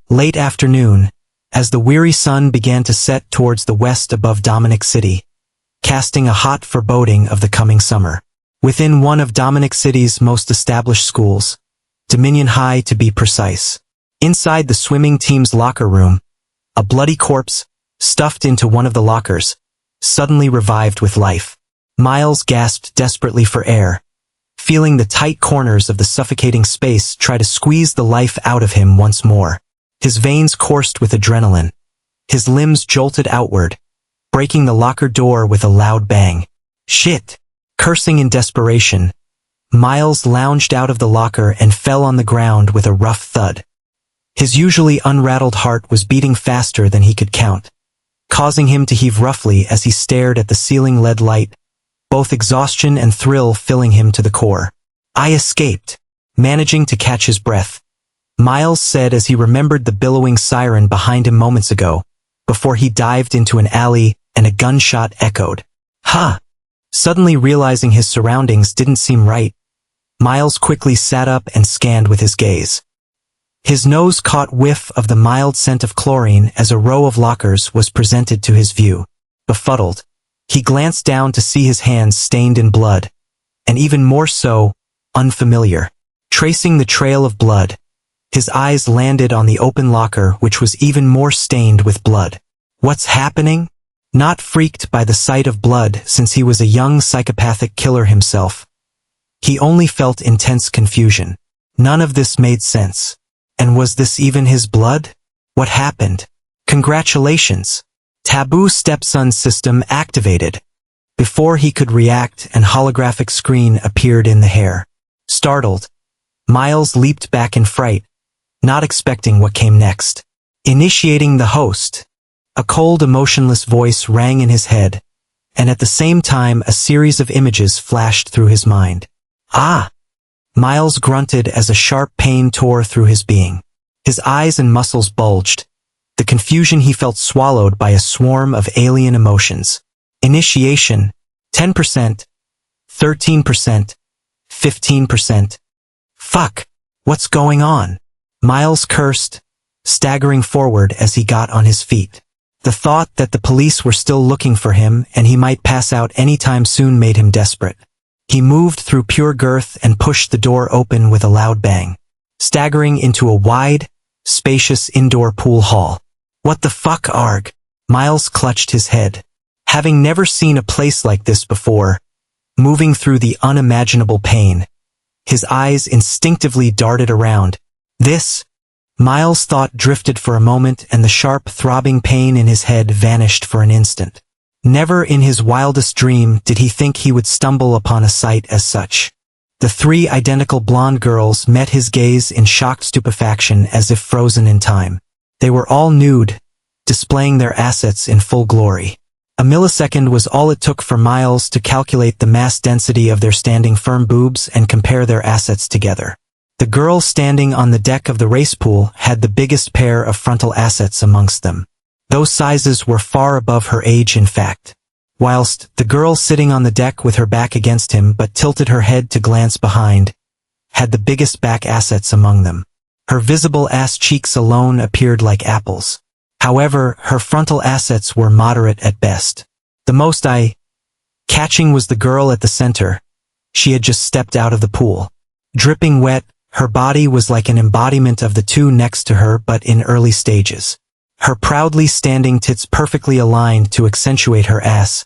Late afternoon, as the weary sun began to set towards the west above Dominic City, casting a hot foreboding of the coming summer. Within one of Dominic City's most established schools, Dominion High to be precise. Inside the swimming team's locker room, a bloody corpse, stuffed into one of the lockers, suddenly revived with life. Miles gasped desperately for air, feeling the tight corners of the suffocating space try to squeeze the life out of him once more. His veins coursed with adrenaline. His limbs jolted outward, breaking the locker door with a loud bang. Shit! Cursing in desperation, Miles lounged out of the locker and fell on the ground with a rough thud. His usually unrattled heart was beating faster than he could count, causing him to heave roughly as he stared at the ceiling lead light, both exhaustion and thrill filling him to the core. I escaped, managing to catch his breath, Miles said as he remembered the billowing siren behind him moments ago, before he dived into an alley and a gunshot echoed. Ha! Suddenly realizing his surroundings didn't seem right, Miles quickly sat up and scanned with his gaze. His nose caught whiff of the mild scent of chlorine as a row of lockers was presented to his view. Befuddled, he glanced down to see his hands stained in blood, and even more so, unfamiliar. Tracing the trail of blood, his eyes landed on the open locker which was even more stained with blood. What's happening? Not freaked by the sight of blood since he was a young psychopathic killer himself, he only felt intense confusion. None of this made sense. And was this even his blood? What happened? Congratulations! Taboo stepson system activated. Before he could react, an holographic screen appeared in the hair. Startled, Miles leaped back in fright, not expecting what came next. Initiating the host. A cold, emotionless voice rang in his head, and at the same time a series of images flashed through his mind. Ah! Miles grunted as a sharp pain tore through his being. His eyes and muscles bulged, the confusion he felt swallowed by a swarm of alien emotions. Initiation, 10%, 13%, 15%. Fuck! What's going on? Miles cursed, staggering forward as he got on his feet. The thought that the police were still looking for him and he might pass out anytime soon made him desperate. He moved through pure girth and pushed the door open with a loud bang, staggering into a wide, spacious indoor pool hall. What the fuck, arg? Miles clutched his head. Having never seen a place like this before, moving through the unimaginable pain, his eyes instinctively darted around. This, Miles thought, drifted for a moment and the sharp, throbbing pain in his head vanished for an instant. Never in his wildest dream did he think he would stumble upon a sight as such. The three identical blonde girls met his gaze in shocked stupefaction as if frozen in time. They were all nude, displaying their assets in full glory. A millisecond was all it took for Miles to calculate the mass density of their standing firm boobs and compare their assets together. The girl standing on the deck of the race pool had the biggest pair of frontal assets amongst them. Those sizes were far above her age, in fact. Whilst the girl sitting on the deck with her back against him but tilted her head to glance behind, had the biggest back assets among them. Her visible ass cheeks alone appeared like apples. However, her frontal assets were moderate at best. The most eye-catching was the girl at the center. She had just stepped out of the pool. Dripping wet, her body was like an embodiment of the two next to her but in early stages. Her proudly standing tits perfectly aligned to accentuate her ass,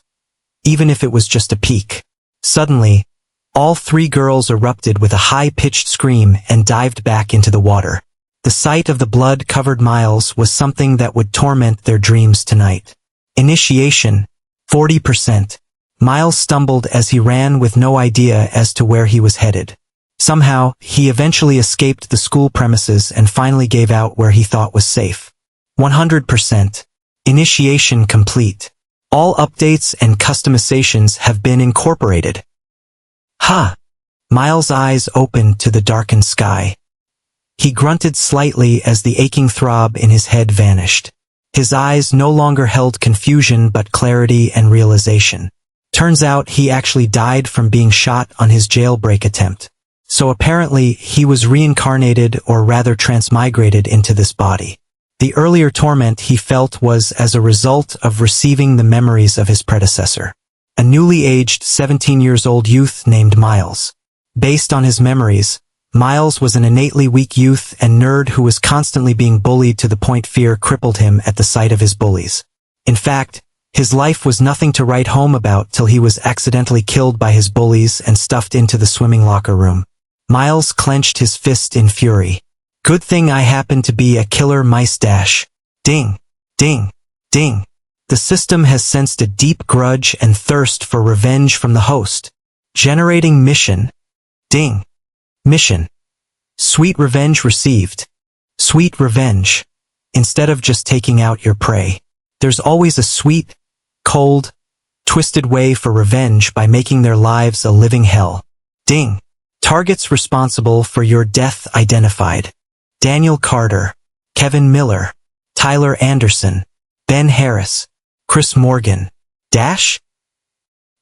even if it was just a peak. Suddenly, all three girls erupted with a high-pitched scream and dived back into the water. The sight of the blood-covered Miles was something that would torment their dreams tonight. Initiation, 40%. Miles stumbled as he ran with no idea as to where he was headed. Somehow, he eventually escaped the school premises and finally gave out where he thought was safe. 100%. Initiation complete. All updates and customizations have been incorporated. Ha! Miles' eyes opened to the darkened sky. He grunted slightly as the aching throb in his head vanished. His eyes no longer held confusion but clarity and realization. Turns out he actually died from being shot on his jailbreak attempt. So apparently he was reincarnated, or rather transmigrated, into this body. The earlier torment he felt was as a result of receiving the memories of his predecessor, a newly aged 17-year-old youth named Miles. Based on his memories, Miles was an innately weak youth and nerd who was constantly being bullied to the point fear crippled him at the sight of his bullies. In fact, his life was nothing to write home about till he was accidentally killed by his bullies and stuffed into the swimming locker room. Miles clenched his fist in fury. Good thing I happen to be a killer mice dash. Ding, ding, ding. The system has sensed a deep grudge and thirst for revenge from the host. Generating mission. Ding. Mission. Sweet revenge received. Sweet revenge. Instead of just taking out your prey, there's always a sweet, cold, twisted way for revenge by making their lives a living hell. Ding. Targets responsible for your death identified. Daniel Carter, Kevin Miller, Tyler Anderson, Ben Harris, Chris Morgan. Dash?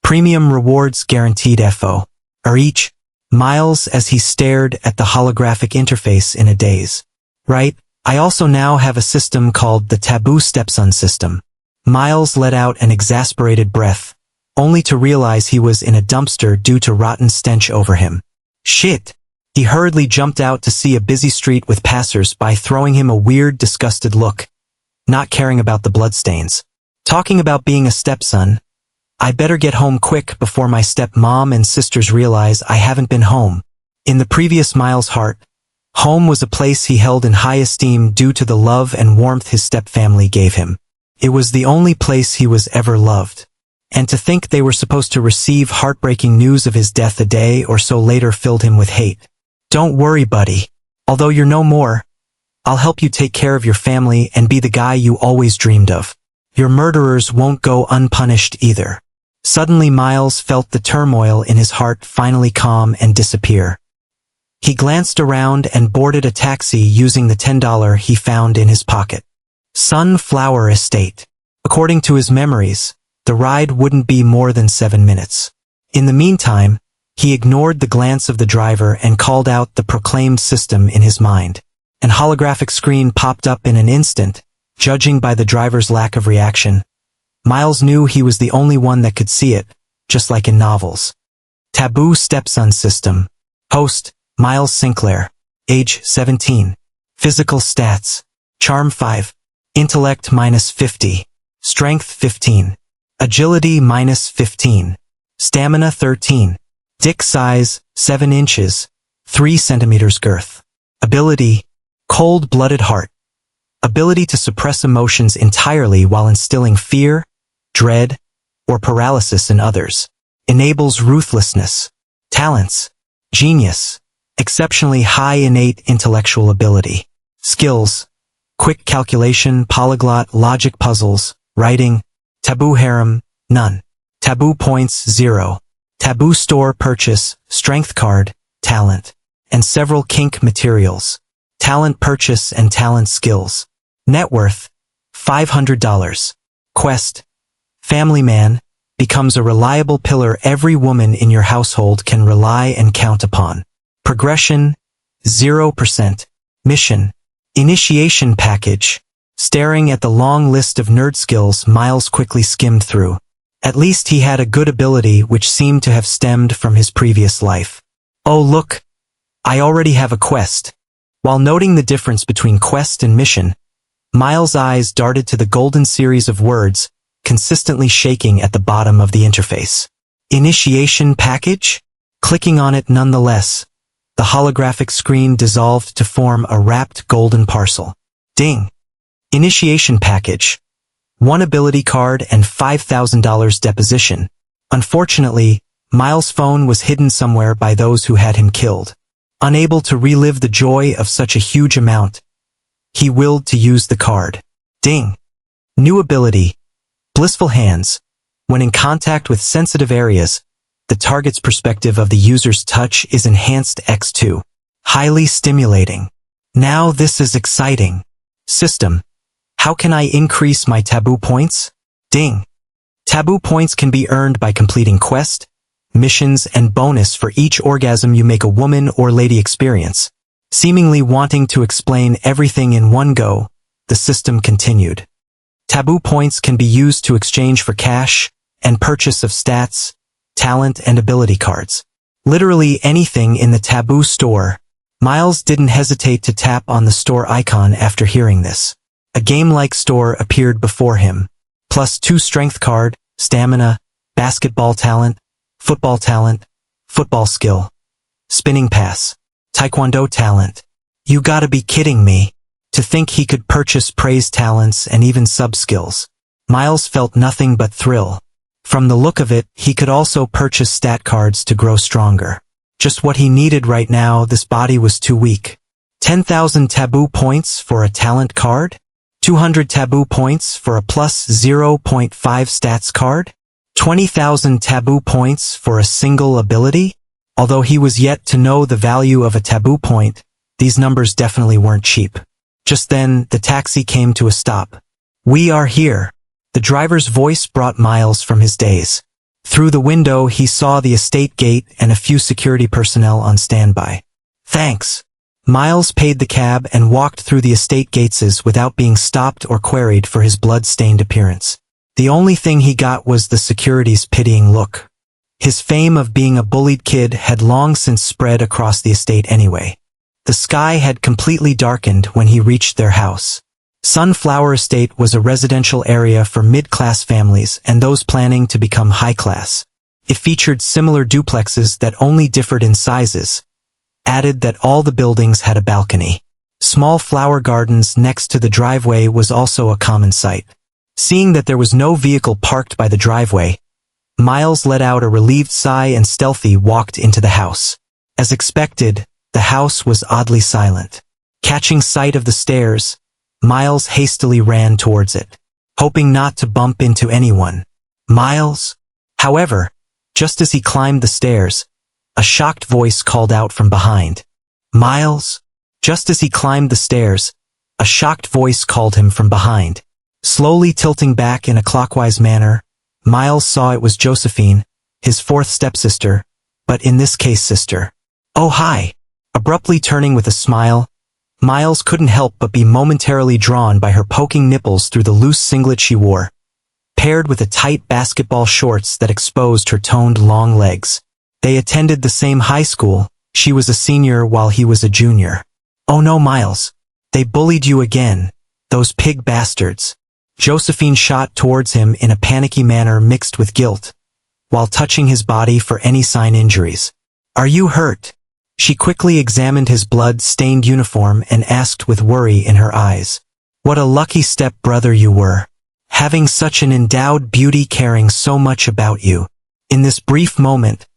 Premium rewards guaranteed FO. Are each. Miles as he stared at the holographic interface in a daze. Right, I also now have a system called the Taboo Stepson system. Miles let out an exasperated breath, only to realize he was in a dumpster due to rotten stench over him. Shit! He hurriedly jumped out to see a busy street with passers-by throwing him a weird, disgusted look, not caring about the bloodstains. Talking about being a stepson, I better get home quick before my stepmom and sisters realize I haven't been home. In the previous Miles' heart, home was a place he held in high esteem due to the love and warmth his stepfamily gave him. It was the only place he was ever loved. And to think they were supposed to receive heartbreaking news of his death a day or so later filled him with hate. Don't worry, buddy. Although you're no more, I'll help you take care of your family and be the guy you always dreamed of. Your murderers won't go unpunished either. Suddenly Miles felt the turmoil in his heart finally calm and disappear. He glanced around and boarded a taxi using the $10 he found in his pocket. Sunflower Estate. According to his memories, the ride wouldn't be more than 7 minutes. In the meantime, he ignored the glance of the driver and called out the proclaimed system in his mind. An holographic screen popped up in an instant, judging by the driver's lack of reaction. Miles knew he was the only one that could see it, just like in novels. Taboo Stepson System. Host, Miles Sinclair. Age 17. Physical stats. Charm 5. Intellect -50. Strength 15. Agility -15. Stamina 13. Dick size, 7 inches, 3 centimeters girth. Ability, cold-blooded heart. Ability to suppress emotions entirely while instilling fear, dread, or paralysis in others. Enables ruthlessness. Talents, genius, exceptionally high innate intellectual ability. Skills, quick calculation, polyglot, logic puzzles, writing. Taboo harem, none. Taboo points, 0. Taboo store purchase, strength card, talent, and several kink materials. Talent purchase and talent skills. Net worth, $500. Quest, family man, becomes a reliable pillar every woman in your household can rely and count upon. Progression, 0%. Mission, initiation package. Staring at the long list of nerd skills Miles quickly skimmed through. At least he had a good ability which seemed to have stemmed from his previous life. Oh look, I already have a quest. While noting the difference between quest and mission, Miles' eyes darted to the golden series of words, consistently shaking at the bottom of the interface. Initiation package? Clicking on it nonetheless, the holographic screen dissolved to form a wrapped golden parcel. Ding! Initiation package. 1 ability card and $5,000 deposition. Unfortunately, Miles' phone was hidden somewhere by those who had him killed. Unable to relive the joy of such a huge amount, he willed to use the card. Ding! New ability. Blissful hands. When in contact with sensitive areas, the target's perspective of the user's touch is enhanced x2. Highly stimulating. Now this is exciting. System. How can I increase my taboo points? Ding! Taboo points can be earned by completing quest, missions, and bonus for each orgasm you make a woman or lady experience. Seemingly wanting to explain everything in one go, the system continued. Taboo points can be used to exchange for cash and purchase of stats, talent, and ability cards. Literally anything in the taboo store. Miles didn't hesitate to tap on the store icon after hearing this. A game-like store appeared before him. +2 strength card, stamina, basketball talent, football skill, spinning pass, taekwondo talent. You gotta be kidding me. To think he could purchase praise talents and even sub-skills. Miles felt nothing but thrill. From the look of it, he could also purchase stat cards to grow stronger. Just what he needed right now. This body was too weak. 10,000 taboo points for a talent card? 200 taboo points for a +0.5 stats card? 20,000 taboo points for a single ability? Although he was yet to know the value of a taboo point, these numbers definitely weren't cheap. Just then, the taxi came to a stop. "We are here." The driver's voice brought Miles from his daze. Through the window, he saw the estate gate and a few security personnel on standby. "Thanks." Miles paid the cab and walked through the estate gates without being stopped or queried for his blood-stained appearance. The only thing he got was the security's pitying look. His fame of being a bullied kid had long since spread across the estate anyway. The sky had completely darkened when he reached their house. Sunflower Estate was a residential area for mid-class families and those planning to become high-class. It featured similar duplexes that only differed in sizes. Added that all the buildings had a balcony. Small flower gardens next to the driveway was also a common sight. Seeing that there was no vehicle parked by the driveway, Miles let out a relieved sigh and stealthily walked into the house. As expected, the house was oddly silent. Catching sight of the stairs, Miles hastily ran towards it, hoping not to bump into anyone. Miles? However, just as he climbed the stairs, a shocked voice called out from behind. Miles? Just as he climbed the stairs, a shocked voice called him from behind. Slowly tilting back in a clockwise manner, Miles saw it was Josephine, his fourth stepsister, but in this case sister. "Oh hi!" Abruptly turning with a smile, Miles couldn't help but be momentarily drawn by her poking nipples through the loose singlet she wore, paired with the tight basketball shorts that exposed her toned long legs. They attended the same high school. She was a senior while he was a junior. "Oh no, Miles. They bullied you again. Those pig bastards." Josephine shot towards him in a panicky manner mixed with guilt, while touching his body for any sign injuries. "Are you hurt?" She quickly examined his blood-stained uniform and asked with worry in her eyes. "What a lucky step-brother you were. Having such an endowed beauty caring so much about you." In this brief moment,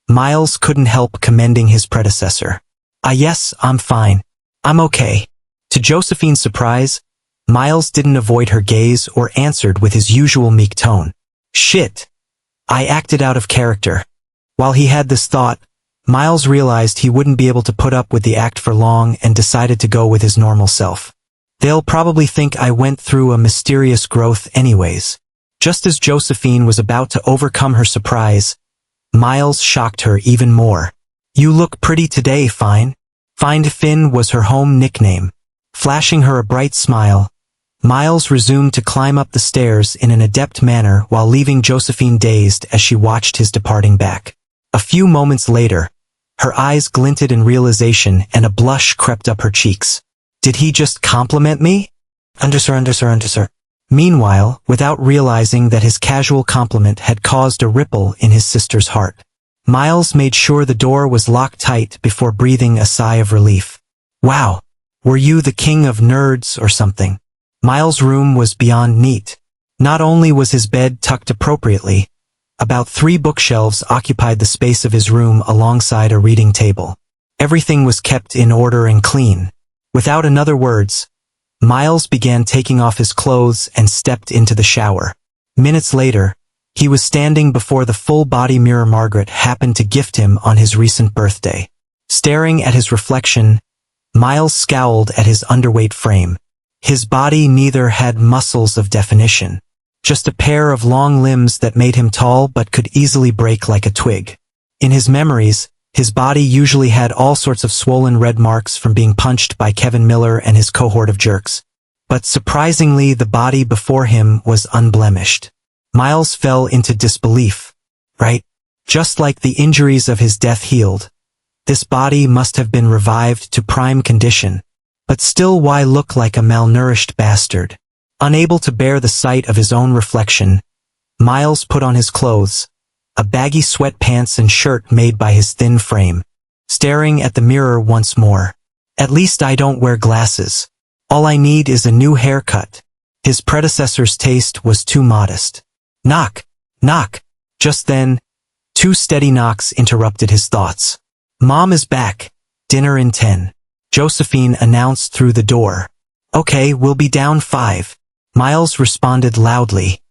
Miles couldn't help commending his predecessor. Yes, I'm fine. I'm okay." To Josephine's surprise, Miles didn't avoid her gaze or answered with his usual meek tone. "Shit. I acted out of character." While he had this thought, Miles realized he wouldn't be able to put up with the act for long and decided to go with his normal self. "They'll probably think I went through a mysterious growth anyways." Just as Josephine was about to overcome her surprise, Miles shocked her even more. "You look pretty today, Fine." Fine was her home nickname. Flashing her a bright smile, Miles resumed to climb up the stairs in an adept manner while leaving Josephine dazed as she watched his departing back. A few moments later, her eyes glinted in realization and a blush crept up her cheeks. "Did he just compliment me?" Undersir. Meanwhile, without realizing that his casual compliment had caused a ripple in his sister's heart, Miles made sure the door was locked tight before breathing a sigh of relief. "Wow, were you the king of nerds or something?" Miles' room was beyond neat. Not only was his bed tucked appropriately, about 3 bookshelves occupied the space of his room alongside a reading table. Everything was kept in order and clean. Without another words, Miles began taking off his clothes and stepped into the shower. Minutes later, he was standing before the full-body mirror Margaret happened to gift him on his recent birthday. Staring at his reflection, Miles scowled at his underweight frame. His body neither had muscles of definition, just a pair of long limbs that made him tall but could easily break like a twig. In his memories, his body usually had all sorts of swollen red marks from being punched by Kevin Miller and his cohort of jerks. But surprisingly, the body before him was unblemished. Miles fell into disbelief. Right? Just like the injuries of his death healed, this body must have been revived to prime condition. But still, why look like a malnourished bastard? Unable to bear the sight of his own reflection, Miles put on his clothes, a baggy sweatpants and shirt made by his thin frame, staring at the mirror once more. At least I don't wear glasses. All I need is a new haircut. His predecessor's taste was too modest. Knock, knock. Just then, 2 steady knocks interrupted his thoughts. Mom is back. Dinner in 10. Josephine announced through the door. Okay, we'll be down 5. Miles responded loudly.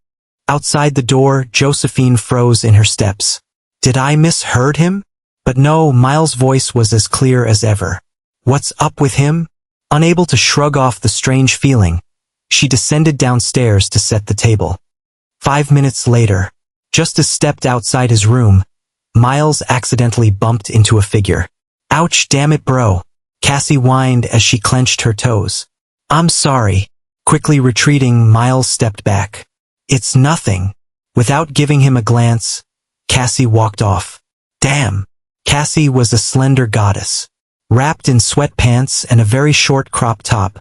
Outside the door, Josephine froze in her steps. Did I misheard him? But no, Miles' voice was as clear as ever. What's up with him? Unable to shrug off the strange feeling, she descended downstairs to set the table. 5 minutes later, just as stepped outside his room, Miles accidentally bumped into a figure. Ouch, damn it, bro. Cassie whined as she clenched her toes. I'm sorry. Quickly retreating, Miles stepped back. It's nothing. Without giving him a glance, Cassie walked off. Damn. Cassie was a slender goddess. Wrapped in sweatpants and a very short crop top,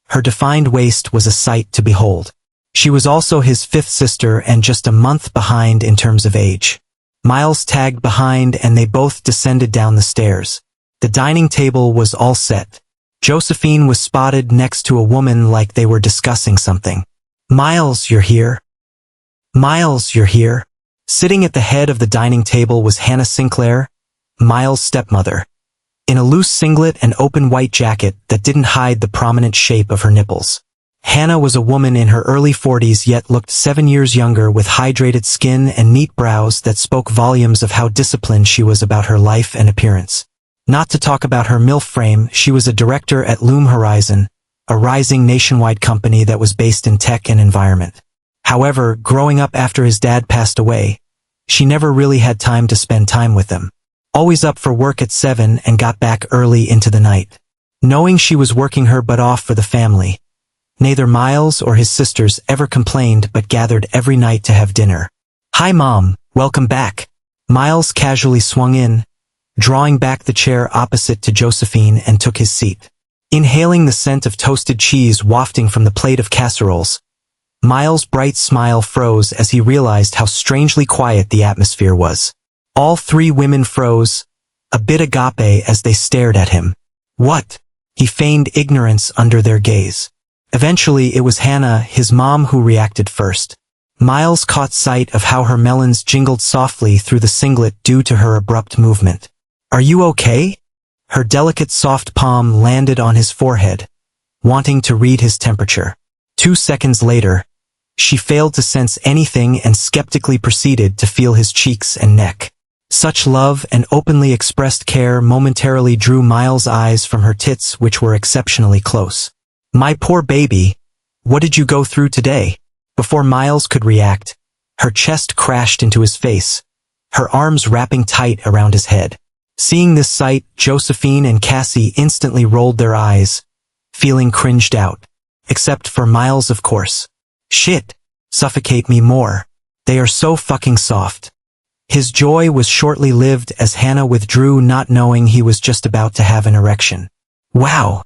her defined waist was a sight to behold. She was also his 5th sister and just a month behind in terms of age. Miles tagged behind and they both descended down the stairs. The dining table was all set. Josephine was spotted next to a woman like they were discussing something. Miles, you're here. Miles, you're here. Sitting at the head of the dining table was Hannah Sinclair, Miles' stepmother, in a loose singlet and open white jacket that didn't hide the prominent shape of her nipples. Hannah was a woman in her early 40s yet looked 7 years younger with hydrated skin and neat brows that spoke volumes of how disciplined she was about her life and appearance. Not to talk about her MILF frame, she was a director at Loom Horizon, a rising nationwide company that was based in tech and environment. However, growing up after his dad passed away, she never really had time to spend time with him. Always up for work at 7 and got back early into the night. Knowing she was working her butt off for the family, neither Miles or his sisters ever complained but gathered every night to have dinner. Hi Mom, welcome back. Miles casually swung in, drawing back the chair opposite to Josephine and took his seat. Inhaling the scent of toasted cheese wafting from the plate of casseroles, Miles' bright smile froze as he realized how strangely quiet the atmosphere was. All 3 women froze, a bit agape as they stared at him. What? He feigned ignorance under their gaze. Eventually, it was Hannah, his mom, who reacted first. Miles caught sight of how her melons jingled softly through the singlet due to her abrupt movement. Are you okay? Her delicate soft palm landed on his forehead, wanting to read his temperature. 2 seconds later, she failed to sense anything and skeptically proceeded to feel his cheeks and neck. Such love and openly expressed care momentarily drew Miles' eyes from her tits, which were exceptionally close. My poor baby, what did you go through today? Before Miles could react, her chest crashed into his face, her arms wrapping tight around his head. Seeing this sight, Josephine and Cassie instantly rolled their eyes, feeling cringed out. Except for Miles, of course. Shit, suffocate me more. They are so fucking soft. His joy was shortly lived as Hannah withdrew, not knowing he was just about to have an erection. Wow.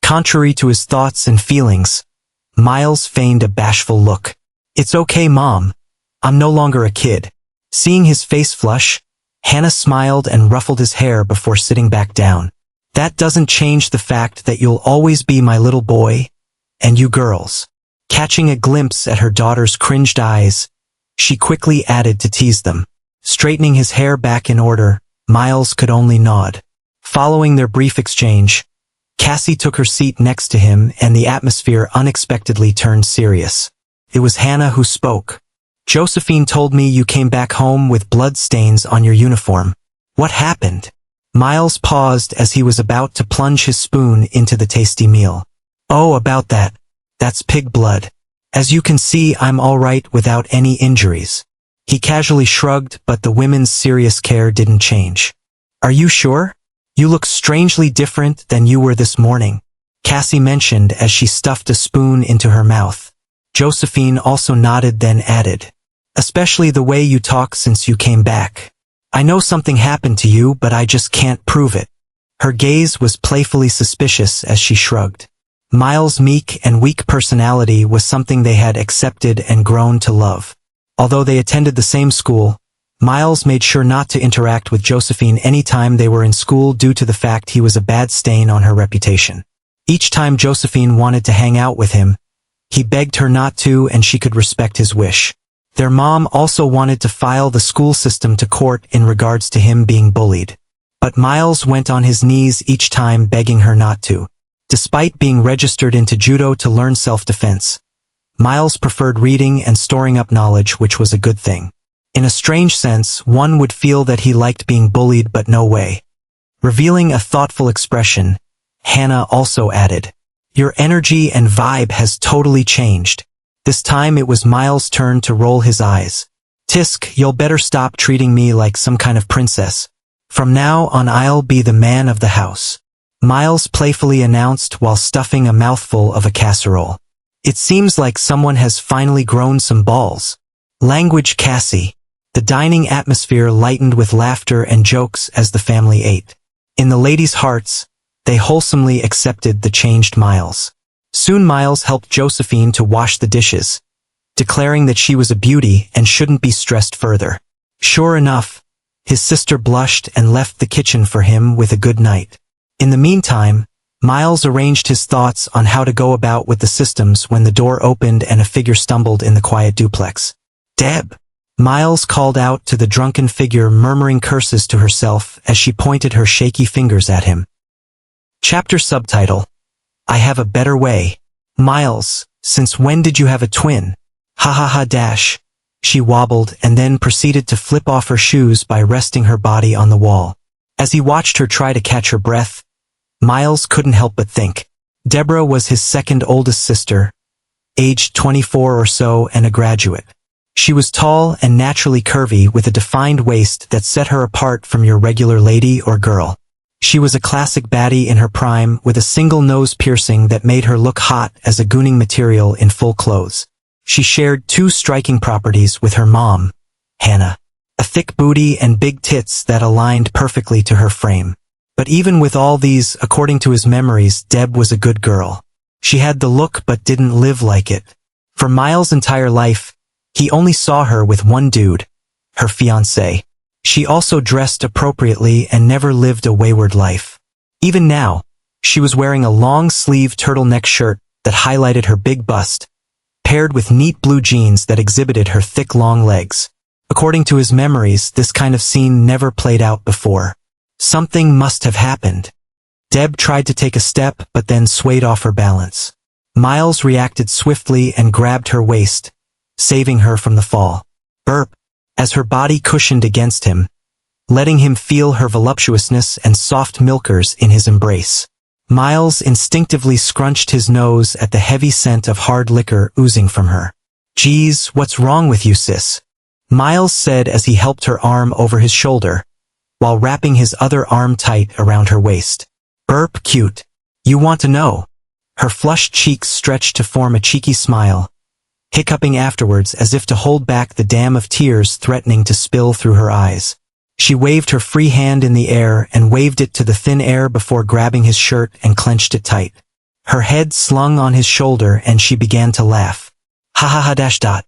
Contrary to his thoughts and feelings, Miles feigned a bashful look. It's okay, Mom. I'm no longer a kid. Seeing his face flush, Hannah smiled and ruffled his hair before sitting back down. That doesn't change the fact that you'll always be my little boy, and you girls. Catching a glimpse at her daughter's cringed eyes, she quickly added to tease them. Straightening his hair back in order, Miles could only nod. Following their brief exchange, Cassie took her seat next to him and the atmosphere unexpectedly turned serious. It was Hannah who spoke. Josephine told me you came back home with blood stains on your uniform. What happened? Miles paused as he was about to plunge his spoon into the tasty meal. Oh, about that. That's pig blood. As you can see, I'm all right without any injuries. He casually shrugged, but the women's serious care didn't change. Are you sure? You look strangely different than you were this morning. Cassie mentioned as she stuffed a spoon into her mouth. Josephine also nodded, then added, "Especially the way you talk since you came back. I know something happened to you, but I just can't prove it." Her gaze was playfully suspicious as she shrugged. Miles' meek and weak personality was something they had accepted and grown to love. Although they attended the same school, Miles made sure not to interact with Josephine anytime they were in school due to the fact he was a bad stain on her reputation. Each time Josephine wanted to hang out with him, he begged her not to, and she could respect his wish. Their mom also wanted to file the school system to court in regards to him being bullied. But Miles went on his knees each time begging her not to. Despite being registered into judo to learn self-defense, Miles preferred reading and storing up knowledge, which was a good thing. In a strange sense, one would feel that he liked being bullied, but no way. Revealing a thoughtful expression, Hannah also added, "Your energy and vibe has totally changed." This time it was Miles' turn to roll his eyes. "Tisk, you'll better stop treating me like some kind of princess. From now on I'll be the man of the house," Miles playfully announced while stuffing a mouthful of a casserole. "It seems like someone has finally grown some balls." Language Cassie. The dining atmosphere lightened with laughter and jokes as the family ate. In the ladies' hearts, they wholesomely accepted the changed Miles. Soon Miles helped Josephine to wash the dishes, declaring that she was a beauty and shouldn't be stressed further. Sure enough, his sister blushed and left the kitchen for him with a good night. In the meantime, Miles arranged his thoughts on how to go about with the systems when the door opened and a figure stumbled in the quiet duplex. "Deb!" Miles called out to the drunken figure, murmuring curses to herself as she pointed her shaky fingers at him. Chapter subtitle: I Have a Better Way. "Miles, since when did you have a twin?" "Ha ha ha dash." She wobbled and then proceeded to flip off her shoes by resting her body on the wall. As he watched her try to catch her breath, Miles couldn't help but think. Deborah was his second oldest sister, aged 24 or so and a graduate. She was tall and naturally curvy with a defined waist that set her apart from your regular lady or girl. She was a classic baddie in her prime with a single nose piercing that made her look hot as a gooning material in full clothes. She shared two striking properties with her mom, Hannah: a thick booty and big tits that aligned perfectly to her frame. But even with all these, according to his memories, Deb was a good girl. She had the look but didn't live like it. For Miles' entire life, he only saw her with one dude, her fiancé. She also dressed appropriately and never lived a wayward life. Even now, she was wearing a long-sleeved turtleneck shirt that highlighted her big bust, paired with neat blue jeans that exhibited her thick long legs. According to his memories, this kind of scene never played out before. Something must have happened. Deb tried to take a step but then swayed off her balance. Miles reacted swiftly and grabbed her waist, saving her from the fall. Burp, as her body cushioned against him, letting him feel her voluptuousness and soft milkers in his embrace. Miles instinctively scrunched his nose at the heavy scent of hard liquor oozing from her. "Geez, what's wrong with you, sis?" Miles said as he helped her arm over his shoulder, while wrapping his other arm tight around her waist. "Burp, cute. You want to know?" Her flushed cheeks stretched to form a cheeky smile, hiccuping afterwards as if to hold back the dam of tears threatening to spill through her eyes. She waved her free hand in the air and waved it to the thin air before grabbing his shirt and clenched it tight. Her head slung on his shoulder and she began to laugh. Ha ha ha dash dot.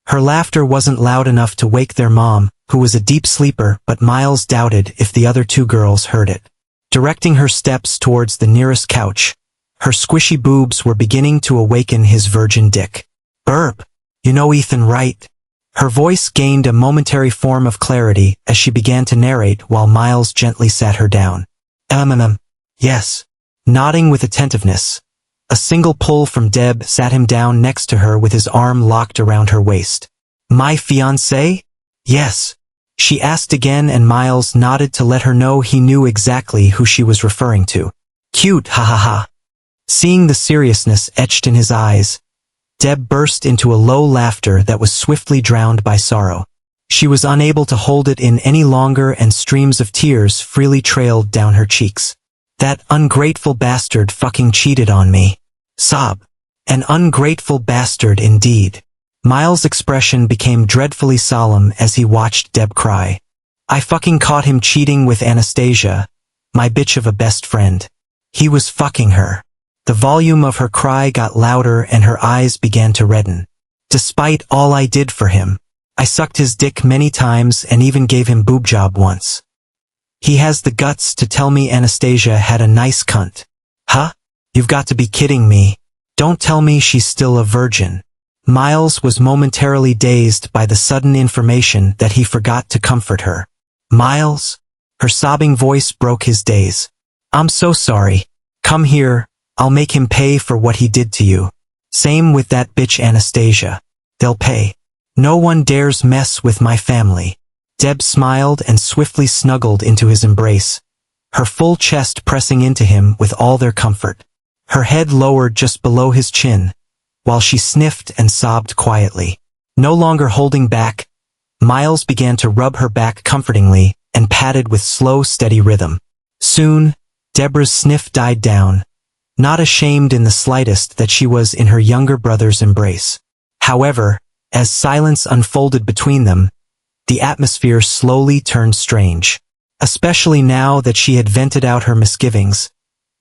Her laughter wasn't loud enough to wake their mom, who was a deep sleeper, but Miles doubted if the other two girls heard it. Directing her steps towards the nearest couch, her squishy boobs were beginning to awaken his virgin dick. "Burp, you know Ethan, right?" Her voice gained a momentary form of clarity as she began to narrate while Miles gently sat her down. Yes." Nodding with attentiveness, a single pull from Deb sat him down next to her with his arm locked around her waist. "My fiancé?" "Yes," she asked again, and Miles nodded to let her know he knew exactly who she was referring to. "Cute, ha ha ha." Seeing the seriousness etched in his eyes, Deb burst into a low laughter that was swiftly drowned by sorrow. She was unable to hold it in any longer and streams of tears freely trailed down her cheeks. That ungrateful bastard fucking cheated on me. Sob. An ungrateful bastard indeed. Miles' expression became dreadfully solemn as he watched Deb cry. I fucking caught him cheating with Anastasia, my bitch of a best friend. He was fucking her. The volume of her cry got louder and her eyes began to redden. Despite all I did for him, I sucked his dick many times and even gave him boob job once. He has the guts to tell me Anastasia had a nice cunt. Huh? You've got to be kidding me. Don't tell me she's still a virgin. Miles was momentarily dazed by the sudden information that he forgot to comfort her. Miles? Her sobbing voice broke his daze. I'm so sorry. Come here, I'll make him pay for what he did to you. Same with that bitch Anastasia. They'll pay. No one dares mess with my family. Deb smiled and swiftly snuggled into his embrace, her full chest pressing into him with all their comfort. Her head lowered just below his chin, while she sniffed and sobbed quietly. No longer holding back, Miles began to rub her back comfortingly and patted with slow, steady rhythm. Soon, Deborah's sniff died down, not ashamed in the slightest that she was in her younger brother's embrace. However, as silence unfolded between them, the atmosphere slowly turned strange. Especially now that she had vented out her misgivings,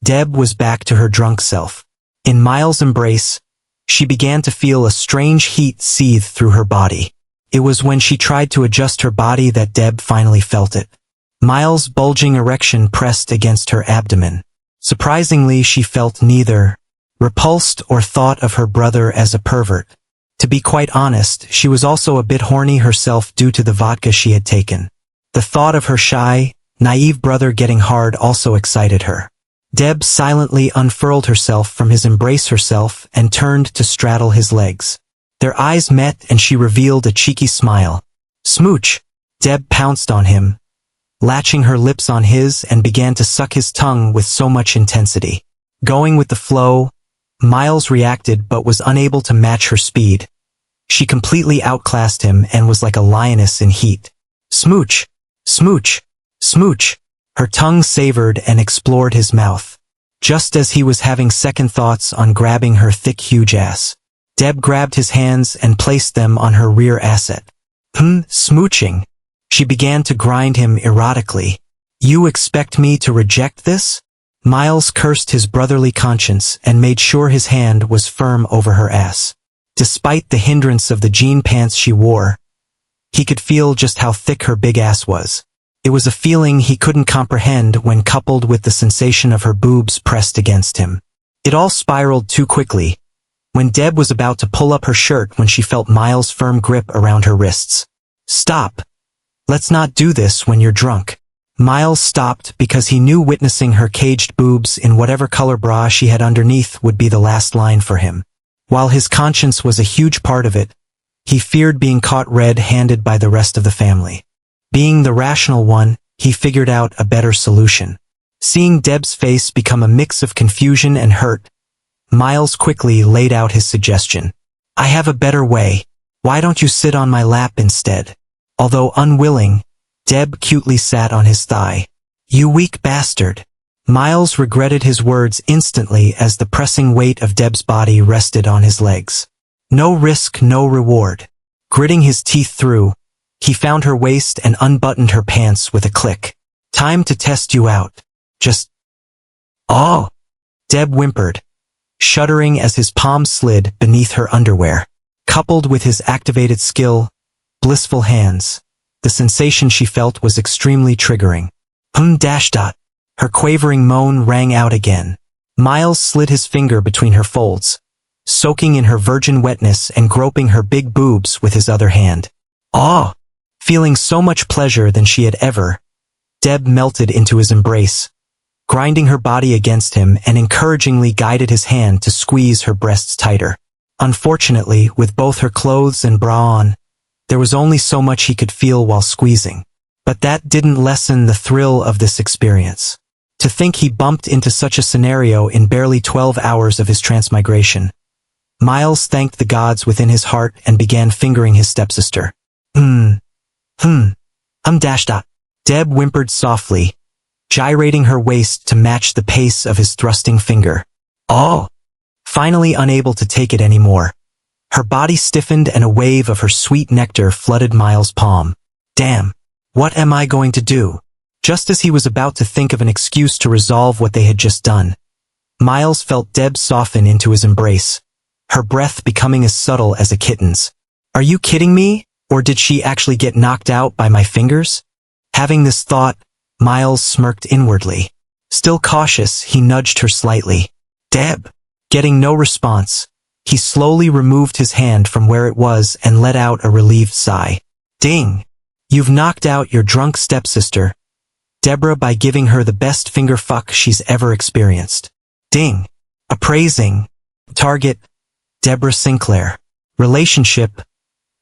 Deb was back to her drunk self. In Miles' embrace, she began to feel a strange heat seethe through her body. It was when she tried to adjust her body that Deb finally felt it. Miles' bulging erection pressed against her abdomen. Surprisingly, she felt neither repulsed or thought of her brother as a pervert. To be quite honest, she was also a bit horny herself due to the vodka she had taken. The thought of her shy, naive brother getting hard also excited her. Deb silently unfurled herself from his embrace herself and turned to straddle his legs. Their eyes met and she revealed a cheeky smile. Smooch! Deb pounced on him, latching her lips on his and began to suck his tongue with so much intensity. Going with the flow, Miles reacted but was unable to match her speed. She completely outclassed him and was like a lioness in heat. Smooch! Smooch! Smooch! Her tongue savored and explored his mouth. Just as he was having second thoughts on grabbing her thick huge ass, Deb grabbed his hands and placed them on her rear asset. Smooching. She began to grind him erotically. You expect me to reject this? Miles cursed his brotherly conscience and made sure his hand was firm over her ass. Despite the hindrance of the jean pants she wore, he could feel just how thick her big ass was. It was a feeling he couldn't comprehend when coupled with the sensation of her boobs pressed against him. It all spiraled too quickly, when Deb was about to pull up her shirt when she felt Miles' firm grip around her wrists. Stop! Let's not do this when you're drunk. Miles stopped because he knew witnessing her caged boobs in whatever color bra she had underneath would be the last line for him. While his conscience was a huge part of it, he feared being caught red-handed by the rest of the family. Being the rational one, he figured out a better solution. Seeing Deb's face become a mix of confusion and hurt, Miles quickly laid out his suggestion. I have a better way. Why don't you sit on my lap instead? Although unwilling, Deb cutely sat on his thigh. You weak bastard. Miles regretted his words instantly as the pressing weight of Deb's body rested on his legs. No risk, no reward. Gritting his teeth through, he found her waist and unbuttoned her pants with a click. Time to test you out. Just... Oh! Deb whimpered, shuddering as his palm slid beneath her underwear. Coupled with his activated skill, blissful hands, the sensation she felt was extremely triggering. Her quavering moan rang out again. Miles slid his finger between her folds, soaking in her virgin wetness and groping her big boobs with his other hand. Oh! Feeling so much pleasure than she had ever, Deb melted into his embrace, grinding her body against him and encouragingly guided his hand to squeeze her breasts tighter. Unfortunately, with both her clothes and bra on, there was only so much he could feel while squeezing. But that didn't lessen the thrill of this experience. To think he bumped into such a scenario in barely 12 hours of his transmigration. Miles thanked the gods within his heart and began fingering his stepsister. Deb whimpered softly, gyrating her waist to match the pace of his thrusting finger. Oh! Finally unable to take it anymore. Her body stiffened and a wave of her sweet nectar flooded Miles' palm. Damn! What am I going to do? Just as he was about to think of an excuse to resolve what they had just done, Miles felt Deb soften into his embrace, her breath becoming as subtle as a kitten's. Are you kidding me? Or did she actually get knocked out by my fingers? Having this thought, Miles smirked inwardly. Still cautious, he nudged her slightly. Deb! Getting no response, he slowly removed his hand from where it was and let out a relieved sigh. Ding! You've knocked out your drunk stepsister, Deborah, by giving her the best finger fuck she's ever experienced. Ding! Appraising. Target: Deborah Sinclair. Relationship: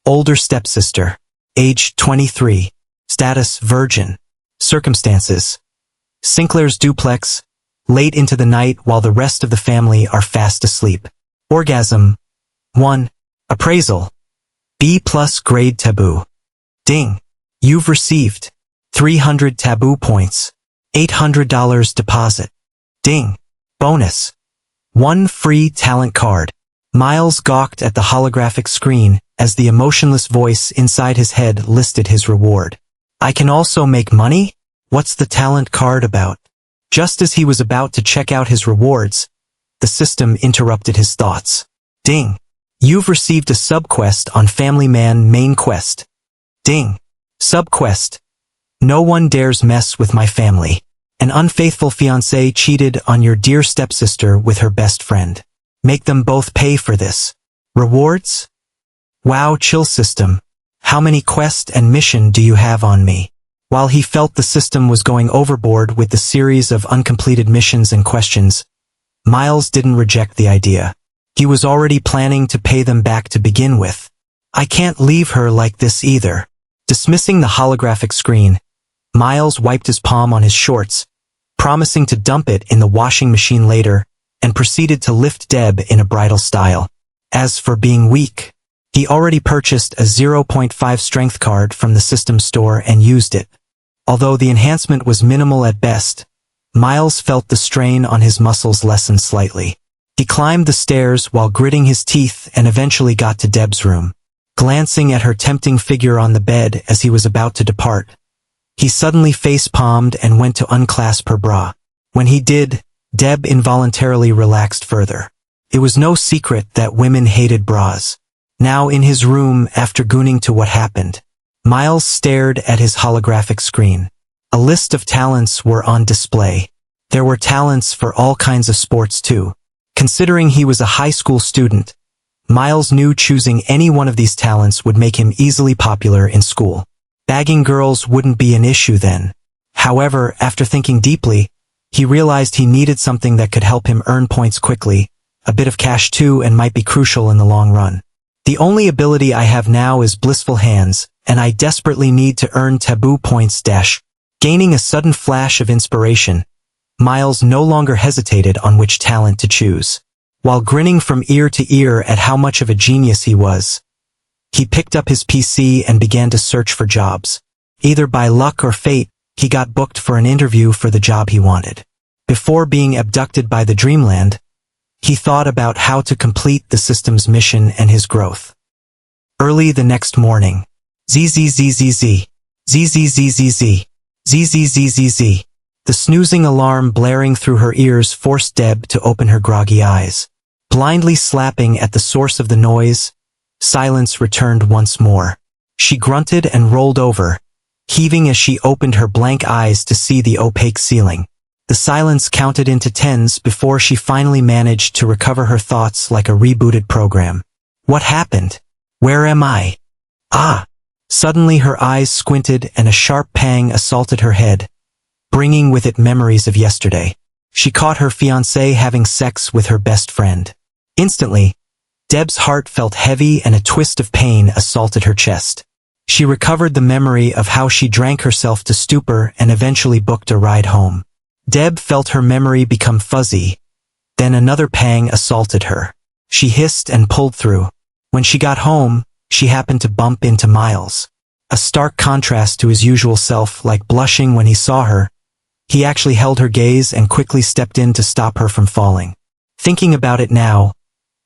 older stepsister. Age 23. Status: virgin. Circumstances: Sinclair's duplex, late into the night while the rest of the family are fast asleep. Orgasm: 1. Appraisal: B+ grade taboo. Ding! You've received 300 taboo points. $800 deposit. Ding! Bonus: 1 free talent card. Miles gawked at the holographic screen as the emotionless voice inside his head listed his reward. I can also make money? What's the talent card about? Just as he was about to check out his rewards, the system interrupted his thoughts. Ding! You've received a subquest on Family Man main quest. Ding! Subquest: No one dares mess with my family. An unfaithful fiancé cheated on your dear stepsister with her best friend. Make them both pay for this. Rewards? Wow, chill system. How many quest and mission do you have on me? While he felt the system was going overboard with the series of uncompleted missions and questions, Miles didn't reject the idea. He was already planning to pay them back to begin with. I can't leave her like this either. Dismissing the holographic screen, Miles wiped his palm on his shorts, promising to dump it in the washing machine later, and proceeded to lift Deb in a bridal style. As for being weak, he already purchased a 0.5 strength card from the system store and used it. Although the enhancement was minimal at best, Miles felt the strain on his muscles lessen slightly. He climbed the stairs while gritting his teeth and eventually got to Deb's room. Glancing at her tempting figure on the bed as he was about to depart, he suddenly face-palmed and went to unclasp her bra. When he did, Deb involuntarily relaxed further. It was no secret that women hated bras. Now in his room, after gooning to what happened, Miles stared at his holographic screen. A list of talents were on display. There were talents for all kinds of sports too. Considering he was a high school student, Miles knew choosing any one of these talents would make him easily popular in school. Bagging girls wouldn't be an issue then. However, after thinking deeply, he realized he needed something that could help him earn points quickly, a bit of cash too, and might be crucial in the long run. The only ability I have now is Blissful Hands, and I desperately need to earn taboo points. Gaining a sudden flash of inspiration, Miles no longer hesitated on which talent to choose. While grinning from ear to ear at how much of a genius he was, he picked up his PC and began to search for jobs. Either by luck or fate, he got booked for an interview for the job he wanted. Before being abducted by the Dreamland, he thought about how to complete the system's mission and his growth. Early the next morning. ZZZZZ. ZZZZZ. ZZZZZ. The snoozing alarm blaring through her ears forced Deb to open her groggy eyes. Blindly slapping at the source of the noise, silence returned once more. She grunted and rolled over, heaving as she opened her blank eyes to see the opaque ceiling. The silence counted into tens before she finally managed to recover her thoughts like a rebooted program. What happened? Where am I? Ah! Suddenly her eyes squinted and a sharp pang assaulted her head, bringing with it memories of yesterday. She caught her fiancé having sex with her best friend. Instantly, Deb's heart felt heavy and a twist of pain assaulted her chest. She recovered the memory of how she drank herself to stupor and eventually booked a ride home. Deb felt her memory become fuzzy. Then another pang assaulted her. She hissed and pulled through. When she got home, she happened to bump into Miles. A stark contrast to his usual self, like blushing when he saw her. He actually held her gaze and quickly stepped in to stop her from falling. Thinking about it now,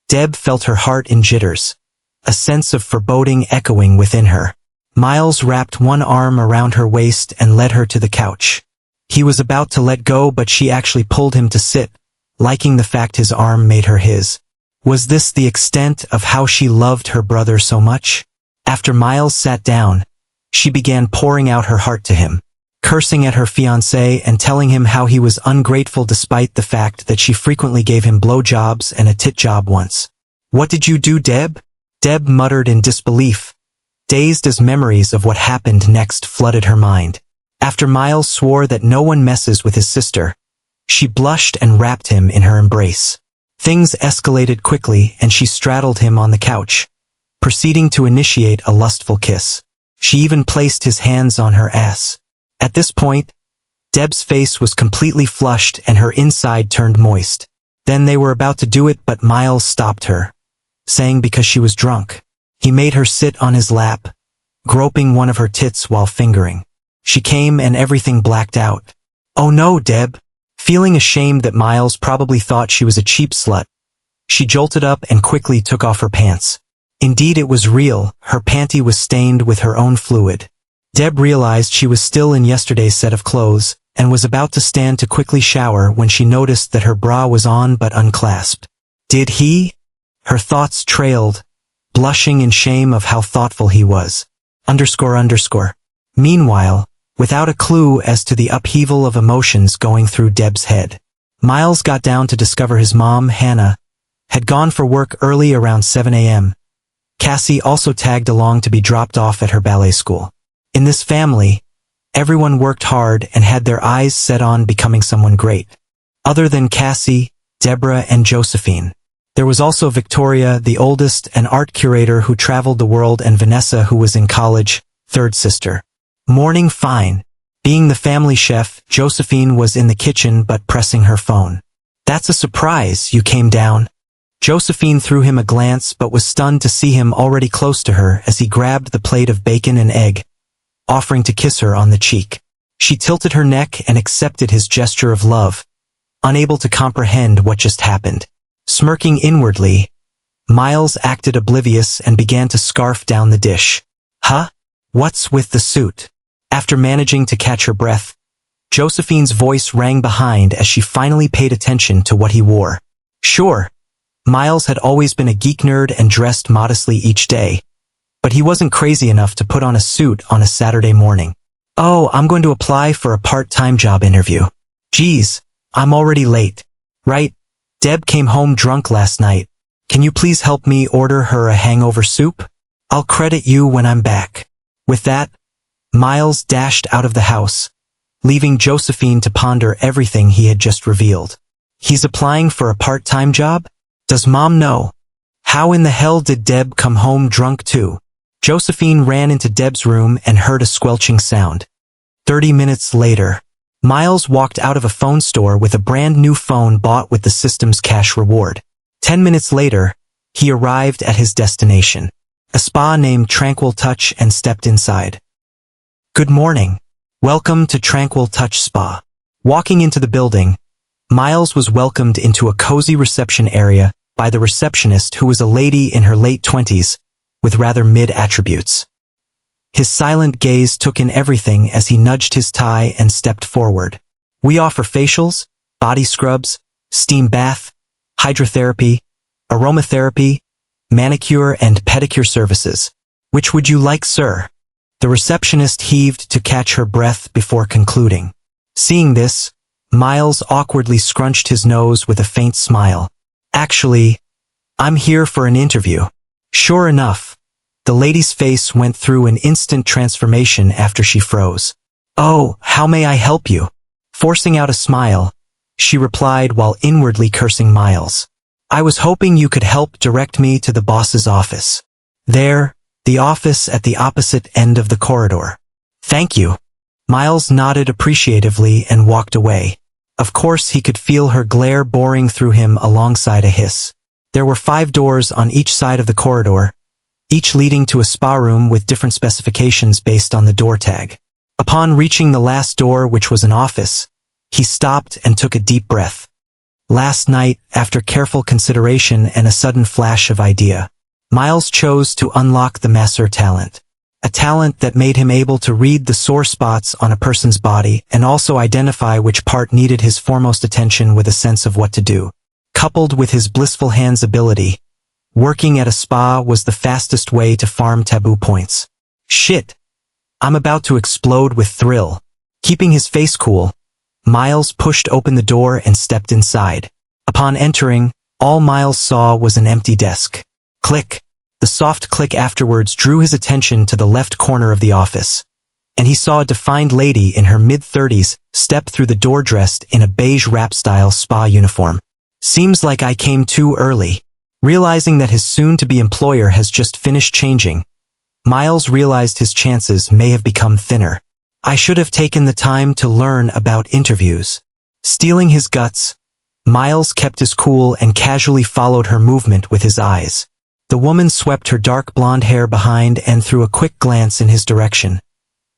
Deb felt her heart in jitters, a sense of foreboding echoing within her. Miles wrapped one arm around her waist and led her to the couch. He was about to let go, but she actually pulled him to sit, liking the fact his arm made her his. Was this the extent of how she loved her brother so much? After Miles sat down, she began pouring out her heart to him, cursing at her fiancé and telling him how he was ungrateful despite the fact that she frequently gave him blowjobs and a tit job once. "What did you do, Deb?" Deb muttered in disbelief, dazed as memories of what happened next flooded her mind. After Miles swore that no one messes with his sister, she blushed and wrapped him in her embrace. Things escalated quickly and she straddled him on the couch, proceeding to initiate a lustful kiss. She even placed his hands on her ass. At this point, Deb's face was completely flushed and her inside turned moist. Then they were about to do it, but Miles stopped her, saying because she was drunk. He made her sit on his lap, groping one of her tits while fingering. She came and everything blacked out. "Oh no, Deb." Feeling ashamed that Miles probably thought she was a cheap slut, she jolted up and quickly took off her pants. Indeed, it was real. Her panty was stained with her own fluid. Deb realized she was still in yesterday's set of clothes and was about to stand to quickly shower when she noticed that her bra was on but unclasped. Did he? Her thoughts trailed, blushing in shame of how thoughtful he was. Meanwhile, without a clue as to the upheaval of emotions going through Deb's head, Miles got down to discover his mom, Hannah, had gone for work early around 7 a.m. Cassie also tagged along to be dropped off at her ballet school. In this family, everyone worked hard and had their eyes set on becoming someone great. Other than Cassie, Deborah, and Josephine, there was also Victoria, the oldest, an art curator who traveled the world, and Vanessa, who was in college, third sister. Morning fine. Being the family chef, Josephine was in the kitchen but pressing her phone. "That's a surprise, you came down." Josephine threw him a glance but was stunned to see him already close to her as he grabbed the plate of bacon and egg, offering to kiss her on the cheek. She tilted her neck and accepted his gesture of love, unable to comprehend what just happened. Smirking inwardly, Miles acted oblivious and began to scarf down the dish. "Huh? What's with the suit?" After managing to catch her breath, Josephine's voice rang behind as she finally paid attention to what he wore. Sure, Miles had always been a geek nerd and dressed modestly each day, but he wasn't crazy enough to put on a suit on a Saturday morning. "Oh, I'm going to apply for a part-time job interview. Geez, I'm already late." "Right, Deb came home drunk last night. Can you please help me order her a hangover soup? I'll credit you when I'm back." With that, Miles dashed out of the house, leaving Josephine to ponder everything he had just revealed. He's applying for a part-time job? Does Mom know? How in the hell did Deb come home drunk too? Josephine ran into Deb's room and heard a squelching sound. 30 minutes later, Miles walked out of a phone store with a brand new phone bought with the system's cash reward. 10 minutes later, he arrived at his destination, a spa named Tranquil Touch, and stepped inside. "Good morning. Welcome to Tranquil Touch Spa." Walking into the building, Miles was welcomed into a cozy reception area by the receptionist, who was a lady in her late 20s, with rather mid-attributes. His silent gaze took in everything as he nudged his tie and stepped forward. "We offer facials, body scrubs, steam bath, hydrotherapy, aromatherapy, manicure and pedicure services. Which would you like, sir?" The receptionist heaved to catch her breath before concluding. Seeing this, Miles awkwardly scrunched his nose with a faint smile. "Actually, I'm here for an interview." Sure enough, the lady's face went through an instant transformation after she froze. "Oh, how may I help you?" Forcing out a smile, she replied while inwardly cursing Miles. "I was hoping you could help direct me to the boss's office. There, the office at the opposite end of the corridor." "Thank you." Miles nodded appreciatively and walked away. Of course, he could feel her glare boring through him alongside a hiss. There were 5 doors on each side of the corridor, each leading to a spa room with different specifications based on the door tag. Upon reaching the last door, which was an office, He stopped and took a deep breath. Last night, after careful consideration and a sudden flash of idea, Miles chose to unlock the masseur talent. A talent that made him able to read the sore spots on a person's body and also identify which part needed his foremost attention with a sense of what to do. Coupled with his blissful hands ability, working at a spa was the fastest way to farm taboo points. Shit! I'm about to explode with thrill. Keeping his face cool, Miles pushed open the door and stepped inside. Upon entering, all Miles saw was an empty desk. Click! The soft click afterwards drew his attention to the left corner of the office, and he saw a defined lady in her mid-30s step through the door dressed in a beige wrap-style spa uniform. Seems like I came too early. Realizing that his soon-to-be employer has just finished changing, Miles realized his chances may have become thinner. I should have taken the time to learn about interviews. Steeling his guts, Miles kept his cool and casually followed her movement with his eyes. The woman swept her dark blonde hair behind and threw a quick glance in his direction,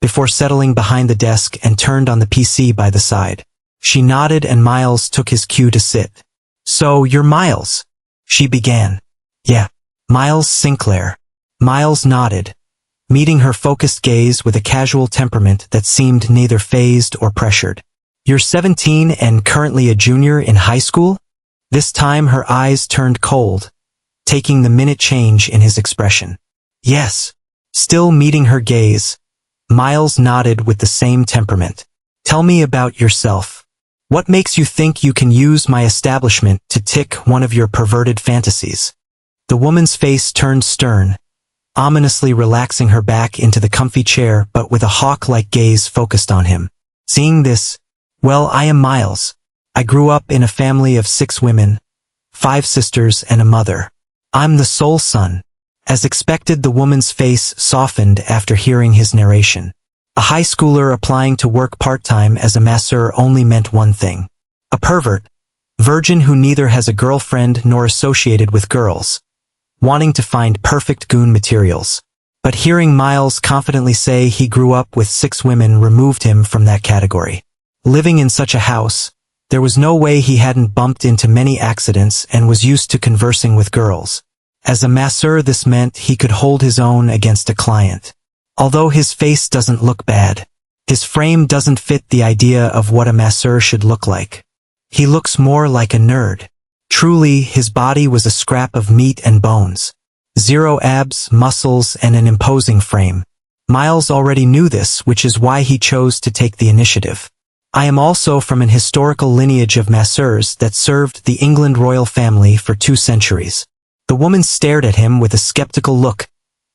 before settling behind the desk and turned on the PC by the side. She nodded and Miles took his cue to sit. So, you're Miles? She began. Yeah. Miles Sinclair. Miles nodded, meeting her focused gaze with a casual temperament that seemed neither fazed or pressured. You're 17 and currently a junior in high school? This time her eyes turned cold, taking the minute change in his expression. Yes. Still meeting her gaze, Miles nodded with the same temperament. Tell me about yourself. What makes you think you can use my establishment to tick one of your perverted fantasies? The woman's face turned stern, ominously relaxing her back into the comfy chair but with a hawk-like gaze focused on him. Seeing this, well, I am Miles. I grew up in a family of 6 women, 5 sisters and a mother. I'm the sole son. As expected, the woman's face softened after hearing his narration. A high schooler applying to work part-time as a masseur only meant one thing. A pervert, virgin who neither has a girlfriend nor associated with girls, wanting to find perfect goon materials. But hearing Miles confidently say he grew up with 6 women removed him from that category. Living in such a house, there was no way he hadn't bumped into many accidents and was used to conversing with girls. As a masseur, this meant he could hold his own against a client. Although his face doesn't look bad, his frame doesn't fit the idea of what a masseur should look like. He looks more like a nerd. Truly, his body was a scrap of meat and bones. 0 abs, muscles, and an imposing frame. Miles already knew this, which is why he chose to take the initiative. I am also from an historical lineage of masseurs that served the England royal family for 2 centuries. The woman stared at him with a skeptical look,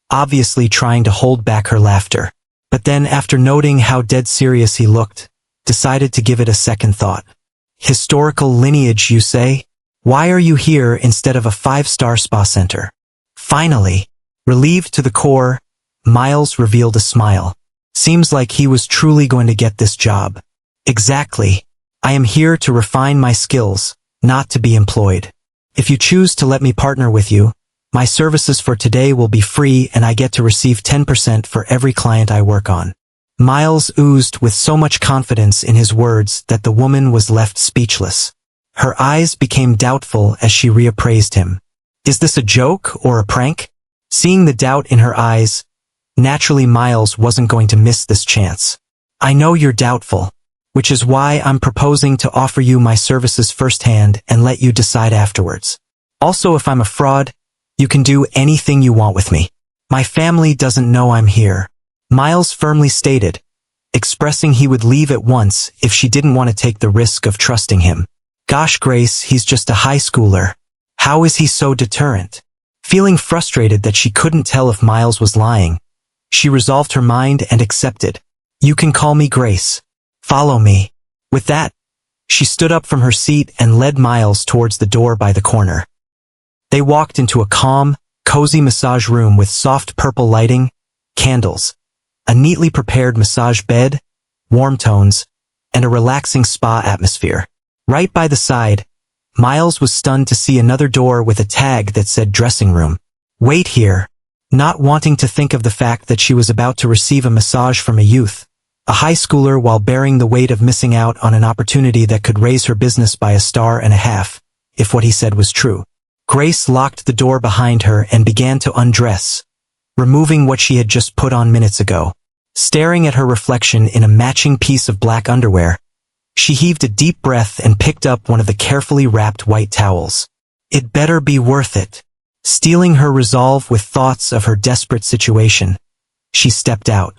obviously trying to hold back her laughter. But then, after noting how dead serious he looked, decided to give it a second thought. Historical lineage, you say? Why are you here instead of a 5-star spa center? Finally, relieved to the core, Miles revealed a smile. Seems like he was truly going to get this job. Exactly. I am here to refine my skills, not to be employed. If you choose to let me partner with you, my services for today will be free and I get to receive 10% for every client I work on. Miles oozed with so much confidence in his words that the woman was left speechless. Her eyes became doubtful as she reappraised him. Is this a joke or a prank? Seeing the doubt in her eyes, naturally Miles wasn't going to miss this chance. I know you're doubtful, which is why I'm proposing to offer you my services firsthand and let you decide afterwards. Also, if I'm a fraud, you can do anything you want with me. My family doesn't know I'm here, Miles firmly stated, expressing he would leave at once if she didn't want to take the risk of trusting him. Gosh Grace, he's just a high schooler. How is he so deterrent? Feeling frustrated that she couldn't tell if Miles was lying, she resolved her mind and accepted. You can call me Grace. Follow me. With that, she stood up from her seat and led Miles towards the door by the corner. They walked into a calm, cozy massage room with soft purple lighting, candles, a neatly prepared massage bed, warm tones, and a relaxing spa atmosphere. Right by the side, Miles was stunned to see another door with a tag that said dressing room. Wait here. Not wanting to think of the fact that she was about to receive a massage from a youth, A high schooler while bearing the weight of missing out on an opportunity that could raise her business by 1.5 stars, if what he said was true. Grace locked the door behind her and began to undress, removing what she had just put on minutes ago. Staring at her reflection in a matching piece of black underwear, she heaved a deep breath and picked up one of the carefully wrapped white towels. It better be worth it. Steeling her resolve with thoughts of her desperate situation, she stepped out.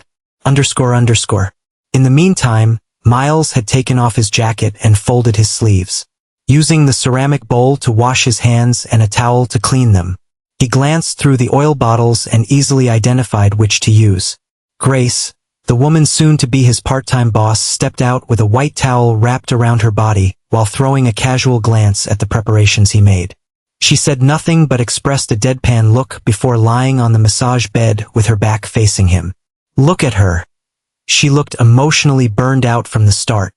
In the meantime, Miles had taken off his jacket and folded his sleeves. Using the ceramic bowl to wash his hands and a towel to clean them, he glanced through the oil bottles and easily identified which to use. Grace, the woman soon to be his part-time boss, stepped out with a white towel wrapped around her body while throwing a casual glance at the preparations he made. She said nothing but expressed a deadpan look before lying on the massage bed with her back facing him. Look at her. She looked emotionally burned out from the start.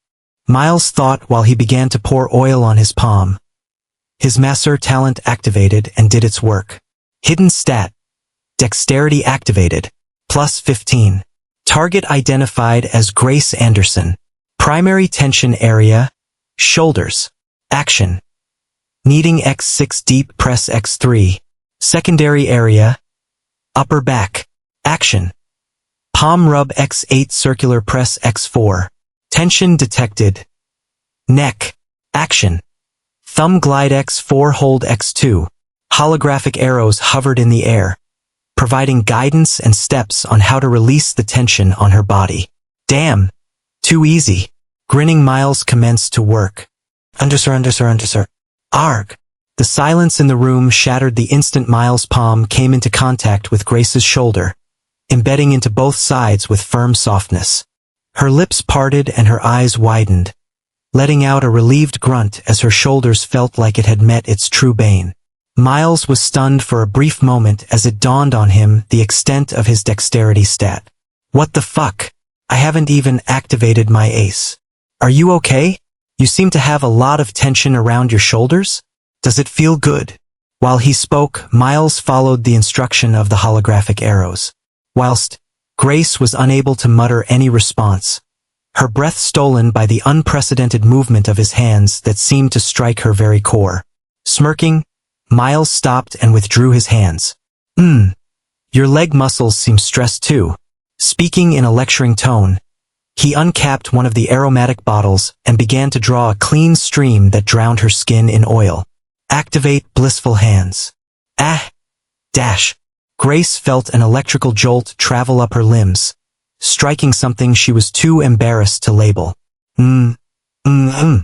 Miles thought while he began to pour oil on his palm. His masseur talent activated and did its work. Hidden stat. Dexterity activated. Plus 15. Target identified as Grace Anderson. Primary tension area. Shoulders. Action. Kneading X6 deep press X3. Secondary area. Upper back. Action. Palm rub X8 circular press X4. Tension detected. Neck. Action. Thumb glide X4 hold X2. Holographic arrows hovered in the air, providing guidance and steps on how to release the tension on her body. Damn. Too easy. Grinning, Miles commenced to work. Arg. The silence in the room shattered the instant Miles' palm came into contact with Grace's shoulder, embedding into both sides with firm softness. Her lips parted and her eyes widened, letting out a relieved grunt as her shoulders felt like it had met its true bane. Miles was stunned for a brief moment as it dawned on him the extent of his dexterity stat. What the fuck? I haven't even activated my ace. Are you okay? You seem to have a lot of tension around your shoulders? Does it feel good? While he spoke, Miles followed the instruction of the holographic arrows. Whilst Grace was unable to mutter any response, her breath stolen by the unprecedented movement of his hands that seemed to strike her very core. Smirking, Miles stopped and withdrew his hands. Your leg muscles seem stressed too. Speaking in a lecturing tone, he uncapped one of the aromatic bottles and began to draw a clean stream that drowned her skin in oil. Activate blissful hands. Dash. Grace felt an electrical jolt travel up her limbs, striking something she was too embarrassed to label. Oh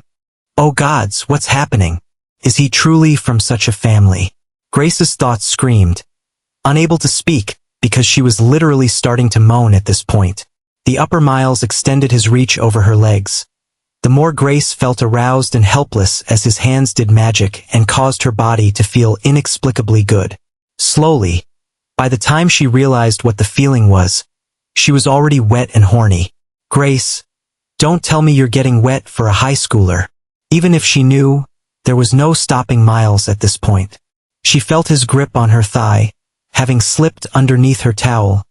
gods, what's happening? Is he truly from such a family? Grace's thoughts screamed, unable to speak because she was literally starting to moan at this point. The upper Miles extended his reach over her legs. The more Grace felt aroused and helpless as his hands did magic and caused her body to feel inexplicably good. Slowly, by the time she realized what the feeling was, she was already wet and horny. Grace, don't tell me you're getting wet for a high schooler. Even if she knew, there was no stopping Miles at this point. She felt his grip on her thigh, having slipped underneath her towel,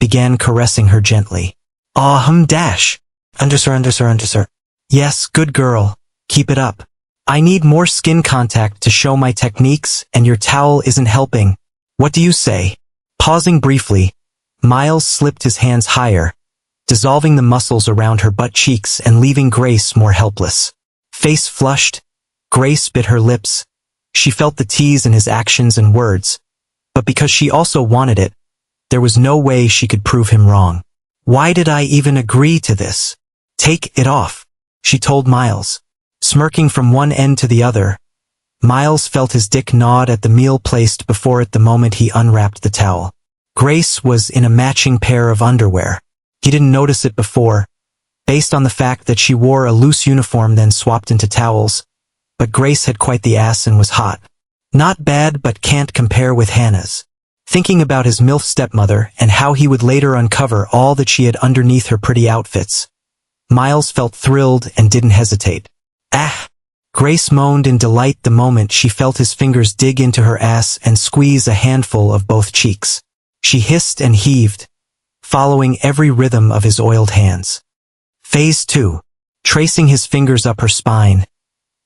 began caressing her gently. Dash. Undersir. Yes, good girl. Keep it up. I need more skin contact to show my techniques and your towel isn't helping. What do you say? Pausing briefly, Miles slipped his hands higher, dissolving the muscles around her butt cheeks and leaving Grace more helpless. Face flushed, Grace bit her lips. She felt the tease in his actions and words, but because she also wanted it, there was no way she could prove him wrong. Why did I even agree to this? Take it off, she told Miles. Smirking from one end to the other, Miles felt his dick gnawed at the meal placed before it the moment he unwrapped the towel. Grace was in a matching pair of underwear. He didn't notice it before, based on the fact that she wore a loose uniform then swapped into towels, but Grace had quite the ass and was hot. Not bad but can't compare with Hannah's. Thinking about his MILF stepmother and how he would later uncover all that she had underneath her pretty outfits, Miles felt thrilled and didn't hesitate. Grace moaned in delight the moment she felt his fingers dig into her ass and squeeze a handful of both cheeks. She hissed and heaved, following every rhythm of his oiled hands. Phase 2. Tracing his fingers up her spine,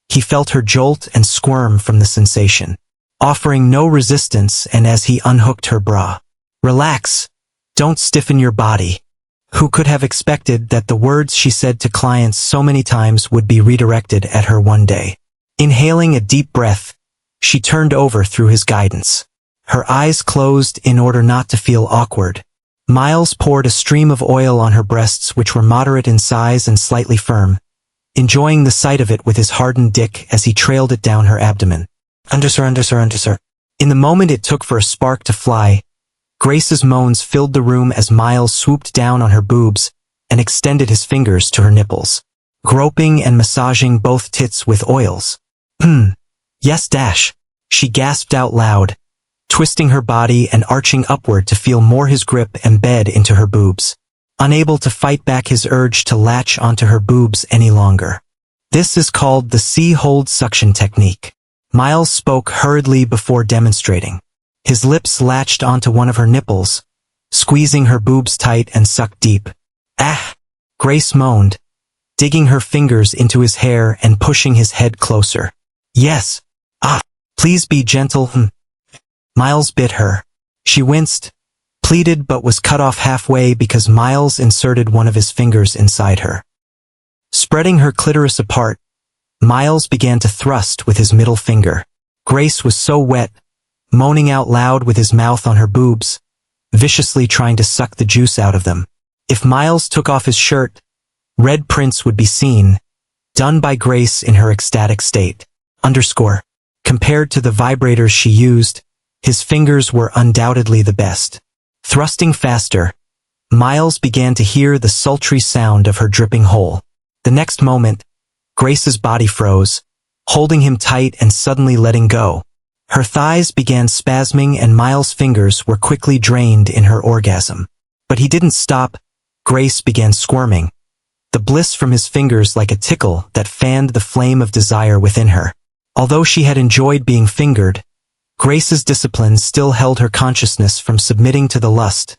he felt her jolt and squirm from the sensation, offering no resistance, and as he unhooked her bra. Relax. Don't stiffen your body. Who could have expected that the words she said to clients so many times would be redirected at her one day? Inhaling a deep breath, she turned over through his guidance. Her eyes closed in order not to feel awkward. Miles poured a stream of oil on her breasts, which were moderate in size and slightly firm, enjoying the sight of it with his hardened dick as he trailed it down her abdomen. Undersir. In the moment it took for a spark to fly, Grace's moans filled the room as Miles swooped down on her boobs and extended his fingers to her nipples, groping and massaging both tits with oils. Yes, dash. She gasped out loud, twisting her body and arching upward to feel more his grip embed into her boobs, unable to fight back his urge to latch onto her boobs any longer. This is called the C-hold suction technique. Miles spoke hurriedly before demonstrating. His lips latched onto one of her nipples, squeezing her boobs tight and sucked deep. Ah! Grace moaned, digging her fingers into his hair and pushing his head closer. Yes. Ah! Please be gentle. Miles bit her. She winced, pleaded, but was cut off halfway because Miles inserted one of his fingers inside her. Spreading her clitoris apart, Miles began to thrust with his middle finger. Grace was so wet, moaning out loud with his mouth on her boobs, viciously trying to suck the juice out of them. If Miles took off his shirt, red prints would be seen, done by Grace in her ecstatic state. Compared to the vibrators she used, his fingers were undoubtedly the best. Thrusting faster, Miles began to hear the sultry sound of her dripping hole. The next moment, Grace's body froze, holding him tight and suddenly letting go. Her thighs began spasming and Miles' fingers were quickly drained in her orgasm. But he didn't stop. Grace began squirming, the bliss from his fingers like a tickle that fanned the flame of desire within her. Although she had enjoyed being fingered, Grace's discipline still held her consciousness from submitting to the lust,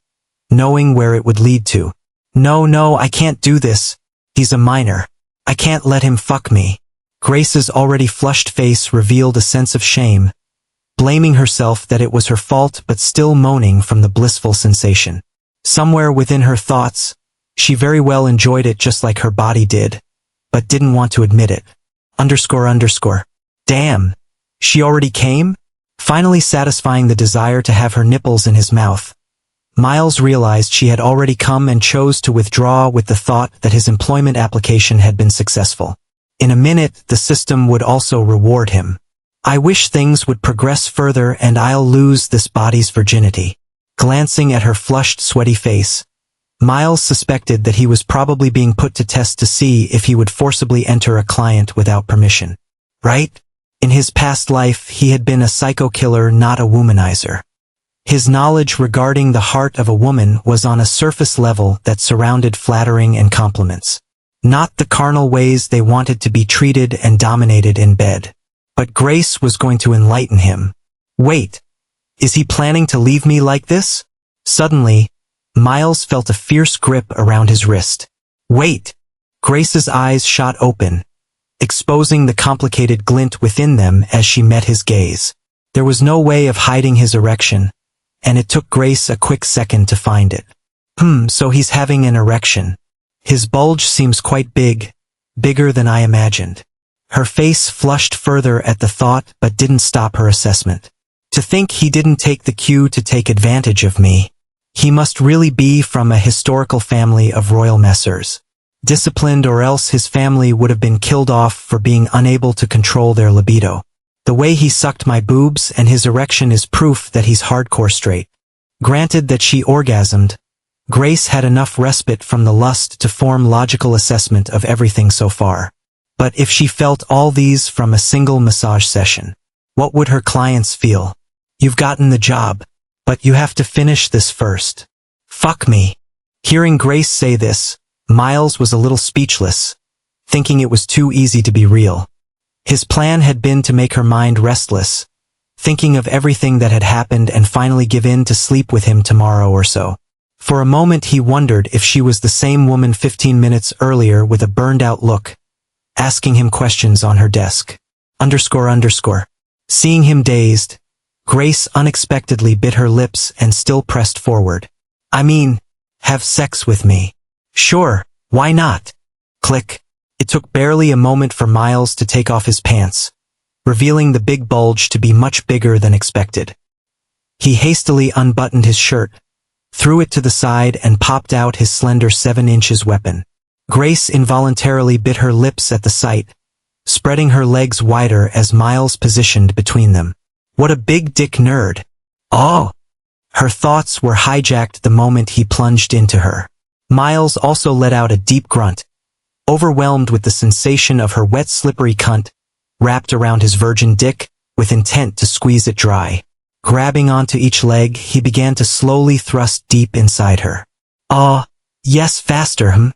knowing where it would lead to. No, I can't do this. He's a minor. I can't let him fuck me. Grace's already flushed face revealed a sense of shame, blaming herself that it was her fault but still moaning from the blissful sensation. Somewhere within her thoughts, she very well enjoyed it just like her body did, but didn't want to admit it. Damn. She already came? Finally satisfying the desire to have her nipples in his mouth, Miles realized she had already come and chose to withdraw with the thought that his employment application had been successful. In a minute, the system would also reward him. I wish things would progress further and I'll lose this body's virginity. Glancing at her flushed, sweaty face, Miles suspected that he was probably being put to test to see if he would forcibly enter a client without permission. Right? In his past life, he had been a psycho killer, not a womanizer. His knowledge regarding the heart of a woman was on a surface level that surrounded flattering and compliments, not the carnal ways they wanted to be treated and dominated in bed. But Grace was going to enlighten him. Wait, is he planning to leave me like this? Suddenly, Miles felt a fierce grip around his wrist. Wait! Grace's eyes shot open, exposing the complicated glint within them as she met his gaze. There was no way of hiding his erection, and it took Grace a quick second to find it. So he's having an erection. His bulge seems quite big, bigger than I imagined. Her face flushed further at the thought but didn't stop her assessment. To think he didn't take the cue to take advantage of me. He must really be from a historical family of royal messers. Disciplined, or else his family would have been killed off for being unable to control their libido. The way he sucked my boobs and his erection is proof that he's hardcore straight. Granted that she orgasmed, Grace had enough respite from the lust to form logical assessment of everything so far. But if she felt all these from a single massage session, what would her clients feel? You've gotten the job, but you have to finish this first. Fuck me. Hearing Grace say this, Miles was a little speechless, thinking it was too easy to be real. His plan had been to make her mind restless, thinking of everything that had happened and finally give in to sleep with him tomorrow or so. For a moment he wondered if she was the same woman 15 minutes earlier with a burned-out look, asking him questions on her desk. __. Seeing him dazed, Grace unexpectedly bit her lips and still pressed forward. I mean, have sex with me. Sure, why not? Click. It took barely a moment for Miles to take off his pants, revealing the big bulge to be much bigger than expected. He hastily unbuttoned his shirt, threw it to the side and popped out his slender 7-inch weapon. Grace involuntarily bit her lips at the sight, spreading her legs wider as Miles positioned between them. What a big dick nerd. Oh! Her thoughts were hijacked the moment he plunged into her. Miles also let out a deep grunt, overwhelmed with the sensation of her wet slippery cunt wrapped around his virgin dick, with intent to squeeze it dry. Grabbing onto each leg, he began to slowly thrust deep inside her. Yes, faster,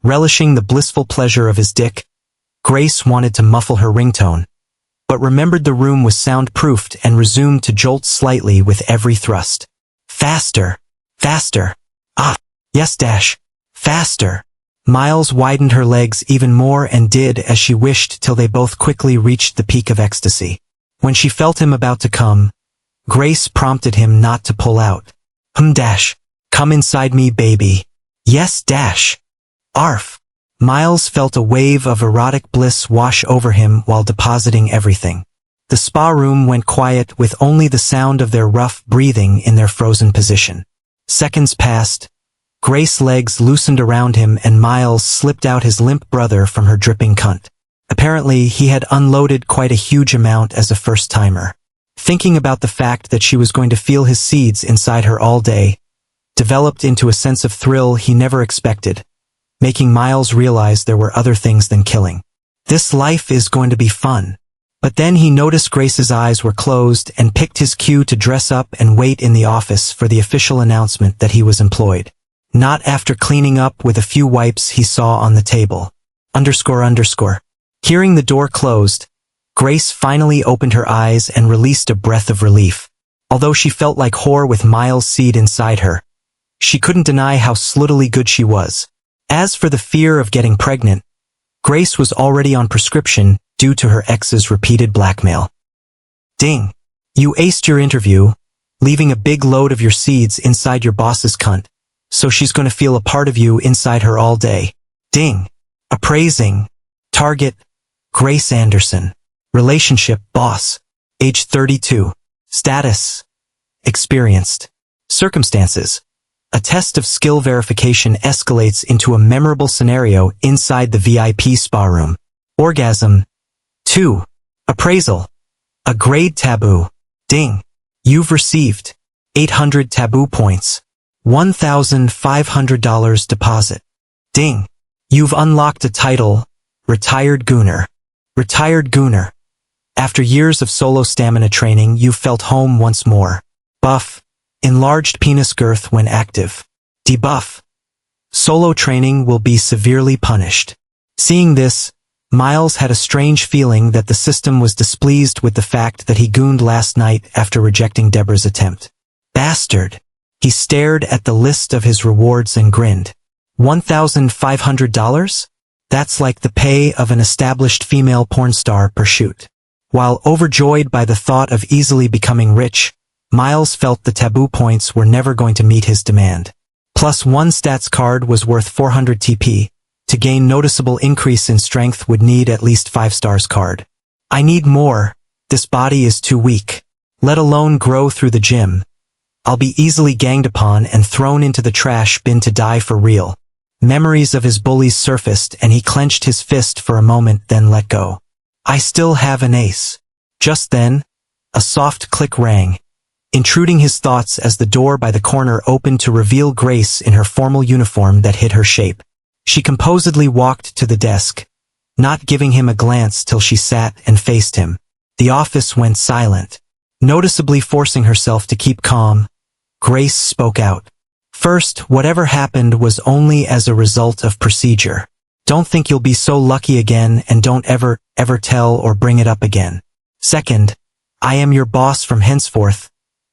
Relishing the blissful pleasure of his dick, Grace wanted to muffle her ringtone, but remembered the room was soundproofed and resumed to jolt slightly with every thrust. Faster! Faster! Yes, faster! Miles widened her legs even more and did as she wished till they both quickly reached the peak of ecstasy. When she felt him about to come, Grace prompted him not to pull out. Come inside me, baby. Yes, Arf. Miles felt a wave of erotic bliss wash over him while depositing everything. The spa room went quiet with only the sound of their rough breathing in their frozen position. Seconds passed. Grace's legs loosened around him and Miles slipped out his limp brother from her dripping cunt. Apparently, he had unloaded quite a huge amount as a first-timer. Thinking about the fact that she was going to feel his seeds inside her all day developed into a sense of thrill he never expected, making Miles realize there were other things than killing. This life is going to be fun. But then he noticed Grace's eyes were closed and picked his cue to dress up and wait in the office for the official announcement that he was employed. Not after cleaning up with a few wipes he saw on the table. __. Hearing the door closed, Grace finally opened her eyes and released a breath of relief. Although she felt like whore with Miles' seed inside her, she couldn't deny how sluttily good she was. As for the fear of getting pregnant, Grace was already on prescription due to her ex's repeated blackmail. Ding! You aced your interview, leaving a big load of your seeds inside your boss's cunt, so she's gonna feel a part of you inside her all day. Ding! Appraising. Target: Grace Anderson. Relationship: boss. Age 32. Status: experienced. Circumstances: a test of skill verification escalates into a memorable scenario inside the VIP spa room. Orgasm. 2. Appraisal: a grade taboo. Ding! You've received 800 taboo points. $1,500 deposit. Ding! You've unlocked a title, Retired Gooner. Retired Gooner. After years of solo stamina training, you've felt home once more. Buff: enlarged penis girth when active. Debuff: solo training will be severely punished. Seeing this, Miles had a strange feeling that the system was displeased with the fact that he gooned last night after rejecting Deborah's attempt. Bastard! He stared at the list of his rewards and grinned. $1,500? That's like the pay of an established female porn star per shoot. While overjoyed by the thought of easily becoming rich, Miles felt the taboo points were never going to meet his demand. Plus one stats card was worth 400 TP. To gain noticeable increase in strength would need at least 5 stars card. I need more. This body is too weak. Let alone grow through the gym. I'll be easily ganged upon and thrown into the trash bin to die for real. Memories of his bullies surfaced and he clenched his fist for a moment then let go. I still have an ace. Just then, a soft click rang, intruding his thoughts as the door by the corner opened to reveal Grace in her formal uniform that hid her shape. She composedly walked to the desk, not giving him a glance till she sat and faced him. The office went silent. Noticeably forcing herself to keep calm, Grace spoke out. First, whatever happened was only as a result of procedure. Don't think you'll be so lucky again and don't ever tell or bring it up again. Second, I am your boss from henceforth.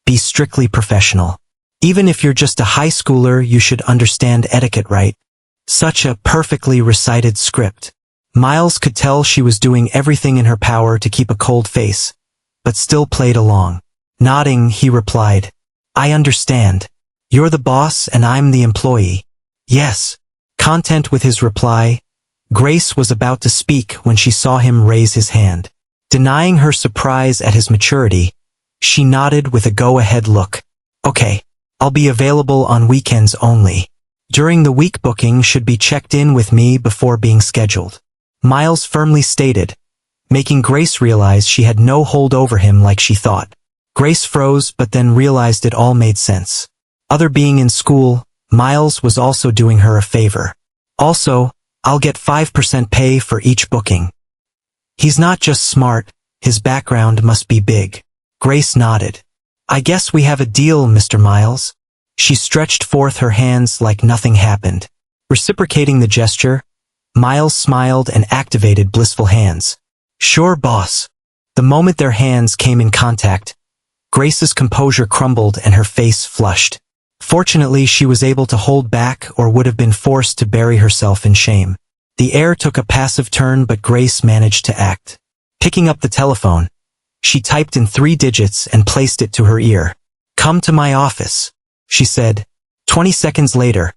Be strictly professional. Even if you're just a high schooler, you should understand etiquette, right? Such a perfectly recited script. Miles could tell she was doing everything in her power to keep a cold face, but still played along. Nodding, he replied, I understand. You're the boss and I'm the employee. Yes. Content with his reply, Grace was about to speak when she saw him raise his hand. Denying her surprise at his maturity, she nodded with a go-ahead look. Okay, I'll be available on weekends only. During the week, booking should be checked in with me before being scheduled. Miles firmly stated, making Grace realize she had no hold over him like she thought. Grace froze but then realized it all made sense. Other being in school, Miles was also doing her a favor. Also, I'll get 5% pay for each booking. He's not just smart, his background must be big. Grace nodded. I guess we have a deal, Mr. Miles. She stretched forth her hands like nothing happened. Reciprocating the gesture, Miles smiled and activated blissful hands. Sure, boss. The moment their hands came in contact, Grace's composure crumbled and her face flushed. Fortunately, she was able to hold back or would have been forced to bury herself in shame. The air took a passive turn, but Grace managed to act. Picking up the telephone, she typed in 3 digits and placed it to her ear. Come to my office, she said. 20 seconds later,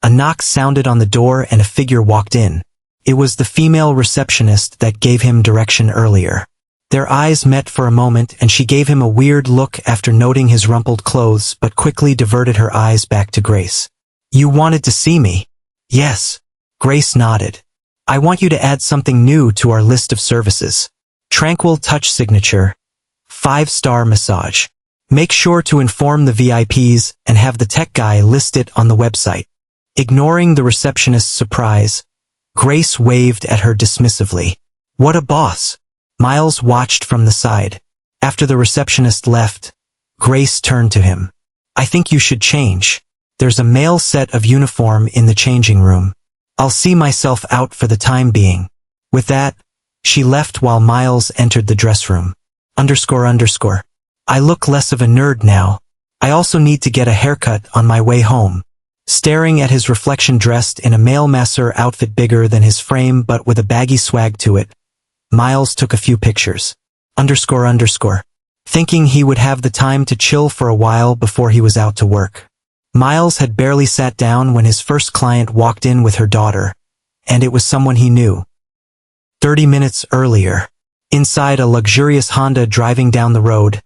a knock sounded on the door and a figure walked in. It was the female receptionist that gave him direction earlier. Their eyes met for a moment and she gave him a weird look after noting his rumpled clothes but quickly diverted her eyes back to Grace. You wanted to see me? Yes. Grace nodded. I want you to add something new to our list of services. Tranquil touch signature. 5-star massage. Make sure to inform the VIPs and have the tech guy list it on the website. Ignoring the receptionist's surprise, Grace waved at her dismissively. What a boss! Miles watched from the side. After the receptionist left, Grace turned to him. I think you should change. There's a male set of uniform in the changing room. I'll see myself out for the time being. With that, she left while Miles entered the dress room. __. I look less of a nerd now. I also need to get a haircut on my way home. Staring at his reflection dressed in a male masseur outfit bigger than his frame but with a baggy swag to it, Miles took a few pictures. __. Thinking he would have the time to chill for a while before he was out to work. Miles had barely sat down when his first client walked in with her daughter, and it was someone he knew. 30 minutes earlier, inside a luxurious Honda driving down the road,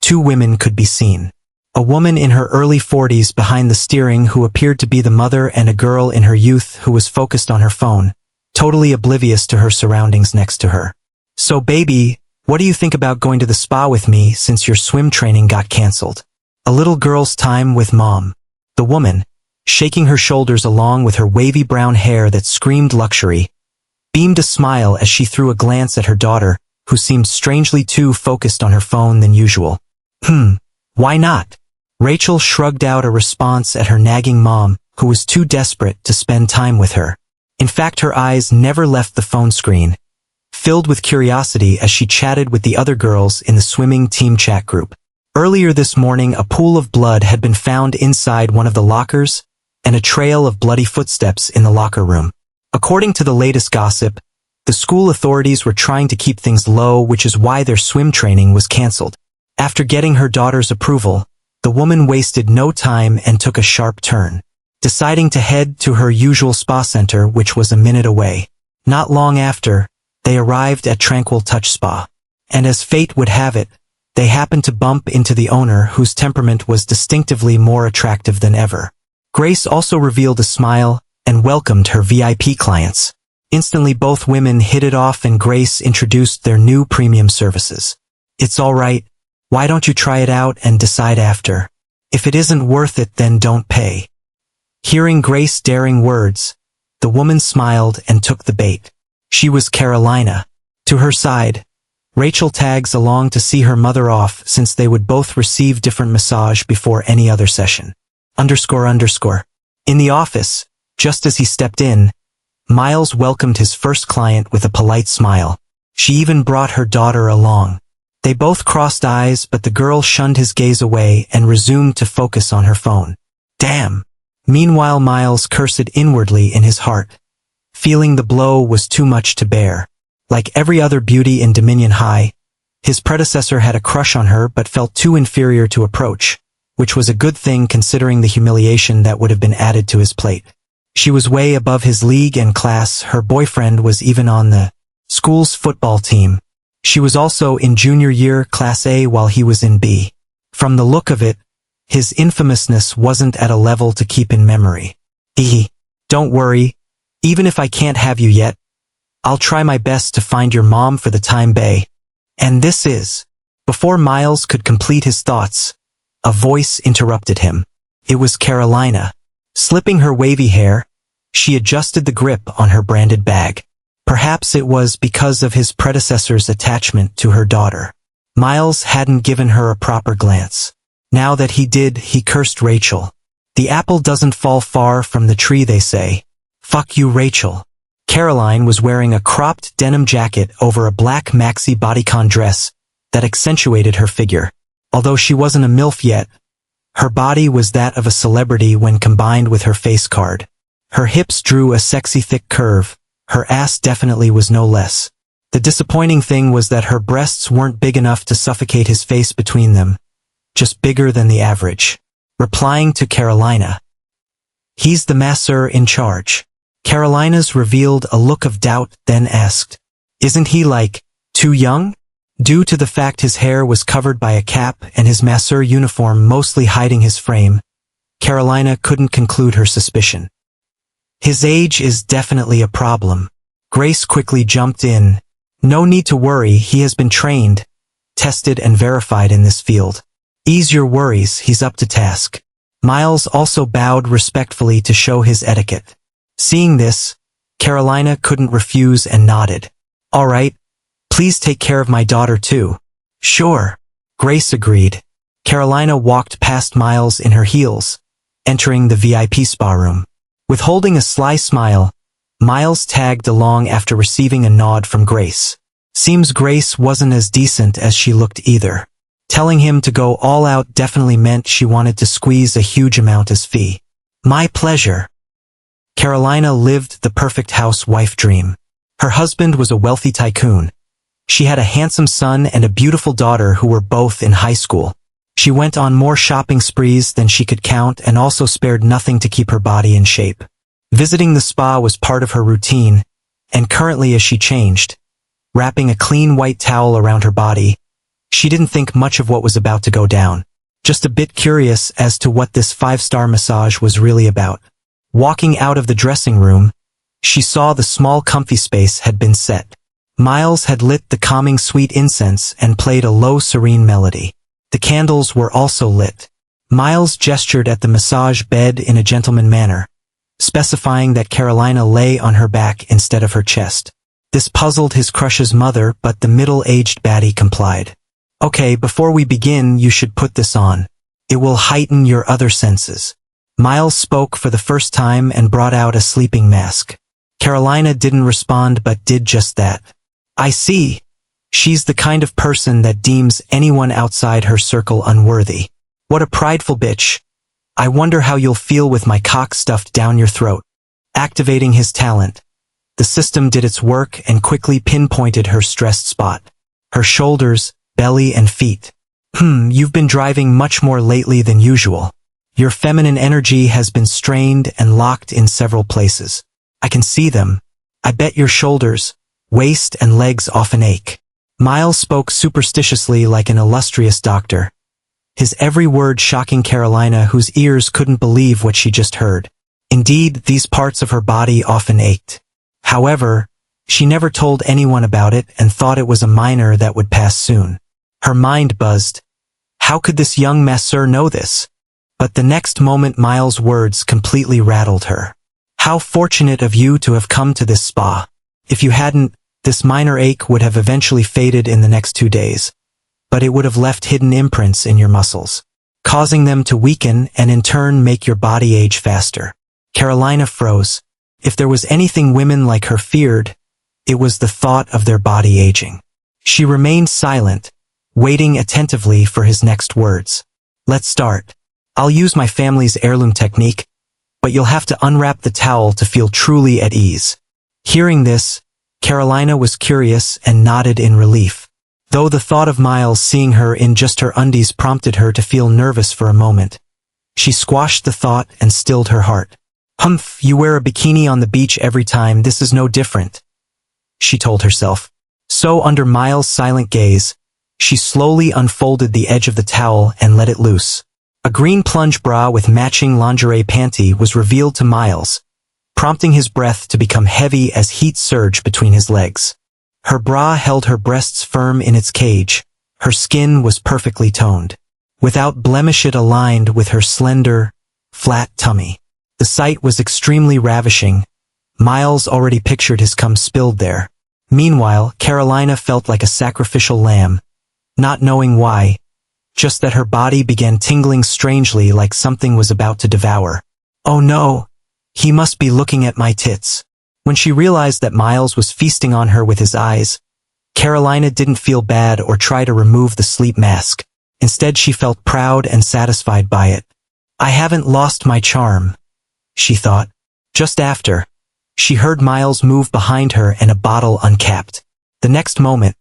2 women could be seen. A woman in her early 40s behind the steering who appeared to be the mother and a girl in her youth who was focused on her phone, totally oblivious to her surroundings next to her. So baby, what do you think about going to the spa with me since your swim training got canceled? A little girl's time with mom. The woman, shaking her shoulders along with her wavy brown hair that screamed luxury, beamed a smile as she threw a glance at her daughter, who seemed strangely too focused on her phone than usual. Why not? Rachel shrugged out a response at her nagging mom, who was too desperate to spend time with her. In fact, her eyes never left the phone screen, filled with curiosity as she chatted with the other girls in the swimming team chat group. Earlier this morning, a pool of blood had been found inside one of the lockers, and a trail of bloody footsteps in the locker room. According to the latest gossip, the school authorities were trying to keep things low, which is why their swim training was canceled. After getting her daughter's approval, the woman wasted no time and took a sharp turn, deciding to head to her usual spa center, which was a minute away. Not long after, they arrived at Tranquil Touch Spa. And as fate would have it, they happened to bump into the owner, whose temperament was distinctively more attractive than ever. Grace also revealed a smile and welcomed her VIP clients. Instantly both women hit it off and Grace introduced their new premium services. It's all right. Why don't you try it out and decide after? If it isn't worth it, then don't pay. Hearing Grace's daring words, the woman smiled and took the bait. She was Carolina. To her side, Rachel tags along to see her mother off since they would both receive different massage before any other session. __. In the office, just as he stepped in, Miles welcomed his first client with a polite smile. She even brought her daughter along. They both crossed eyes, but the girl shunned his gaze away and resumed to focus on her phone. Damn. Meanwhile, Miles cursed inwardly in his heart, feeling the blow was too much to bear. Like every other beauty in Dominion High, his predecessor had a crush on her but felt too inferior to approach, which was a good thing considering the humiliation that would have been added to his plate. She was way above his league and class. Her boyfriend was even on the school's football team. She was also in junior year Class A while he was in B. From the look of it, his infamousness wasn't at a level to keep in memory. Don't worry, even if I can't have you yet, I'll try my best to find your mom for the time being. And this is... Before Miles could complete his thoughts, a voice interrupted him. It was Carolina. Slipping her wavy hair, she adjusted the grip on her branded bag. Perhaps it was because of his predecessor's attachment to her daughter. Miles hadn't given her a proper glance. Now that he did, he cursed Rachel. The apple doesn't fall far from the tree, they say. Fuck you, Rachel. Caroline was wearing a cropped denim jacket over a black maxi bodycon dress that accentuated her figure. Although she wasn't a MILF yet, her body was that of a celebrity when combined with her face card. Her hips drew a sexy thick curve. Her ass definitely was no less. The disappointing thing was that her breasts weren't big enough to suffocate his face between them, just bigger than the average. Replying to Carolina, "He's the masseur in charge." Carolina's revealed a look of doubt, then asked, "Isn't he like, too young?" Due to the fact his hair was covered by a cap and his masseur uniform mostly hiding his frame, Carolina couldn't conclude her suspicion. "His age is definitely a problem." Grace quickly jumped in. "No need to worry, he has been trained, tested and verified in this field. Ease your worries, he's up to task." Miles also bowed respectfully to show his etiquette. Seeing this, Carolina couldn't refuse and nodded. "All right, please take care of my daughter too." "Sure," Grace agreed. Carolina walked past Miles in her heels, entering the VIP spa room. Withholding a sly smile, Miles tagged along after receiving a nod from Grace. Seems Grace wasn't as decent as she looked either. Telling him to go all out definitely meant she wanted to squeeze a huge amount as fee. "My pleasure." Carolina lived the perfect housewife dream. Her husband was a wealthy tycoon. She had a handsome son and a beautiful daughter who were both in high school. She went on more shopping sprees than she could count and also spared nothing to keep her body in shape. Visiting the spa was part of her routine, and currently as she changed, wrapping a clean white towel around her body, she didn't think much of what was about to go down, just a bit curious as to what this 5-star massage was really about. Walking out of the dressing room, she saw the small comfy space had been set. Miles had lit the calming sweet incense and played a low serene melody. The candles were also lit. Miles gestured at the massage bed in a gentleman manner, specifying that Carolina lay on her back instead of her chest. This puzzled his crush's mother, but the middle-aged baddie complied. "Okay, before we begin, you should put this on. It will heighten your other senses." Miles spoke for the first time and brought out a sleeping mask. Carolina didn't respond but did just that. "I see. She's the kind of person that deems anyone outside her circle unworthy. What a prideful bitch. I wonder how you'll feel with my cock stuffed down your throat." Activating his talent, the system did its work and quickly pinpointed her stressed spot. Her shoulders, belly and feet. You've been driving much more lately than usual. Your feminine energy has been strained and locked in several places. I can see them. I bet your shoulders, waist and legs often ache." Miles spoke superstitiously like an illustrious doctor, his every word shocking Carolina, whose ears couldn't believe what she just heard. Indeed, these parts of her body often ached. However, she never told anyone about it and thought it was a minor that would pass soon. Her mind buzzed. How could this young masseur know this? But the next moment Miles' words completely rattled her. "How fortunate of you to have come to this spa. If you hadn't, this minor ache would have eventually faded in the next 2 days, but it would have left hidden imprints in your muscles, causing them to weaken and in turn make your body age faster." Carolina froze. If there was anything women like her feared, it was the thought of their body aging. She remained silent, waiting attentively for his next words. Let's start. I'll use my family's heirloom technique, but you'll have to unwrap the towel to feel truly at ease. Hearing this, Carolina was curious and nodded in relief. Though the thought of Miles seeing her in just her undies prompted her to feel nervous for a moment. She squashed the thought and stilled her heart. Humph, you wear a bikini on the beach every time, this is no different, she told herself. So under Miles' silent gaze, she slowly unfolded the edge of the towel and let it loose. A green plunge bra with matching lingerie panty was revealed to Miles, prompting his breath to become heavy as heat surged between his legs. Her bra held her breasts firm in its cage. Her skin was perfectly toned, without blemish, it aligned with her slender, flat tummy. The sight was extremely ravishing. Miles already pictured his cum spilled there. Meanwhile, Carolina felt like a sacrificial lamb, not knowing why, just that her body began tingling strangely like something was about to devour. Oh no, he must be looking at my tits. When she realized that Miles was feasting on her with his eyes, Carolina didn't feel bad or try to remove the sleep mask. Instead, she felt proud and satisfied by it. I haven't lost my charm, she thought. Just after, she heard Miles move behind her and a bottle uncapped. The next moment,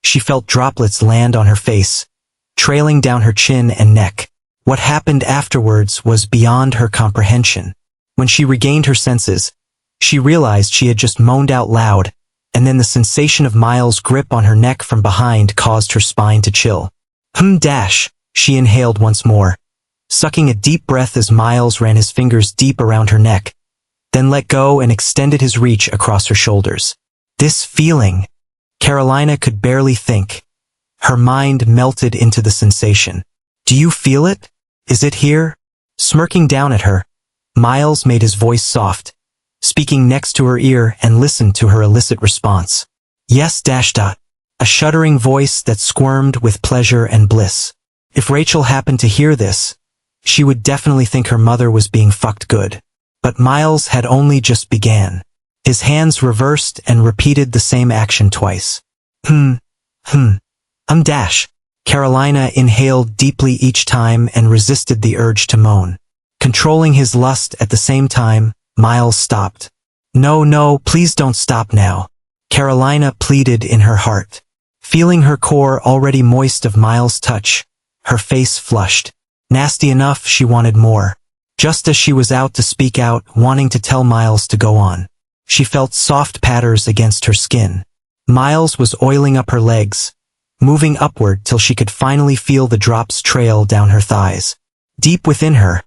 she felt droplets land on her face, trailing down her chin and neck. What happened afterwards was beyond her comprehension. When she regained her senses, she realized she had just moaned out loud, and then the sensation of Miles' grip on her neck from behind caused her spine to chill. She inhaled once more, sucking a deep breath as Miles ran his fingers deep around her neck, then let go and extended his reach across her shoulders. This feeling, Carolina could barely think. Her mind melted into the sensation. Do you feel it? Is it here? Smirking down at her, Miles made his voice soft, speaking next to her ear, and listened to her illicit response. Yes. A shuddering voice that squirmed with pleasure and bliss. If Rachel happened to hear this, she would definitely think her mother was being fucked good. But Miles had only just began. His hands reversed and repeated the same action twice. Carolina inhaled deeply each time and resisted the urge to moan. Controlling his lust at the same time, Miles stopped. No, please don't stop now, Carolina pleaded in her heart. Feeling her core already moist of Miles' touch, her face flushed. Nasty enough, she wanted more. Just as she was out to speak out, wanting to tell Miles to go on, she felt soft patters against her skin. Miles was oiling up her legs, moving upward till she could finally feel the drops trail down her thighs. Deep within her,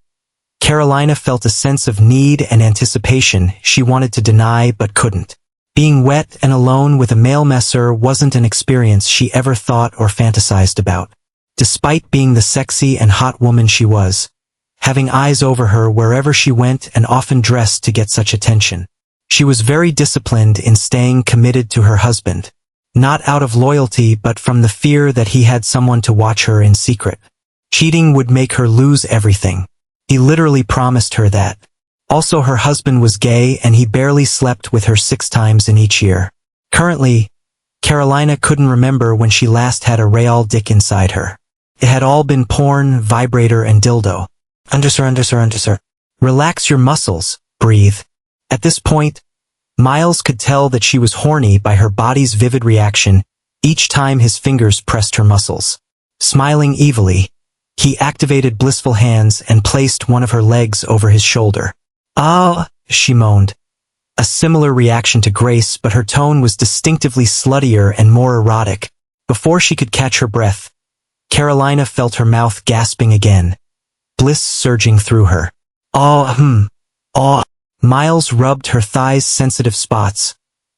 Carolina felt a sense of need and anticipation she wanted to deny but couldn't. Being wet and alone with a male messer wasn't an experience she ever thought or fantasized about. Despite being the sexy and hot woman she was, having eyes over her wherever she went and often dressed to get such attention, she was very disciplined in staying committed to her husband, not out of loyalty but from the fear that he had someone to watch her in secret. Cheating would make her lose everything. He literally promised her that. Also, her husband was gay and he barely slept with her 6 times in each year. Currently, Carolina couldn't remember when she last had a real dick inside her. It had all been porn, vibrator, and dildo. Undersir. Relax your muscles, breathe. At this point, Miles could tell that she was horny by her body's vivid reaction each time his fingers pressed her muscles. Smiling evilly, he activated blissful hands and placed one of her legs over his shoulder. Ah, she moaned. A similar reaction to Grace, but her tone was distinctively sluttier and more erotic. Before she could catch her breath, Carolina felt her mouth gasping again, bliss surging through her. Oh. Miles rubbed her thigh's sensitive spots,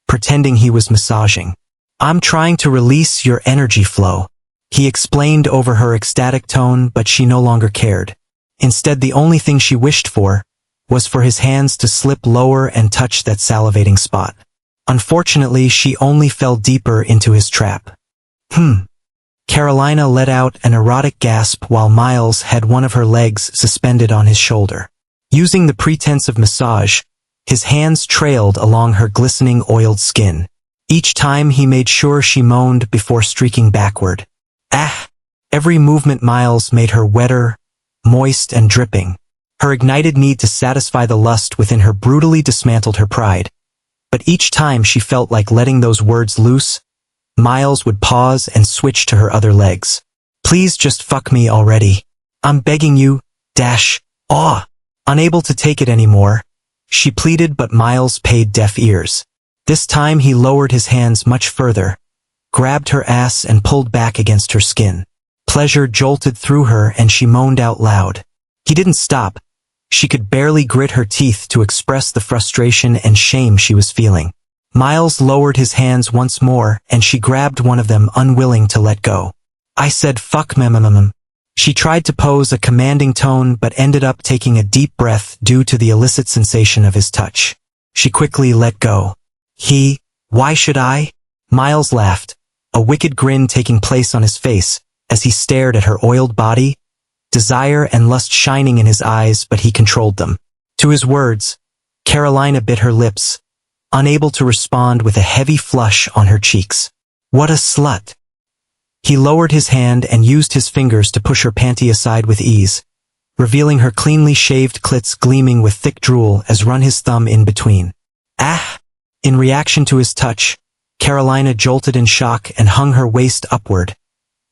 pretending he was massaging. I'm trying to release your energy flow, he explained over her ecstatic tone, but she no longer cared. Instead, the only thing she wished for was for his hands to slip lower and touch that salivating spot. Unfortunately, she only fell deeper into his trap. Carolina let out an erotic gasp while Miles had one of her legs suspended on his shoulder. Using the pretense of massage, his hands trailed along her glistening oiled skin. Each time he made sure she moaned before streaking backward. Ah! Every movement Miles made her wetter, moist and dripping. Her ignited need to satisfy the lust within her brutally dismantled her pride. But each time she felt like letting those words loose, Miles would pause and switch to her other legs. Please just fuck me already. I'm begging you, dash, aw. Unable to take it anymore, she pleaded, but Miles paid deaf ears. This time he lowered his hands much further, grabbed her ass and pulled back against her skin. Pleasure jolted through her and she moaned out loud. He didn't stop. She could barely grit her teeth to express the frustration and shame she was feeling. Miles lowered his hands once more and she grabbed one of them, unwilling to let go. I said fuck mmm. She tried to pose a commanding tone but ended up taking a deep breath due to the illicit sensation of his touch. She quickly let go. Why should I? Miles laughed, a wicked grin taking place on his face as he stared at her oiled body, desire and lust shining in his eyes, but he controlled them. To his words, Carolina bit her lips, unable to respond, with a heavy flush on her cheeks. What a slut! He lowered his hand and used his fingers to push her panty aside with ease, revealing her cleanly shaved clits gleaming with thick drool as run his thumb in between. Ah! In reaction to his touch, Carolina jolted in shock and hung her waist upward,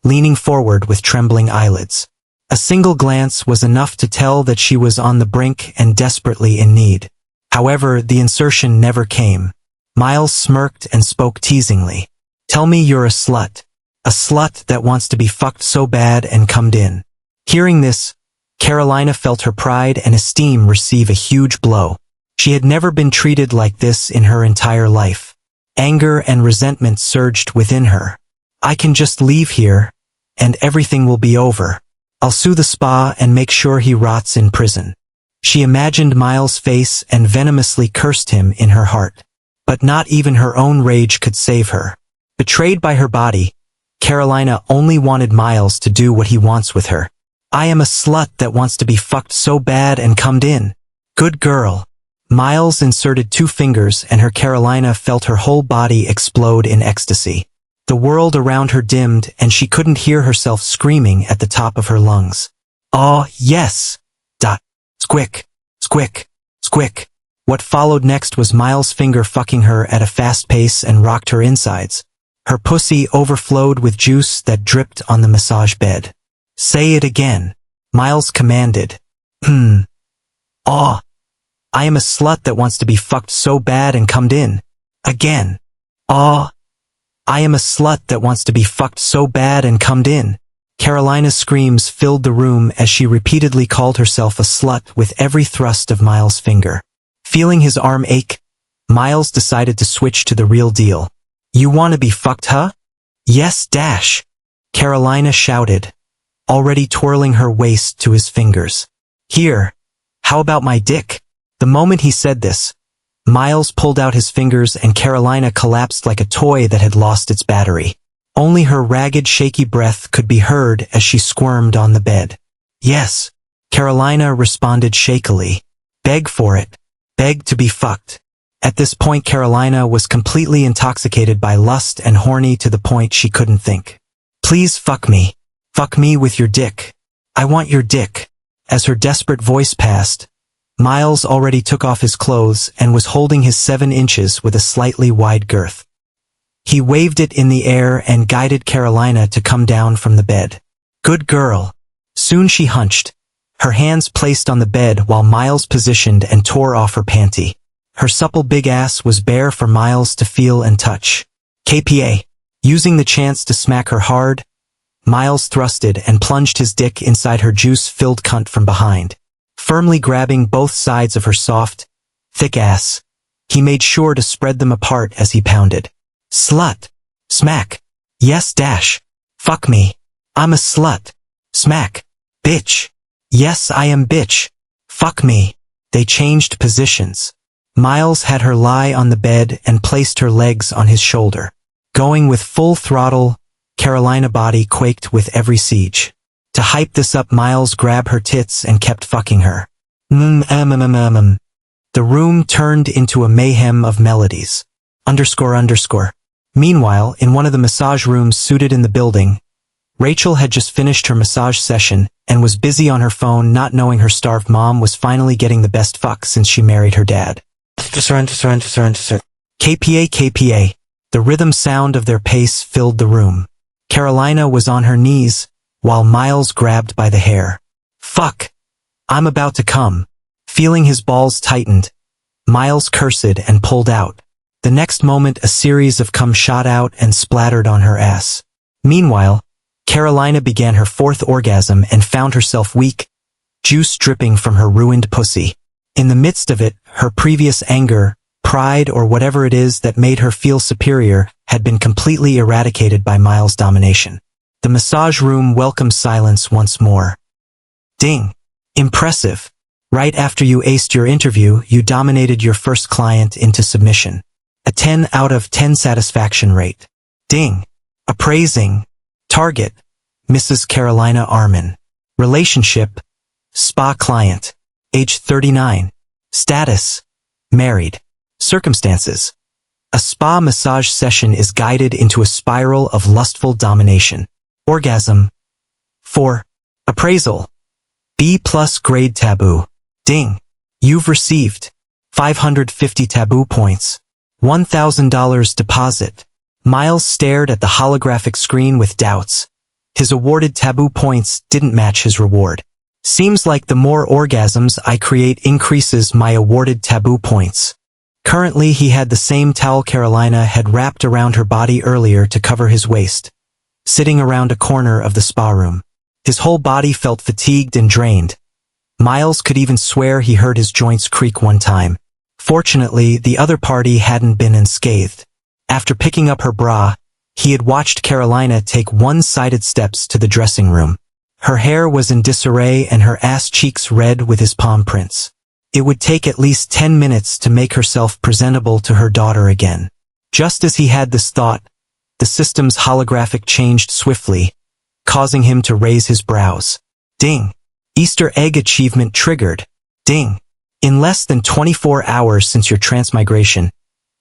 leaning forward with trembling eyelids. A single glance was enough to tell that she was on the brink and desperately in need. However, the insertion never came. Miles smirked and spoke teasingly. Tell me you're a slut. A slut that wants to be fucked so bad and cummed in. Hearing this, Carolina felt her pride and esteem receive a huge blow. She had never been treated like this in her entire life. Anger and resentment surged within her. I can just leave here, and everything will be over. I'll sue the spa and make sure he rots in prison. She imagined Miles' face and venomously cursed him in her heart. But not even her own rage could save her. Betrayed by her body, Carolina only wanted Miles to do what he wants with her. I am a slut that wants to be fucked so bad and cummed in. Good girl. Miles inserted 2 fingers and her Carolina felt her whole body explode in ecstasy. The world around her dimmed and she couldn't hear herself screaming at the top of her lungs. "Aw, yes!" Squick, squick, squick. What followed next was Miles' finger fucking her at a fast pace and rocked her insides. Her pussy overflowed with juice that dripped on the massage bed. Say it again, Miles commanded. Aw. I am a slut that wants to be fucked so bad and cummed in. Again. Aw. I am a slut that wants to be fucked so bad and cummed in. Carolina's screams filled the room as she repeatedly called herself a slut with every thrust of Miles' finger. Feeling his arm ache, Miles decided to switch to the real deal. You wanna be fucked, huh? Yes, dash. Carolina shouted, already twirling her waist to his fingers. Here, how about my dick? The moment he said this, Miles pulled out his fingers and Carolina collapsed like a toy that had lost its battery. Only her ragged, shaky breath could be heard as she squirmed on the bed. Yes, Carolina responded shakily. Beg for it. Beg to be fucked. At this point Carolina was completely intoxicated by lust and horny to the point she couldn't think. Please fuck me. Fuck me with your dick. I want your dick. As her desperate voice passed, Miles already took off his clothes and was holding his 7 inches with a slightly wide girth. He waved it in the air and guided Carolina to come down from the bed. Good girl. Soon she hunched, her hands placed on the bed while Miles positioned and tore off her panty. Her supple big ass was bare for Miles to feel and touch. KPA. Using the chance to smack her hard, Miles thrusted and plunged his dick inside her juice-filled cunt from behind. Firmly grabbing both sides of her soft, thick ass, he made sure to spread them apart as he pounded. Slut. Smack. Yes, dash. Fuck me. I'm a slut. Smack. Bitch. Yes, I am bitch. Fuck me. They changed positions. Miles had her lie on the bed and placed her legs on his shoulder. Going with full throttle, Carolina body quaked with every siege. To hype this up, Miles grabbed her tits and kept fucking her. The room turned into a mayhem of melodies. ___. Meanwhile, in one of the massage rooms suited in the building, Rachel had just finished her massage session and was busy on her phone, not knowing her starved mom was finally getting the best fuck since she married her dad. KPA KPA. The rhythm sound of their pace filled the room. Carolina was on her knees, while Miles grabbed by the hair. Fuck! I'm about to come. Feeling his balls tightened, Miles cursed and pulled out. The next moment a series of cum shot out and splattered on her ass. Meanwhile, Carolina began her fourth orgasm and found herself weak, juice dripping from her ruined pussy. In the midst of it, her previous anger, pride, or whatever it is that made her feel superior had been completely eradicated by Miles' domination. The massage room welcomed silence once more. Ding! Impressive. Right after you aced your interview, you dominated your first client into submission. A 10 out of 10 satisfaction rate. Ding! Appraising. Target: Mrs. Carolina Armin. Relationship: spa client. Age 39. Status: married. Circumstances: a spa massage session is guided into a spiral of lustful domination. Orgasm: 4. Appraisal: B+ grade taboo. Ding! You've received 550 taboo points. $1,000 deposit. Miles stared at the holographic screen with doubts. His awarded taboo points didn't match his reward. Seems like the more orgasms I create increases my awarded taboo points. Currently he had the same towel Carolina had wrapped around her body earlier to cover his waist, sitting around a corner of the spa room. His whole body felt fatigued and drained. Miles could even swear he heard his joints creak one time. Fortunately, the other party hadn't been unscathed. After picking up her bra, he had watched Carolina take one-sided steps to the dressing room. Her hair was in disarray and her ass cheeks red with his palm prints. It would take at least 10 minutes to make herself presentable to her daughter again. Just as he had this thought, the system's holographic changed swiftly, causing him to raise his brows. Ding! Easter egg achievement triggered. Ding! In less than 24 hours since your transmigration,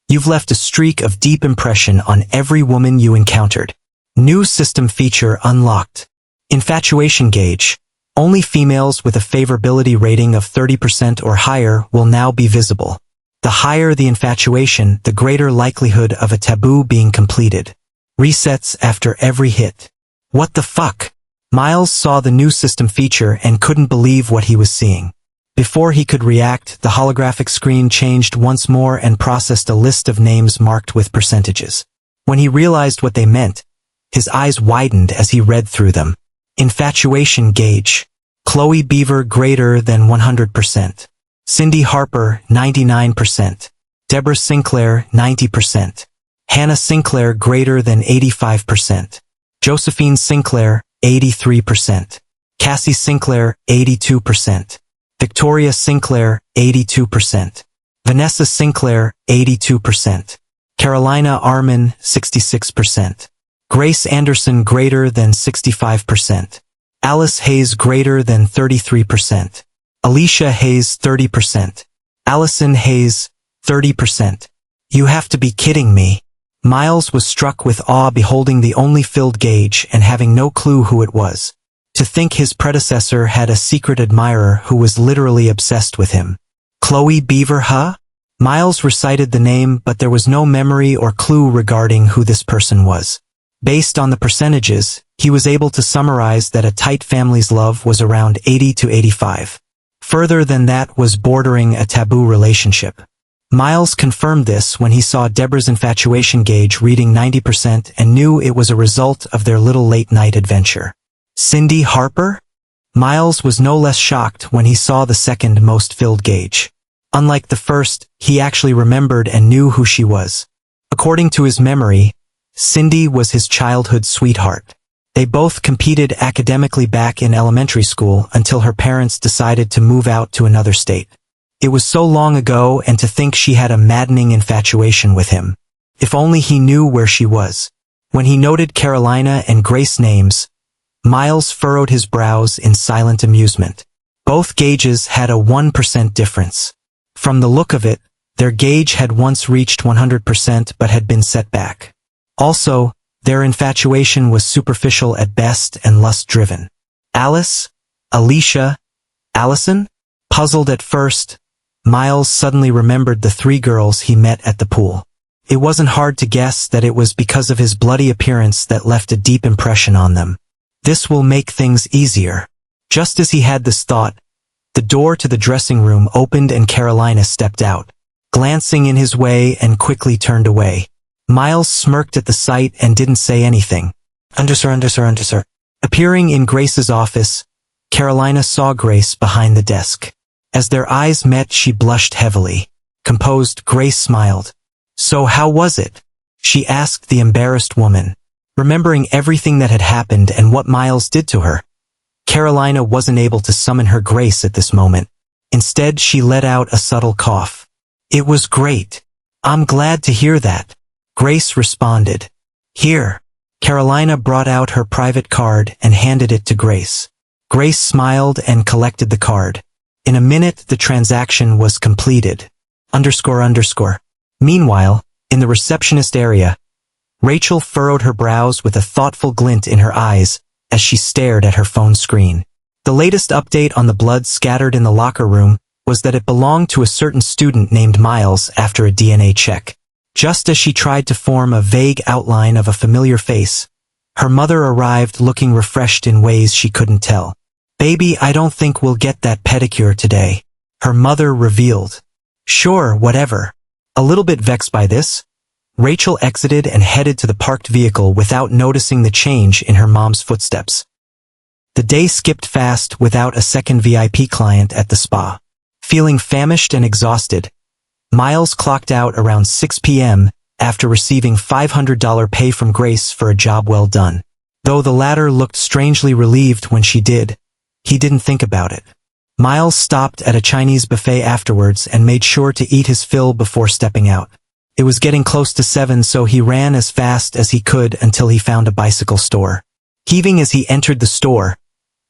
you've left a streak of deep impression on every woman you encountered. New system feature unlocked. Infatuation gauge. Only females with a favorability rating of 30% or higher will now be visible. The higher the infatuation, the greater likelihood of a taboo being completed. Resets after every hit. What the fuck? Miles saw the new system feature and couldn't believe what he was seeing. Before he could react, the holographic screen changed once more and processed a list of names marked with percentages. When he realized what they meant, his eyes widened as he read through them. Infatuation gauge. Chloe Beaver greater than 100%. Cindy Harper 99%. Deborah Sinclair 90%. Hannah Sinclair greater than 85%. Josephine Sinclair 83%. Cassie Sinclair 82%. Victoria Sinclair 82%. Vanessa Sinclair 82%. Carolina Armin 66%. Grace Anderson greater than 65%. Alice Hayes greater than 33%. Alicia Hayes 30%. Allison Hayes 30%. You have to be kidding me. Miles was struck with awe beholding the only filled gauge and having no clue who it was. To think his predecessor had a secret admirer who was literally obsessed with him. Chloe Beaver, huh? Miles recited the name, but there was no memory or clue regarding who this person was. Based on the percentages, he was able to summarize that a tight family's love was around 80 to 85. Further than that was bordering a taboo relationship. Miles confirmed this when he saw Deborah's infatuation gauge reading 90% and knew it was a result of their little late-night adventure. Cindy Harper? Miles was no less shocked when he saw the second most filled gauge. Unlike the first, he actually remembered and knew who she was. According to his memory, Cindy was his childhood sweetheart. They both competed academically back in elementary school until her parents decided to move out to another state. It was so long ago, and to think she had a maddening infatuation with him. If only he knew where she was. When he noted Carolina and Grace names, Miles furrowed his brows in silent amusement. Both gauges had a 1% difference. From the look of it, their gauge had once reached 100% but had been set back. Also, Their infatuation was superficial at best and lust-driven. Alice? Alicia? Allison? Puzzled at first, Miles suddenly remembered the three girls he met at the pool. It wasn't hard to guess that it was because of his bloody appearance that left a deep impression on them. This will make things easier. Just as he had this thought, the door to the dressing room opened and Carolina stepped out, glancing in his way and quickly turned away. Miles smirked at the sight and didn't say anything. Sir. Appearing in Grace's office, Carolina saw Grace behind the desk. As their eyes met, she blushed heavily. Composed, Grace smiled. "So how was it?" she asked the embarrassed woman. Remembering everything that had happened and what Miles did to her, Carolina wasn't able to summon her grace at this moment. Instead, she let out a subtle cough. "It was great. I'm glad to hear that," Grace responded. "Here." Carolina brought out her private card and handed it to Grace. Grace smiled and collected the card. In a minute, the transaction was completed. Meanwhile, in the receptionist area, Rachel furrowed her brows with a thoughtful glint in her eyes as she stared at her phone screen. The latest update on the blood scattered in the locker room was that it belonged to a certain student named Miles after a DNA check. Just as she tried to form a vague outline of a familiar face, her mother arrived looking refreshed in ways she couldn't tell. "Baby, I don't think we'll get that pedicure today," her mother revealed. "Sure, whatever." A little bit vexed by this, Rachel exited and headed to the parked vehicle without noticing the change in her mom's footsteps. The day skipped fast without a second VIP client at the spa. Feeling famished and exhausted, Miles clocked out around 6 p.m. after receiving $500 pay from Grace for a job well done. Though the latter looked strangely relieved when she did, he didn't think about it. Miles stopped at a Chinese buffet afterwards and made sure to eat his fill before stepping out. It was getting close to 7, so he ran as fast as he could until he found a bicycle store. Heaving as he entered the store,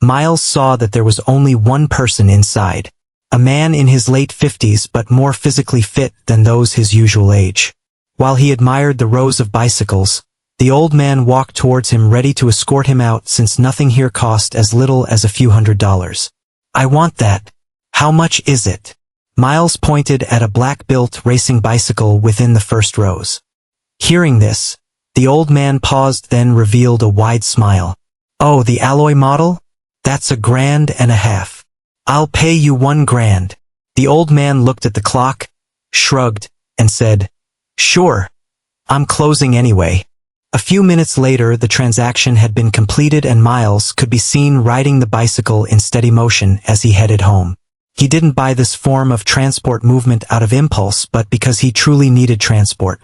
Miles saw that there was only one person inside. A man in his late 50s but more physically fit than those his usual age. While he admired the rows of bicycles, the old man walked towards him ready to escort him out since nothing here cost as little as a few $100s. "I want that. How much is it?" Miles pointed at a black-built racing bicycle within the first rows. Hearing this, the old man paused, then revealed a wide smile. "Oh, the alloy model? That's $1.50. I'll pay you $1,000. The old man looked at the clock, shrugged, and said, "Sure. I'm closing anyway." A few minutes later, the transaction had been completed and Miles could be seen riding the bicycle in steady motion as he headed home. He didn't buy this form of transport movement out of impulse, but because he truly needed transport.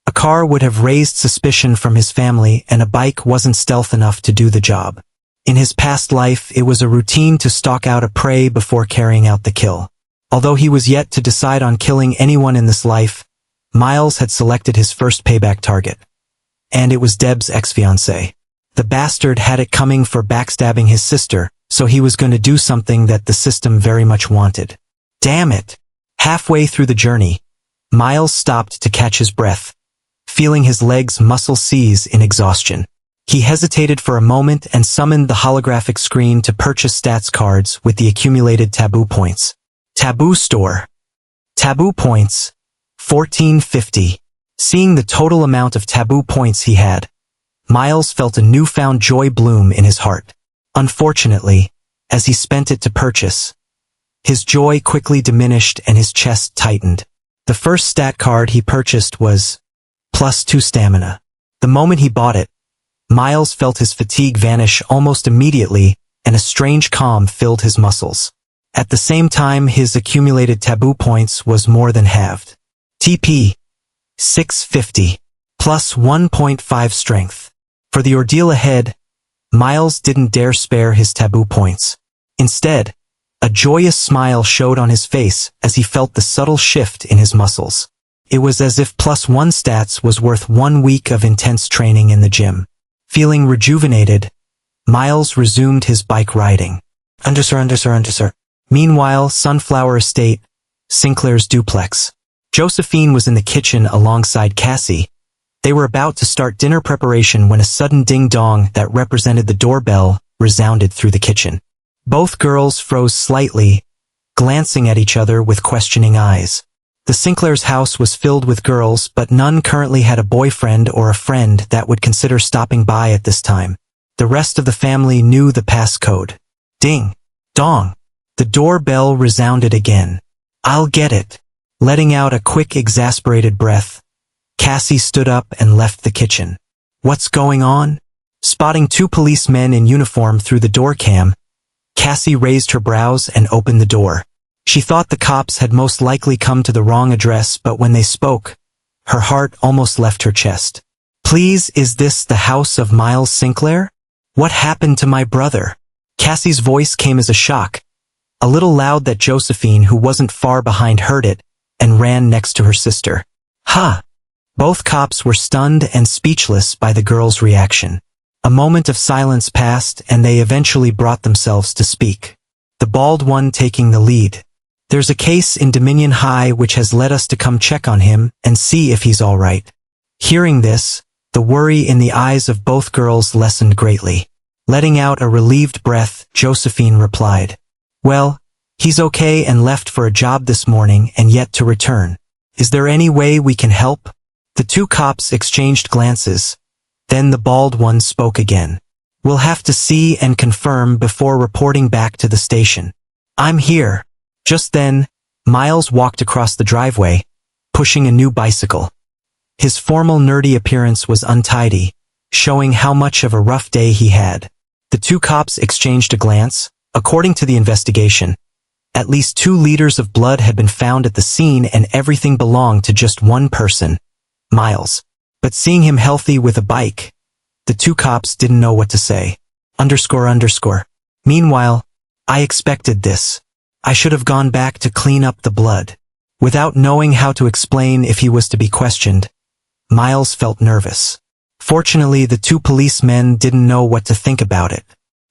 A car would have raised suspicion from his family, and a bike wasn't stealth enough to do the job. In his past life, it was a routine to stalk out a prey before carrying out the kill. Although he was yet to decide on killing anyone in this life, Miles had selected his first payback target. And it was Deb's ex-fiancée. The bastard had it coming for backstabbing his sister, so he was going to do something that the system very much wanted. Damn it! Halfway through the journey, Miles stopped to catch his breath, feeling his legs muscle seize in exhaustion. He hesitated for a moment and summoned the holographic screen to purchase stats cards with the accumulated taboo points. Taboo store. Taboo points. 1450. Seeing the total amount of taboo points he had, Miles felt a newfound joy bloom in his heart. Unfortunately, as he spent it to purchase, his joy quickly diminished and his chest tightened. The first stat card he purchased was +2 stamina. The moment he bought it, Miles felt his fatigue vanish almost immediately and a strange calm filled his muscles. At the same time, his accumulated taboo points was more than halved. TP 650 plus 1.5 strength. For the ordeal ahead, Miles didn't dare spare his taboo points. Instead, a joyous smile showed on his face as he felt the subtle shift in his muscles. It was as if +1 stats was worth 1 week of intense training in the gym. Feeling rejuvenated, Miles resumed his bike riding. Meanwhile, Sunflower Estate, Sinclair's duplex. Josephine was in the kitchen alongside Cassie, They were about to start dinner preparation when a sudden ding-dong that represented the doorbell resounded through the kitchen. Both girls froze slightly, glancing at each other with questioning eyes. The Sinclair's house was filled with girls, but none currently had a boyfriend or a friend that would consider stopping by at this time. The rest of the family knew the passcode. Ding! Dong! The doorbell resounded again. "I'll get it." Letting out a quick, exasperated breath, Cassie stood up and left the kitchen. "What's going on?" Spotting two policemen in uniform through the door cam, Cassie raised her brows and opened the door. She thought the cops had most likely come to the wrong address, but when they spoke, her heart almost left her chest. "Please, is this the house of Miles Sinclair? What happened to my brother?" Cassie's voice came as a shock, a little loud that Josephine, who wasn't far behind, heard it and ran next to her sister. "Ha!" Both cops were stunned and speechless by the girl's reaction. A moment of silence passed and they eventually brought themselves to speak. The bald one taking the lead. "There's a case in Dominion High which has led us to come check on him and see if he's all right." Hearing this, the worry in the eyes of both girls lessened greatly. Letting out a relieved breath, Josephine replied, "Well, he's okay and left for a job this morning and yet to return. Is there any way we can help?" The two cops exchanged glances. Then the bald one spoke again. "We'll have to see and confirm before reporting back to the station. I'm here." Just then, Miles walked across the driveway, pushing a new bicycle. His formal nerdy appearance was untidy, showing how much of a rough day he had. The two cops exchanged a glance. According to the investigation, at least 2 liters of blood had been found at the scene and everything belonged to just one person, Miles. But seeing him healthy with a bike, the two cops didn't know what to say. __. Meanwhile, "I expected this. I should have gone back to clean up the blood." Without knowing how to explain if he was to be questioned, Miles felt nervous. Fortunately, the two policemen didn't know what to think about it.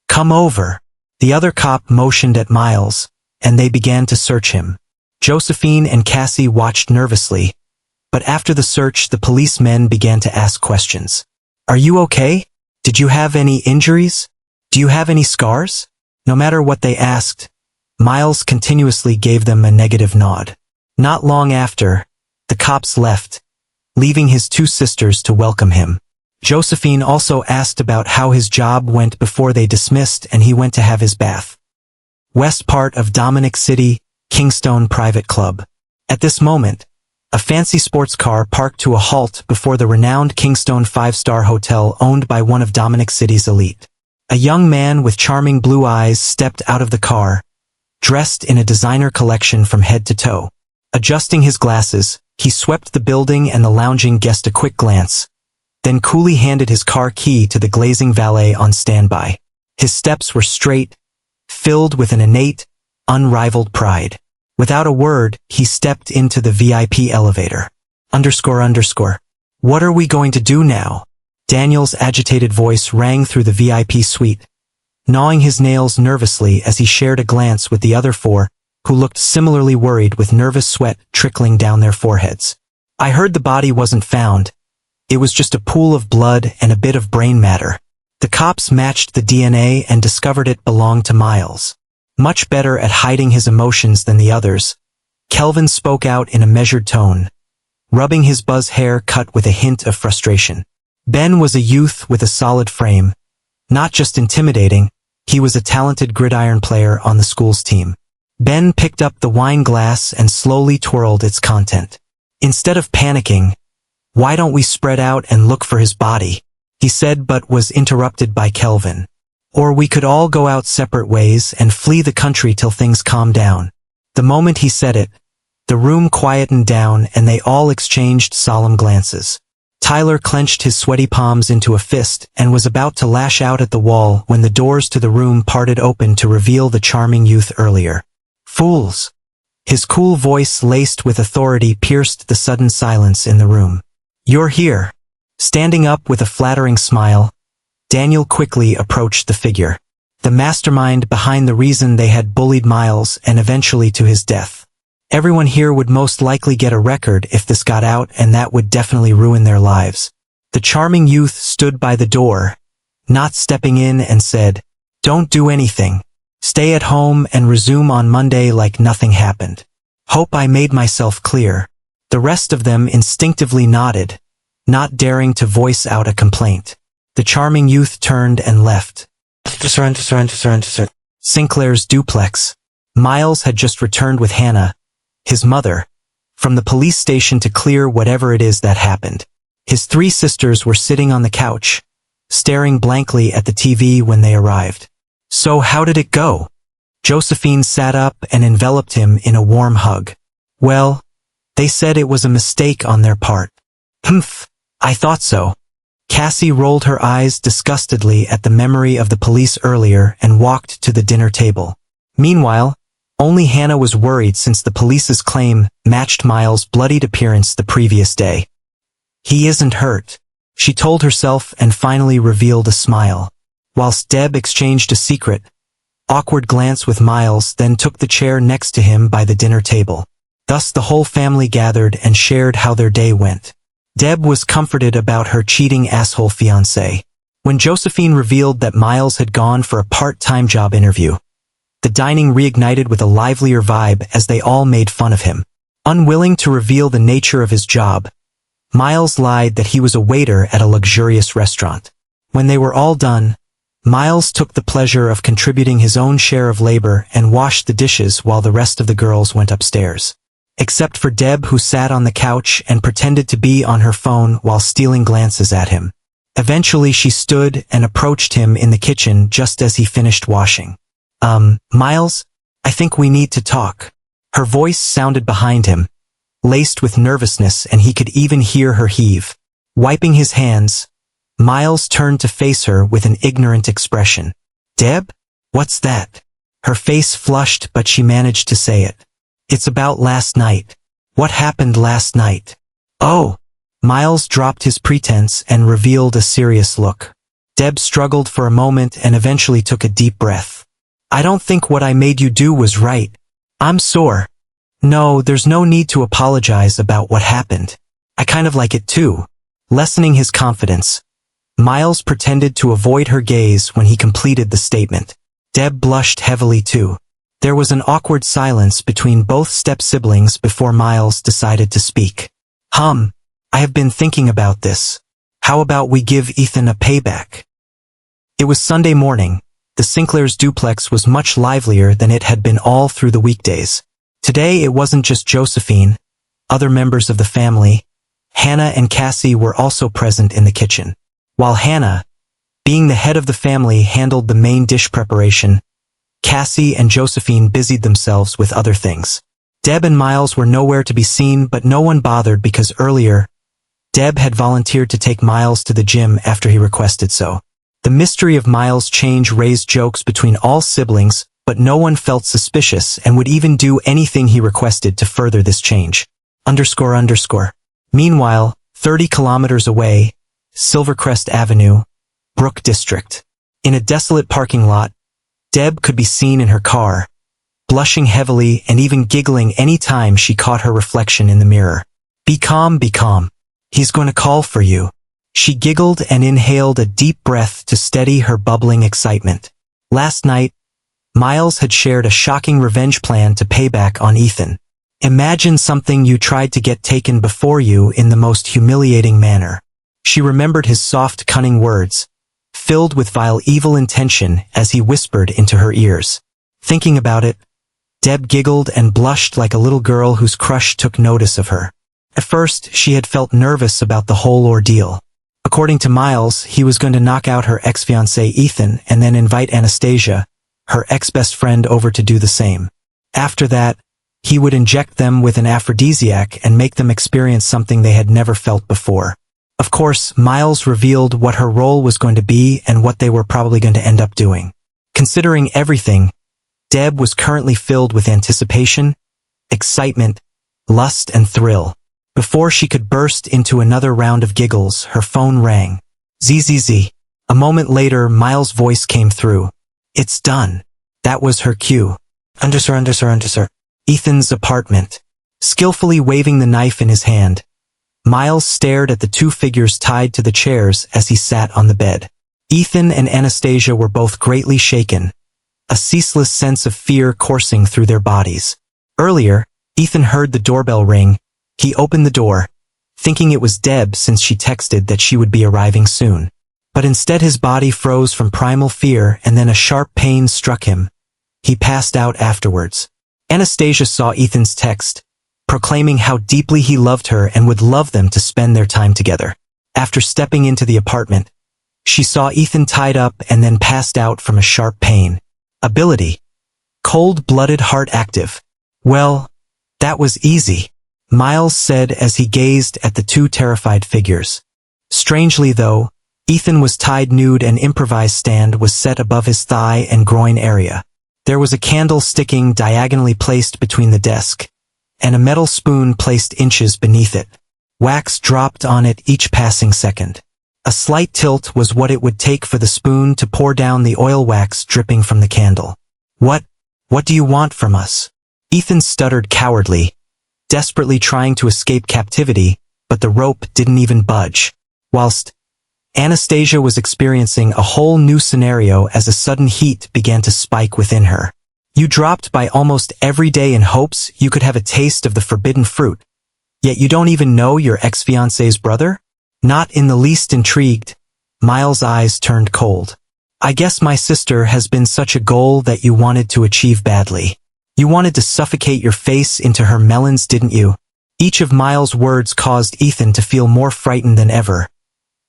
"Come over." The other cop motioned at Miles, and they began to search him. Josephine and Cassie watched nervously, but after the search, the policemen began to ask questions. "Are you okay? Did you have any injuries? Do you have any scars?" No matter what they asked, Miles continuously gave them a negative nod. Not long after, the cops left, leaving his 2 sisters to welcome him. Josephine also asked about how his job went before they dismissed and he went to have his bath. West part of Dominic City, Kingstone Private Club. At this moment, a fancy sports car parked to a halt before the renowned Kingstone 5-star hotel owned by one of Dominic City's elite. A young man with charming blue eyes stepped out of the car, dressed in a designer collection from head to toe. Adjusting his glasses, he swept the building and the lounging guest a quick glance, then coolly handed his car key to the glazing valet on standby. His steps were straight, filled with an innate, unrivaled pride. Without a word, he stepped into the VIP elevator. __. "What are we going to do now?" Daniel's agitated voice rang through the VIP suite, gnawing his nails nervously as he shared a glance with the other 4, who looked similarly worried with nervous sweat trickling down their foreheads. "I heard the body wasn't found. It was just a pool of blood and a bit of brain matter. The cops matched the DNA and discovered it belonged to Miles." Much better at hiding his emotions than the others, Kelvin spoke out in a measured tone, rubbing his buzz hair cut with a hint of frustration. Ben was a youth with a solid frame. Not just intimidating, he was a talented gridiron player on the school's team. Ben picked up the wine glass and slowly twirled its content. Instead of panicking, "Why don't we spread out and look for his body?" he said, but was interrupted by Kelvin. "Or we could all go out separate ways and flee the country till things calm down." The moment he said it, the room quietened down and they all exchanged solemn glances. Tyler clenched his sweaty palms into a fist and was about to lash out at the wall when the doors to the room parted open to reveal the charming youth earlier. "Fools!" His cool voice laced with authority pierced the sudden silence in the room. "You're here." Standing up with a flattering smile, Daniel quickly approached the figure, the mastermind behind the reason they had bullied Miles and eventually to his death. Everyone here would most likely get a record if this got out, and that would definitely ruin their lives. The charming youth stood by the door, not stepping in, and said, "Don't do anything. Stay at home and resume on Monday like nothing happened. Hope I made myself clear." The rest of them instinctively nodded, not daring to voice out a complaint. The charming youth turned and left. Sinclair's duplex. Miles had just returned with Hannah, his mother, from the police station to clear whatever it is that happened. His three sisters were sitting on the couch, staring blankly at the TV when they arrived. "So how did it go?" Josephine sat up and enveloped him in a warm hug. "Well, they said it was a mistake on their part." "Humph, I thought so." Cassie rolled her eyes disgustedly at the memory of the police earlier and walked to the dinner table. Meanwhile, only Hannah was worried since the police's claim matched Miles' bloodied appearance the previous day. "He isn't hurt," she told herself, and finally revealed a smile. Whilst Deb exchanged a secret, awkward glance with Miles, then took the chair next to him by the dinner table. Thus the whole family gathered and shared how their day went. Deb was comforted about her cheating asshole fiancé. When Josephine revealed that Miles had gone for a part-time job interview, the dining reignited with a livelier vibe as they all made fun of him. Unwilling to reveal the nature of his job, Miles lied that he was a waiter at a luxurious restaurant. When they were all done, Miles took the pleasure of contributing his own share of labor and washed the dishes while the rest of the girls went upstairs. Except for Deb, who sat on the couch and pretended to be on her phone while stealing glances at him. Eventually she stood and approached him in the kitchen just as he finished washing. Miles, I think we need to talk." Her voice sounded behind him, laced with nervousness, and he could even hear her heave. Wiping his hands, Miles turned to face her with an ignorant expression. "Deb? What's that?" Her face flushed, but she managed to say it. "It's about last night." "What happened last night?" "Oh." Miles dropped his pretense and revealed a serious look. Deb struggled for a moment and eventually took a deep breath. "I don't think what I made you do was right. I'm sore." "No, there's no need to apologize about what happened. I kind of like it too." Lessening his confidence, Miles pretended to avoid her gaze when he completed the statement. Deb blushed heavily too. There was an awkward silence between both step-siblings before Miles decided to speak. I have been thinking about this. How about we give Ethan a payback?" It was Sunday morning. The Sinclair's duplex was much livelier than it had been all through the weekdays. Today it wasn't just Josephine. Other members of the family, Hannah and Cassie, were also present in the kitchen. While Hannah, being the head of the family, handled the main dish preparation, Cassie and Josephine busied themselves with other things. Deb and Miles were nowhere to be seen, but no one bothered because earlier, Deb had volunteered to take Miles to the gym after he requested so. The mystery of Miles' change raised jokes between all siblings, but no one felt suspicious and would even do anything he requested to further this change. Meanwhile, 30 kilometers away, Silvercrest Avenue, Brook District. In a desolate parking lot, Deb could be seen in her car, blushing heavily and even giggling any time she caught her reflection in the mirror. Be calm. He's going to call for you." She giggled and inhaled a deep breath to steady her bubbling excitement. Last night, Miles had shared a shocking revenge plan to pay back on Ethan. "Imagine something you tried to get taken before you in the most humiliating manner." She remembered his soft, cunning words, filled with vile evil intention, as he whispered into her ears. Thinking about it, Deb giggled and blushed like a little girl whose crush took notice of her. At first, she had felt nervous about the whole ordeal. According to Miles, he was going to knock out her ex-fiancé Ethan and then invite Anastasia, her ex-best friend, over to do the same. After that, he would inject them with an aphrodisiac and make them experience something they had never felt before. Of course, Miles revealed what her role was going to be and what they were probably going to end up doing. Considering everything, Deb was currently filled with anticipation, excitement, lust, and thrill. Before she could burst into another round of giggles, her phone rang. Zzz. A moment later, Miles' voice came through. "It's done." That was her cue. Ethan's apartment. Skillfully waving the knife in his hand, Miles stared at the two figures tied to the chairs as he sat on the bed. Ethan and Anastasia were both greatly shaken, a ceaseless sense of fear coursing through their bodies. Earlier, Ethan heard the doorbell ring. He opened the door, thinking it was Deb since she texted that she would be arriving soon. But instead his body froze from primal fear and then a sharp pain struck him. He passed out afterwards. Anastasia saw Ethan's text, proclaiming how deeply he loved her and would love them to spend their time together. After stepping into the apartment, she saw Ethan tied up and then passed out from a sharp pain. Ability: cold-blooded heart active. Well, that was easy, Miles said as he gazed at the two terrified figures. Strangely though, Ethan was tied nude and improvised stand was set above his thigh and groin area. There was a candle sticking diagonally placed between the desk, and a metal spoon placed inches beneath it. Wax dropped on it each passing second. A slight tilt was what it would take for the spoon to pour down the oil wax dripping from the candle. What do you want from us? Ethan stuttered cowardly, desperately trying to escape captivity, but the rope didn't even budge. Whilst Anastasia was experiencing a whole new scenario as a sudden heat began to spike within her. You dropped by almost every day in hopes you could have a taste of the forbidden fruit. Yet you don't even know your ex-fiancé's brother? Not in the least intrigued, Miles' eyes turned cold. I guess my sister has been such a goal that you wanted to achieve badly. You wanted to suffocate your face into her melons, didn't you? Each of Miles' words caused Ethan to feel more frightened than ever.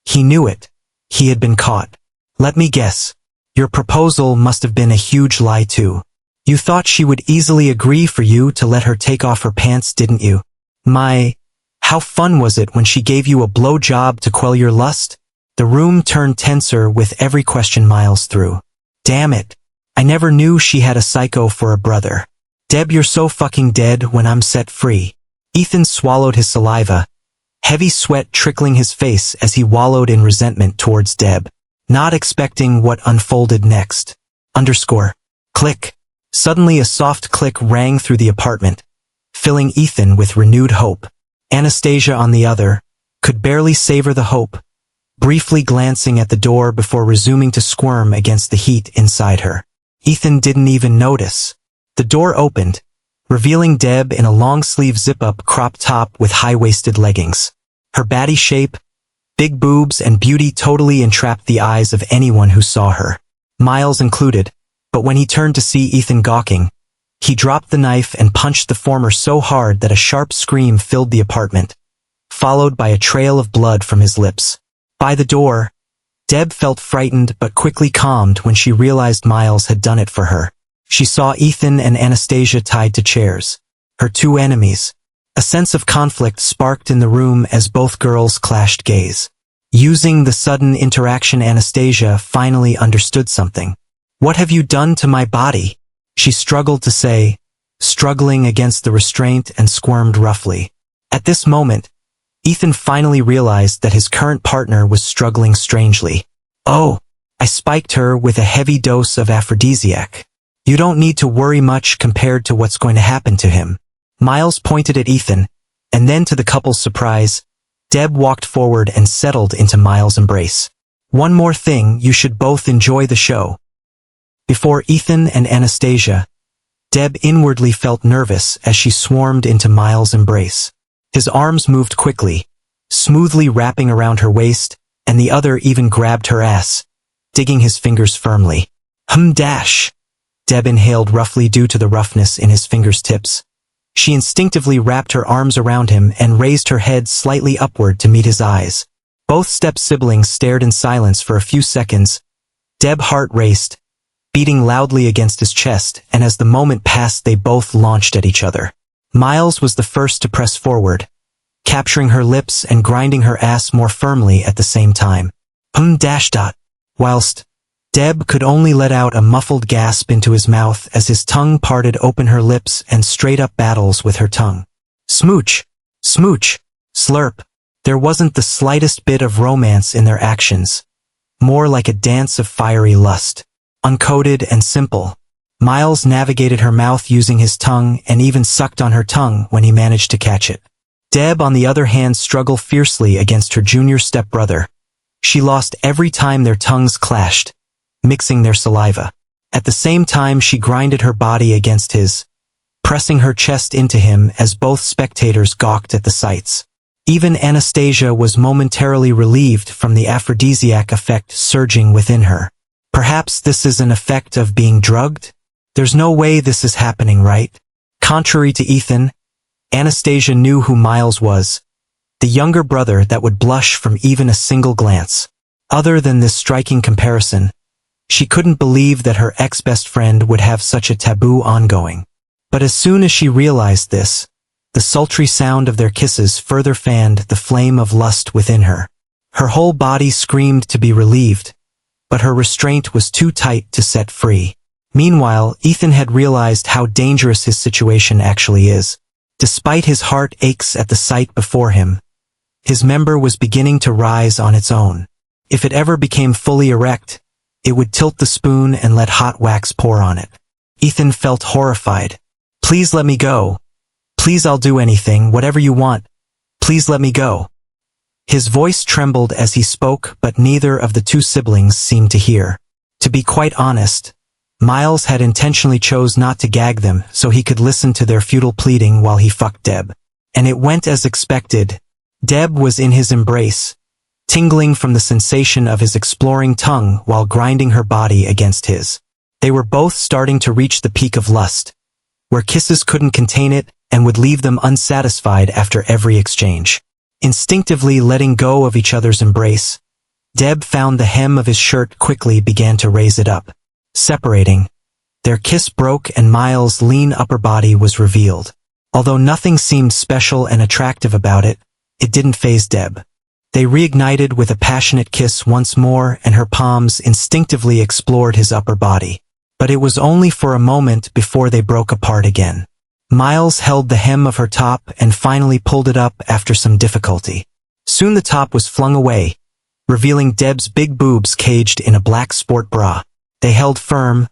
He knew it. He had been caught. Let me guess. Your proposal must have been a huge lie too. You thought she would easily agree for you to let her take off her pants, didn't you? How fun was it when she gave you a blow-job to quell your lust? The room turned tenser with every question Miles threw. Damn it. I never knew she had a psycho for a brother. Deb, you're so fucking dead when I'm set free. Ethan swallowed his saliva, heavy sweat trickling his face as he wallowed in resentment towards Deb, not expecting what unfolded next. Click. Suddenly a soft click rang through the apartment, filling Ethan with renewed hope. Anastasia, on the other, could barely savor the hope, briefly glancing at the door before resuming to squirm against the heat inside her. Ethan didn't even notice. The door opened, revealing Deb in a long-sleeve zip-up crop top with high-waisted leggings. Her batty shape, big boobs, and beauty totally entrapped the eyes of anyone who saw her, Miles included, but when he turned to see Ethan gawking, he dropped the knife and punched the former so hard that a sharp scream filled the apartment, followed by a trail of blood from his lips. By the door, Deb felt frightened but quickly calmed when she realized Miles had done it for her. She saw Ethan and Anastasia tied to chairs, her two enemies. A sense of conflict sparked in the room as both girls clashed gaze. Using the sudden interaction, Anastasia finally understood something. What have you done to my body? She struggled to say, struggling against the restraint, and squirmed roughly. At this moment, Ethan finally realized that his current partner was struggling strangely. Oh, I spiked her with a heavy dose of aphrodisiac. You don't need to worry much compared to what's going to happen to him. Miles pointed at Ethan, and then to the couple's surprise, Deb walked forward and settled into Miles' embrace. One more thing, you should both enjoy the show. Before Ethan and Anastasia, Deb inwardly felt nervous as she swarmed into Miles' embrace. His arms moved quickly, smoothly wrapping around her waist, and the other even grabbed her ass, digging his fingers firmly. Deb inhaled roughly due to the roughness in his fingers' tips. She instinctively wrapped her arms around him and raised her head slightly upward to meet his eyes. Both step-siblings stared in silence for a few seconds. Deb's heart raced, beating loudly against his chest, and as the moment passed they both launched at each other. Miles was the first to press forward, capturing her lips and grinding her ass more firmly at the same time. Whilst Deb could only let out a muffled gasp into his mouth as his tongue parted open her lips and straight up battles with her tongue. Smooch, smooch, slurp. There wasn't the slightest bit of romance in their actions, more like a dance of fiery lust. Uncoded and simple, Miles navigated her mouth using his tongue and even sucked on her tongue when he managed to catch it. Deb, on the other hand, struggled fiercely against her junior stepbrother. She lost every time their tongues clashed, mixing their saliva. At the same time, she grinded her body against his, pressing her chest into him as both spectators gawked at the sights. Even Anastasia was momentarily relieved from the aphrodisiac effect surging within her. Perhaps this is an effect of being drugged? There's no way this is happening, right? Contrary to Ethan, Anastasia knew who Miles was, the younger brother that would blush from even a single glance. Other than this striking comparison, she couldn't believe that her ex-best friend would have such a taboo ongoing. But as soon as she realized this, the sultry sound of their kisses further fanned the flame of lust within her. Her whole body screamed to be relieved, but her restraint was too tight to set free. Meanwhile, Ethan had realized how dangerous his situation actually is. Despite his heart aches at the sight before him, his member was beginning to rise on its own. If it ever became fully erect, it would tilt the spoon and let hot wax pour on it. Ethan felt horrified. "Please let me go. Please, I'll do anything, whatever you want. Please let me go." His voice trembled as he spoke, but neither of the two siblings seemed to hear. To be quite honest, Miles had intentionally chose not to gag them so he could listen to their futile pleading while he fucked Deb. And it went as expected. Deb was in his embrace, tingling from the sensation of his exploring tongue while grinding her body against his. They were both starting to reach the peak of lust, where kisses couldn't contain it and would leave them unsatisfied after every exchange. Instinctively letting go of each other's embrace, Deb found the hem of his shirt quickly began to raise it up. Separating, their kiss broke and Miles' lean upper body was revealed. Although nothing seemed special and attractive about it, it didn't faze Deb. They reignited with a passionate kiss once more and her palms instinctively explored his upper body. But it was only for a moment before they broke apart again. Miles held the hem of her top and finally pulled it up after some difficulty. Soon the top was flung away, revealing Deb's big boobs caged in a black sport bra. They held firm,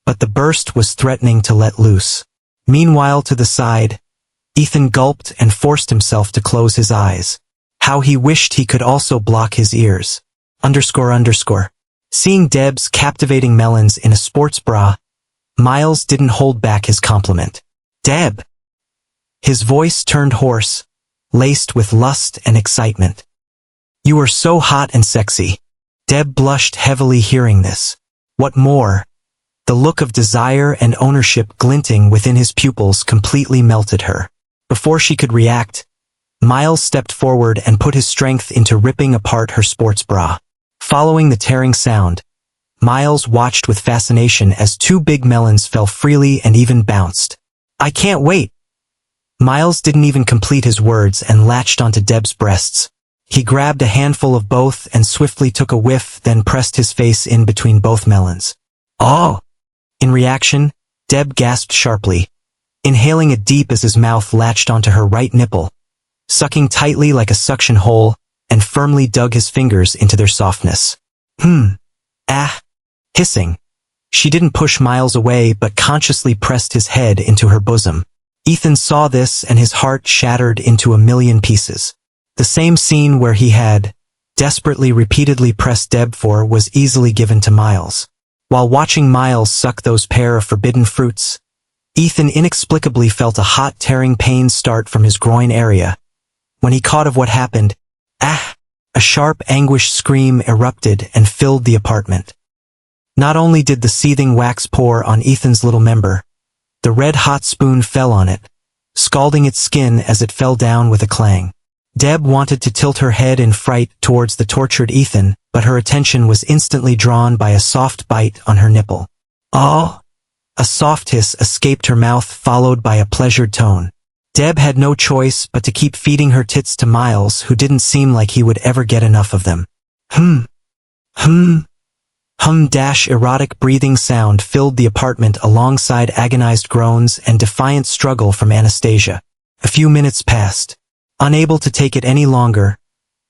but the burst was threatening to let loose. Meanwhile, to the side, Ethan gulped and forced himself to close his eyes. How he wished he could also block his ears. __. Seeing Deb's captivating melons in a sports bra, Miles didn't hold back his compliment. "Deb!" His voice turned hoarse, laced with lust and excitement. "You are so hot and sexy." Deb blushed heavily hearing this. What more, the look of desire and ownership glinting within his pupils completely melted her. Before she could react, Miles stepped forward and put his strength into ripping apart her sports bra. Following the tearing sound, Miles watched with fascination as two big melons fell freely and even bounced. "I can't wait." Miles didn't even complete his words and latched onto Deb's breasts. He grabbed a handful of both and swiftly took a whiff, then pressed his face in between both melons. "Oh!" In reaction, Deb gasped sharply, inhaling it deep as his mouth latched onto her right nipple, sucking tightly like a suction hole, and firmly dug his fingers into their softness. Ah! Hissing. She didn't push Miles away but consciously pressed his head into her bosom. Ethan saw this and his heart shattered into a million pieces. The same scene where he had desperately repeatedly pressed Deb for was easily given to Miles. While watching Miles suck those pair of forbidden fruits, Ethan inexplicably felt a hot tearing pain start from his groin area. When he caught of what happened, a sharp anguish scream erupted and filled the apartment. Not only did the seething wax pour on Ethan's little member, the red-hot spoon fell on it, scalding its skin as it fell down with a clang. Deb wanted to tilt her head in fright towards the tortured Ethan, but her attention was instantly drawn by a soft bite on her nipple. "Oh!" A soft hiss escaped her mouth, followed by a pleasured tone. Deb had no choice but to keep feeding her tits to Miles, who didn't seem like he would ever get enough of them. Erotic breathing sound filled the apartment alongside agonized groans and defiant struggle from Anastasia. A few minutes passed. Unable to take it any longer,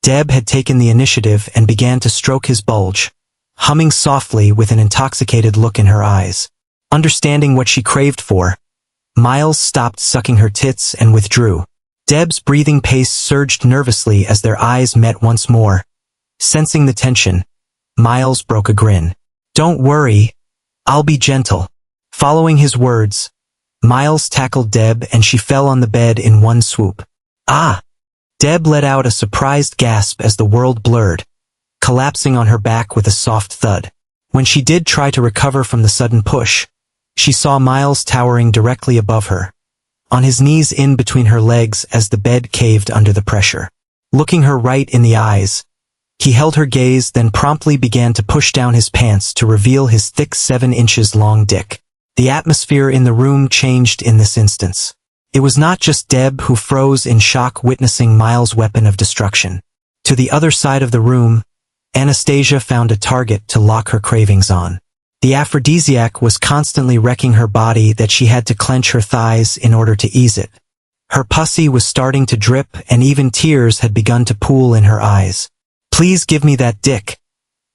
Deb had taken the initiative and began to stroke his bulge, humming softly with an intoxicated look in her eyes. Understanding what she craved for, Miles stopped sucking her tits and withdrew. Deb's breathing pace surged nervously as their eyes met once more. Sensing the tension, Miles broke a grin. "Don't worry, I'll be gentle." Following his words, Miles tackled Deb and she fell on the bed in one swoop. "Ah!" Deb let out a surprised gasp as the world blurred, collapsing on her back with a soft thud. When she did try to recover from the sudden push, she saw Miles towering directly above her, on his knees in between her legs as the bed caved under the pressure. Looking her right in the eyes, he held her gaze, then promptly began to push down his pants to reveal his thick 7 inches long dick. The atmosphere in the room changed in this instance. It was not just Deb who froze in shock witnessing Miles' weapon of destruction. To the other side of the room, Anastasia found a target to lock her cravings on. The aphrodisiac was constantly wrecking her body that she had to clench her thighs in order to ease it. Her pussy was starting to drip and even tears had begun to pool in her eyes. "Please give me that dick.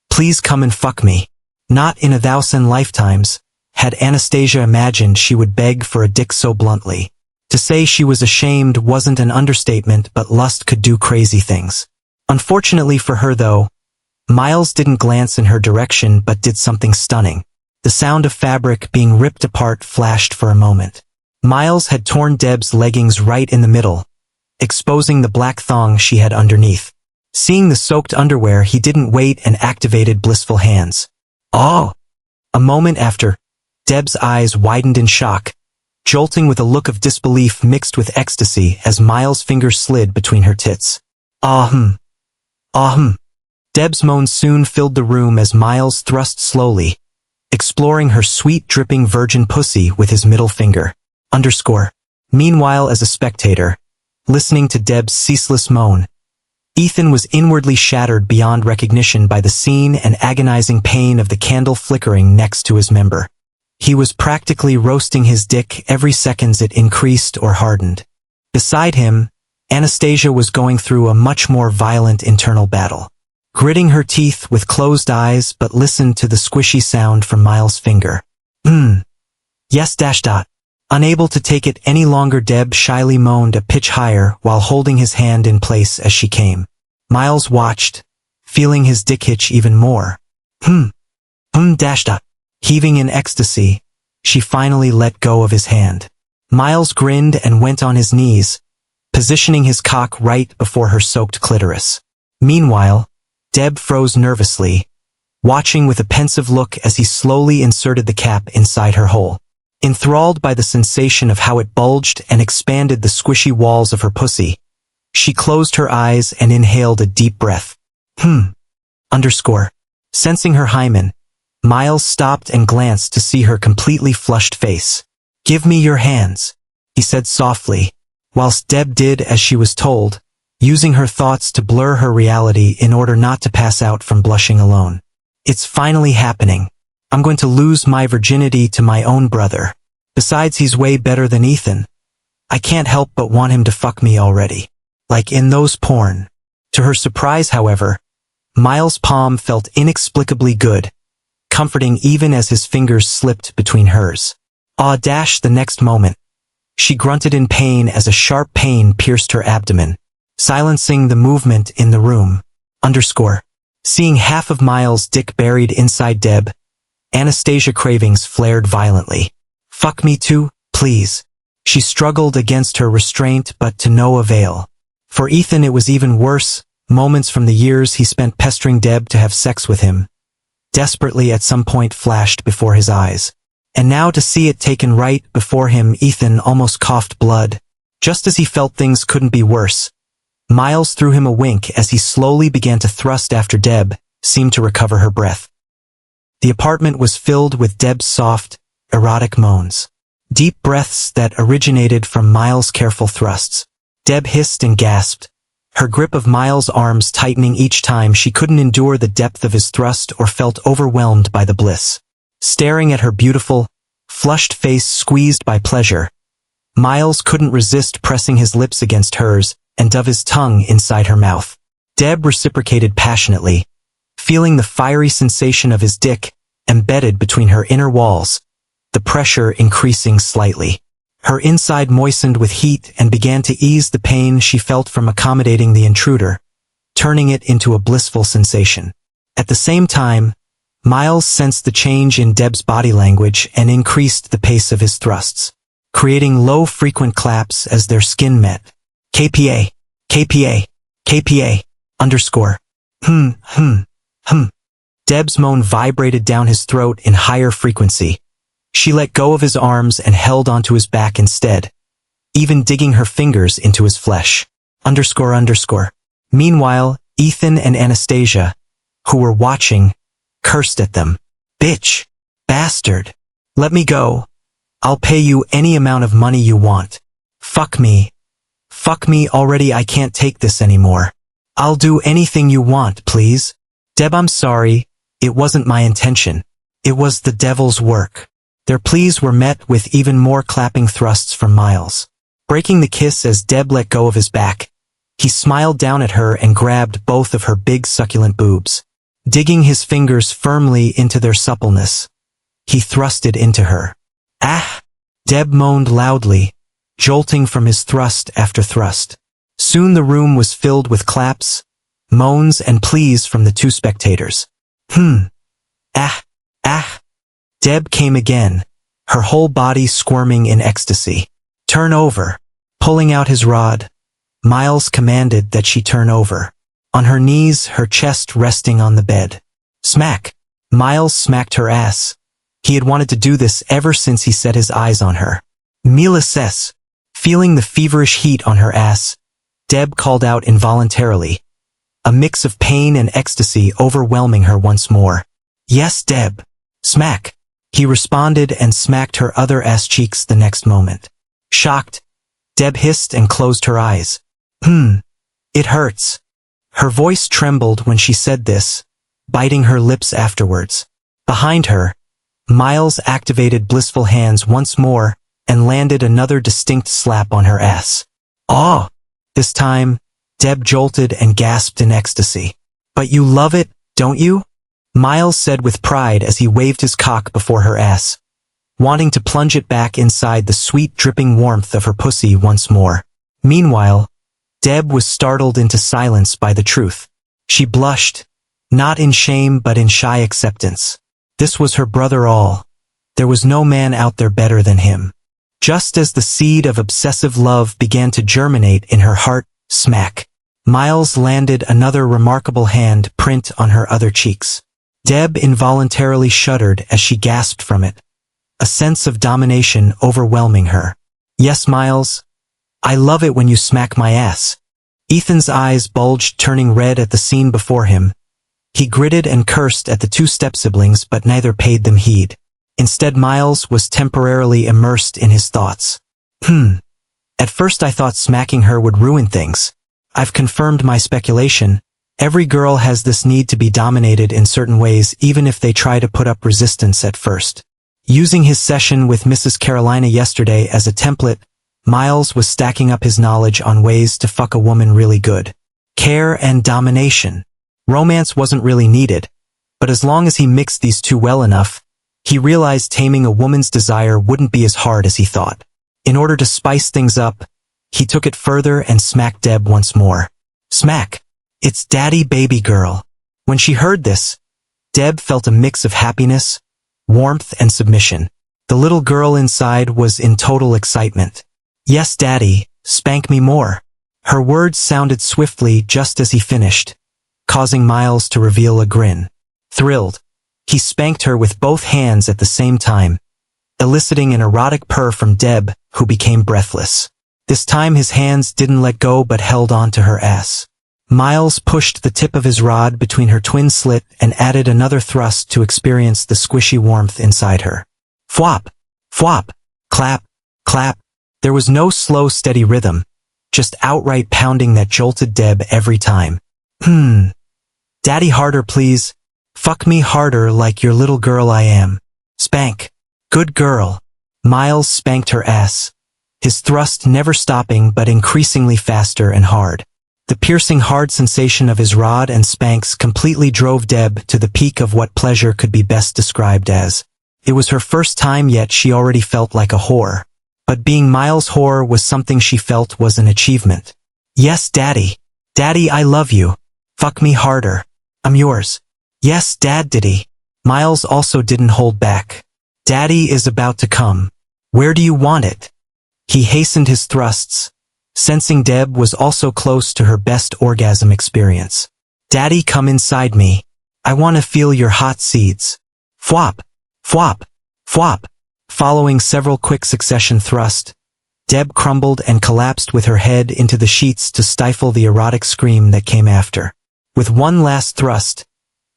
Please come and fuck me." Not in 1,000 lifetimes had Anastasia imagined she would beg for a dick so bluntly. To say she was ashamed wasn't an understatement, but lust could do crazy things. Unfortunately for her though, Miles didn't glance in her direction but did something stunning. The sound of fabric being ripped apart flashed for a moment. Miles had torn Deb's leggings right in the middle, exposing the black thong she had underneath. Seeing the soaked underwear, he didn't wait and activated blissful hands. "Oh!" A moment after, Deb's eyes widened in shock, jolting with a look of disbelief mixed with ecstasy as Miles' fingers slid between her tits. "Ah-hum. Ah-hum." Deb's moans soon filled the room as Miles thrust slowly, exploring her sweet dripping virgin pussy with his middle finger. Meanwhile, as a spectator, listening to Deb's ceaseless moan, Ethan was inwardly shattered beyond recognition by the scene and agonizing pain of the candle flickering next to his member. He was practically roasting his dick every second it increased or hardened. Beside him, Anastasia was going through a much more violent internal battle. Gritting her teeth with closed eyes but listened to the squishy sound from Miles' finger. Yes. Unable to take it any longer, Deb shyly moaned a pitch higher while holding his hand in place as she came. Miles watched, feeling his dick hitch even more. Heaving in ecstasy, she finally let go of his hand. Miles grinned and went on his knees, positioning his cock right before her soaked clitoris. Meanwhile, Deb froze nervously, watching with a pensive look as he slowly inserted the cap inside her hole. Enthralled by the sensation of how it bulged and expanded the squishy walls of her pussy, she closed her eyes and inhaled a deep breath. Sensing her hymen, Miles stopped and glanced to see her completely flushed face. "Give me your hands," he said softly, whilst Deb did as she was told, using her thoughts to blur her reality in order not to pass out from blushing alone. "It's finally happening. I'm going to lose my virginity to my own brother. Besides, he's way better than Ethan. I can't help but want him to fuck me already. Like in those porn." To her surprise, however, Miles' palm felt inexplicably good, comforting even as his fingers slipped between hers. The next moment, she grunted in pain as a sharp pain pierced her abdomen, silencing the movement in the room. Seeing half of Miles' dick buried inside Deb, Anastasia cravings flared violently. "Fuck me too, please." She struggled against her restraint but to no avail. For Ethan it was even worse. Moments from the years he spent pestering Deb to have sex with him desperately at some point flashed before his eyes. And now to see it taken right before him, Ethan almost coughed blood. Just as he felt things couldn't be worse, Miles threw him a wink as he slowly began to thrust after Deb, seemed to recover her breath. The apartment was filled with Deb's soft, erotic moans. Deep breaths that originated from Miles' careful thrusts. Deb hissed and gasped, her grip of Miles' arms tightening each time she couldn't endure the depth of his thrust or felt overwhelmed by the bliss. Staring at her beautiful, flushed face squeezed by pleasure, Miles couldn't resist pressing his lips against hers and dove his tongue inside her mouth. Deb reciprocated passionately, feeling the fiery sensation of his dick embedded between her inner walls, the pressure increasing slightly. Her inside moistened with heat and began to ease the pain she felt from accommodating the intruder, turning it into a blissful sensation. At the same time, Miles sensed the change in Deb's body language and increased the pace of his thrusts, creating low frequent claps as their skin met. KPA, KPA, KPA, underscore. Deb's moan vibrated down his throat in higher frequency. She let go of his arms and held onto his back instead, even digging her fingers into his flesh. Underscore underscore. Meanwhile, Ethan and Anastasia, who were watching, cursed at them. Bitch. Bastard. Let me go. I'll pay you any amount of money you want. Fuck me. Fuck me already, I can't take this anymore. I'll do anything you want, please. Deb, I'm sorry. It wasn't my intention. It was the devil's work. Their pleas were met with even more clapping thrusts from Miles. Breaking the kiss as Deb let go of his back, he smiled down at her and grabbed both of her big succulent boobs. Digging his fingers firmly into their suppleness, he thrusted into her. Ah! Deb moaned loudly, jolting from his thrust after thrust. Soon the room was filled with claps, moans and pleas from the two spectators. Ah! Ah! Deb came again, her whole body squirming in ecstasy. Turn over. Pulling out his rod, Miles commanded that she turn over. On her knees, her chest resting on the bed. Smack! Miles smacked her ass. He had wanted to do this ever since he set his eyes on her. Miles. Feeling the feverish heat on her ass, Deb called out involuntarily, a mix of pain and ecstasy overwhelming her once more. Yes, Deb. Smack. He responded and smacked her other ass cheeks the next moment. Shocked, Deb hissed and closed her eyes. It hurts. Her voice trembled when she said this, biting her lips afterwards. Behind her, Miles activated blissful hands once more and landed another distinct slap on her ass. Oh! This time, Deb jolted and gasped in ecstasy. But you love it, don't you? Miles said with pride as he waved his cock before her ass, wanting to plunge it back inside the sweet dripping warmth of her pussy once more. Meanwhile, Deb was startled into silence by the truth. She blushed, not in shame but in shy acceptance. This was her brother all. There was no man out there better than him. Just as the seed of obsessive love began to germinate in her heart, smack, Miles landed another remarkable hand print on her other cheeks. Deb involuntarily shuddered as she gasped from it, a sense of domination overwhelming her. Yes, Miles, I love it when you smack my ass. Ethan's eyes bulged, turning red at the scene before him. He gritted and cursed at the two step-siblings, but neither paid them heed. Instead, Miles was temporarily immersed in his thoughts. At first I thought smacking her would ruin things. I've confirmed my speculation. Every girl has this need to be dominated in certain ways, even if they try to put up resistance at first. Using his session with Mrs. Carolina yesterday as a template, Miles was stacking up his knowledge on ways to fuck a woman really good. Care and domination. Romance wasn't really needed, but as long as he mixed these two well enough, he realized taming a woman's desire wouldn't be as hard as he thought. In order to spice things up, he took it further and smacked Deb once more. Smack! It's daddy baby girl. When she heard this, Deb felt a mix of happiness, warmth and submission. The little girl inside was in total excitement. Yes, daddy, spank me more. Her words sounded swiftly just as he finished, causing Miles to reveal a grin. Thrilled, he spanked her with both hands at the same time, eliciting an erotic purr from Deb, who became breathless. This time his hands didn't let go but held on to her ass. Miles pushed the tip of his rod between her twin slit and added another thrust to experience the squishy warmth inside her. Fwop! Fwop! Clap! Clap! There was no slow, steady rhythm, just outright pounding that jolted Deb every time. Daddy, harder please. Fuck me harder like your little girl I am. Spank. Good girl. Miles spanked her ass, his thrust never stopping but increasingly faster and hard. The piercing hard sensation of his rod and spanks completely drove Deb to the peak of what pleasure could be best described as. It was her first time, yet she already felt like a whore. but being Miles' whore was something she felt was an achievement. Yes, Daddy. Daddy, I love you. Fuck me harder. I'm yours. Yes, Dad, Diddy. Miles also didn't hold back. Daddy is about to come. Where do you want it? He hastened his thrusts, sensing Deb was also close to her best orgasm experience. Daddy, come inside me. I want to feel your hot seeds. Fwop, fwop, fwop. Following several quick succession thrusts, Deb crumbled and collapsed with her head into the sheets to stifle the erotic scream that came after. With one last thrust,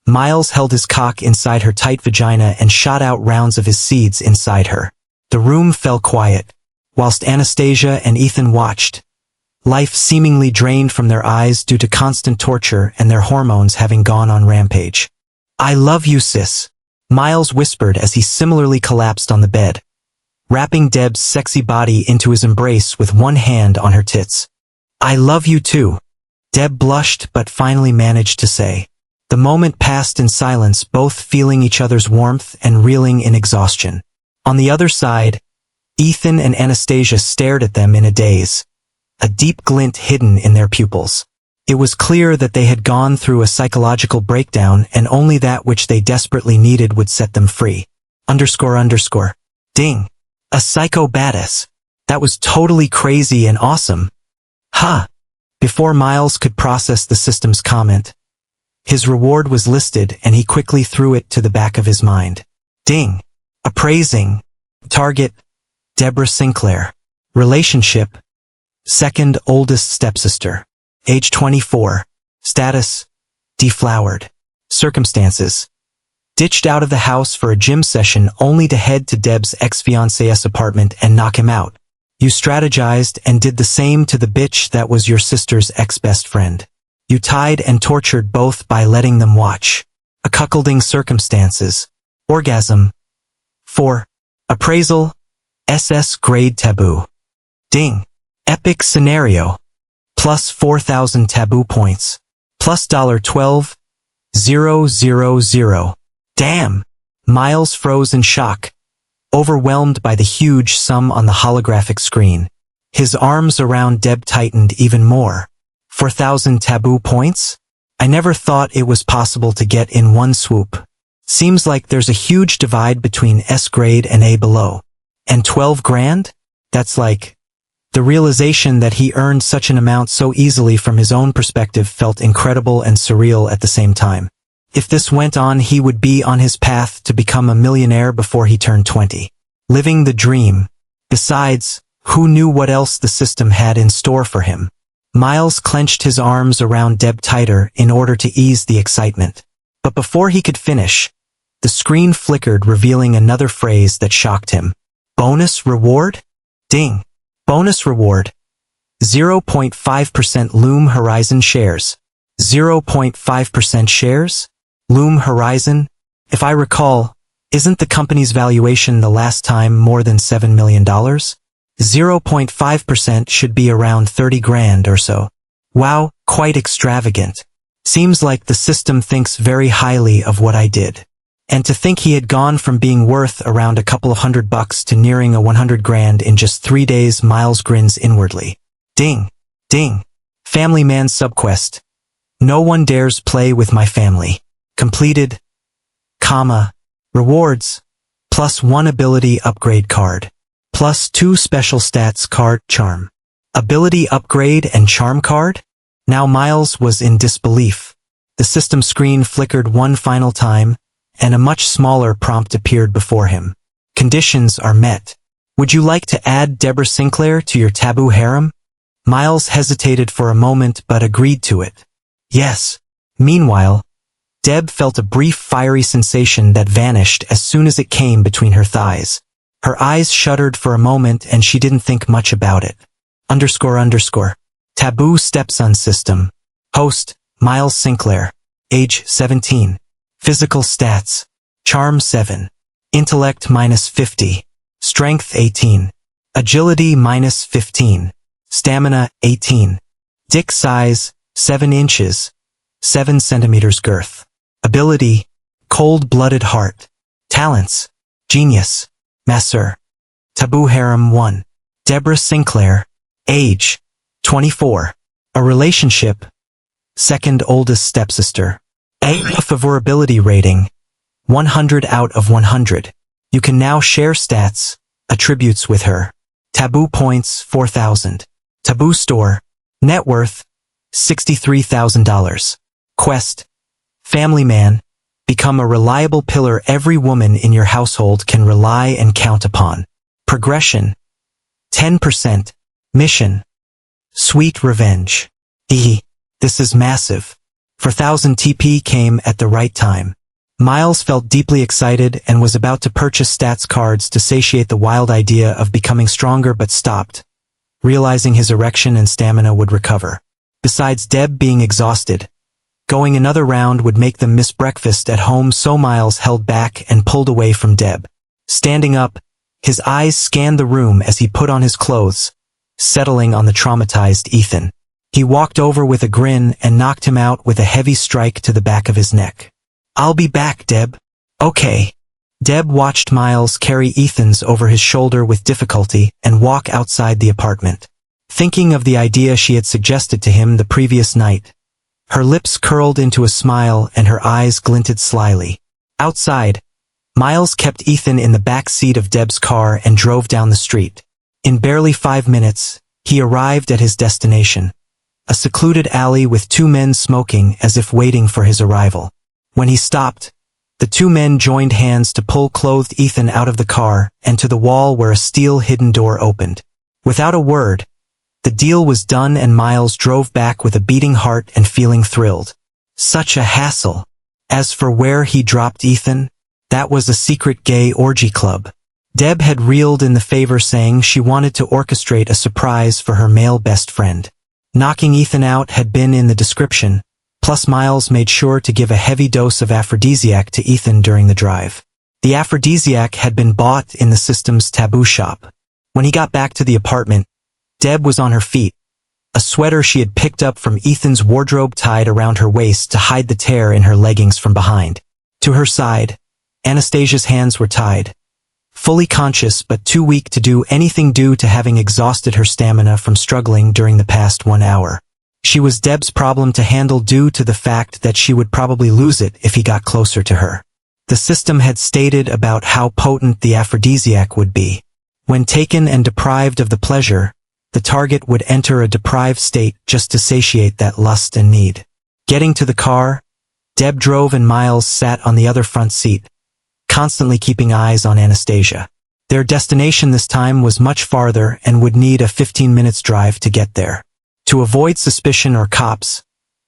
Miles held his cock inside her tight vagina and shot out rounds of his seeds inside her. The room fell quiet, whilst Anastasia and Ethan watched, life seemingly drained from their eyes due to constant torture and their hormones having gone on rampage. I love you, sis, Miles whispered as he similarly collapsed on the bed, wrapping Deb's sexy body into his embrace with one hand on her tits. I love you too, Deb blushed but finally managed to say. The moment passed in silence, both feeling each other's warmth and reeling in exhaustion. On the other side, Ethan and Anastasia stared at them in a daze, a deep glint hidden in their pupils. It was clear that they had gone through a psychological breakdown and only that which they desperately needed would set them free. __. Ding. A psycho badass. That was totally crazy and awesome. Ha! Before Miles could process the system's comment, his reward was listed and he quickly threw it to the back of his mind. Ding. Appraising. Target. Deborah Sinclair. Relationship. Second oldest stepsister. Age 24. Status. Deflowered. Circumstances. Ditched out of the house for a gym session only to head to Deb's ex-fiancé's apartment and knock him out. You strategized and did the same to the bitch that was your sister's ex-best friend. You tied and tortured both by letting them watch. A cuckolding circumstances. Orgasm. 4. Appraisal. SS grade taboo. Ding. Epic scenario. Plus 4,000 taboo points. Plus $12,000. Damn. Miles froze in shock, overwhelmed by the huge sum on the holographic screen. His arms around Deb tightened even more. 4,000 taboo points? I never thought it was possible to get in one swoop. Seems like there's a huge divide between S grade and A below. And 12 grand? That's like... The realization that he earned such an amount so easily from his own perspective felt incredible and surreal at the same time. If this went on, he would be on his path to become a millionaire before he turned 20. Living the dream. Besides, who knew what else the system had in store for him? Miles clenched his arms around Deb tighter in order to ease the excitement. But before he could finish, the screen flickered, revealing another phrase that shocked him. Bonus reward? Ding. Bonus reward. 0.5% Loom Horizon shares. 0.5% shares? Loom Horizon? If I recall, isn't the company's valuation the last time more than $7 million? 0.5% should be around 30 grand or so. Wow, quite extravagant. Seems like the system thinks very highly of what I did. And to think he had gone from being worth around a couple of $100 to nearing a 100 grand in just 3 days. Miles grins inwardly. Ding. Ding. Family Man subquest. No one dares play with my family. Completed. Comma. Rewards. +1 ability upgrade card. +2 special stats card. Charm. Ability upgrade and charm card? Now Miles was in disbelief. The system screen flickered one final time, and a much smaller prompt appeared before him. Conditions are met. Would you like to add Deborah Sinclair to your taboo harem? Miles hesitated for a moment but agreed to it. Yes. Meanwhile, Deb felt a brief fiery sensation that vanished as soon as it came between her thighs. Her eyes shuddered for a moment and she didn't think much about it. __. Taboo stepson system. Host, Miles Sinclair. Age 17. Physical stats. Charm 7. Intellect -50. Strength 18. Agility -15. Stamina 18. Dick size 7 inches. 7 centimeters girth. Ability, cold-blooded heart. Talents, genius. Masseur. Taboo harem 1. Deborah Sinclair. Age, 24. A relationship, second oldest stepsister. A favorability rating, 100 out of 100. You can now share stats, attributes with her. Taboo points, 4,000. Taboo store. Net worth, $63,000. Quest. Family man. Become a reliable pillar every woman in your household can rely and count upon. Progression. 10%. Mission. Sweet revenge. This is massive. 4,000 TP came at the right time. Miles felt deeply excited and was about to purchase stats cards to satiate the wild idea of becoming stronger but stopped, realizing his erection and stamina would recover. Besides Deb being exhausted, going another round would make them miss breakfast at home, so Miles held back and pulled away from Deb. Standing up, his eyes scanned the room as he put on his clothes, settling on the traumatized Ethan. He walked over with a grin and knocked him out with a heavy strike to the back of his neck. "I'll be back, Deb." "Okay." Deb watched Miles carry Ethan's over his shoulder with difficulty and walk outside the apartment. Thinking of the idea she had suggested to him the previous night, her lips curled into a smile and her eyes glinted slyly. Outside, Miles kept Ethan in the back seat of Deb's car and drove down the street. In barely 5 minutes, he arrived at his destination, a secluded alley with 2 men smoking as if waiting for his arrival. When he stopped, the 2 men joined hands to pull clothed Ethan out of the car and to the wall where a steel hidden door opened. Without a word, the deal was done and Miles drove back with a beating heart and feeling thrilled. Such a hassle. As for where he dropped Ethan, that was a secret gay orgy club. Deb had reeled in the favor, saying she wanted to orchestrate a surprise for her male best friend. Knocking Ethan out had been in the description, plus Miles made sure to give a heavy dose of aphrodisiac to Ethan during the drive. The aphrodisiac had been bought in the system's taboo shop. When he got back to the apartment, Deb was on her feet, a sweater she had picked up from Ethan's wardrobe tied around her waist to hide the tear in her leggings from behind. To her side, Anastasia's hands were tied. Fully conscious but too weak to do anything due to having exhausted her stamina from struggling during the past 1 hour. She was Deb's problem to handle due to the fact that she would probably lose it if he got closer to her. The system had stated about how potent the aphrodisiac would be. When taken and deprived of the pleasure, the target would enter a deprived state just to satiate that lust and need. Getting to the car, Deb drove and Miles sat on the other front seat, constantly keeping eyes on Anastasia. Their destination this time was much farther and would need a 15 minutes drive to get there. To avoid suspicion or cops,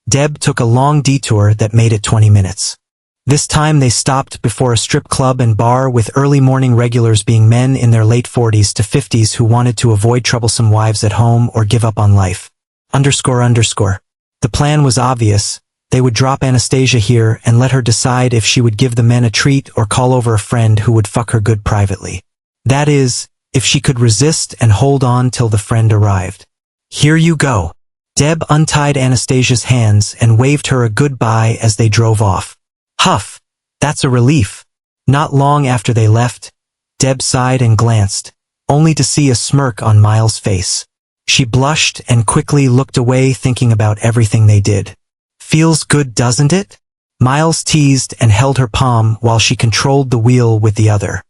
Deb took a long detour that made it 20 minutes. This time they stopped before a strip club and bar with early morning regulars being men in their late 40s to 50s who wanted to avoid troublesome wives at home or give up on life. __. The plan was obvious. They would drop Anastasia here and let her decide if she would give the men a treat or call over a friend who would fuck her good privately. That is, if she could resist and hold on till the friend arrived. "Here you go." Deb untied Anastasia's hands and waved her a goodbye as they drove off. Huff, that's a relief. Not long after they left, Deb sighed and glanced, only to see a smirk on Miles' face. She blushed and quickly looked away, thinking about everything they did. "Feels good, doesn't it?" Miles teased and held her palm while she controlled the wheel with the other.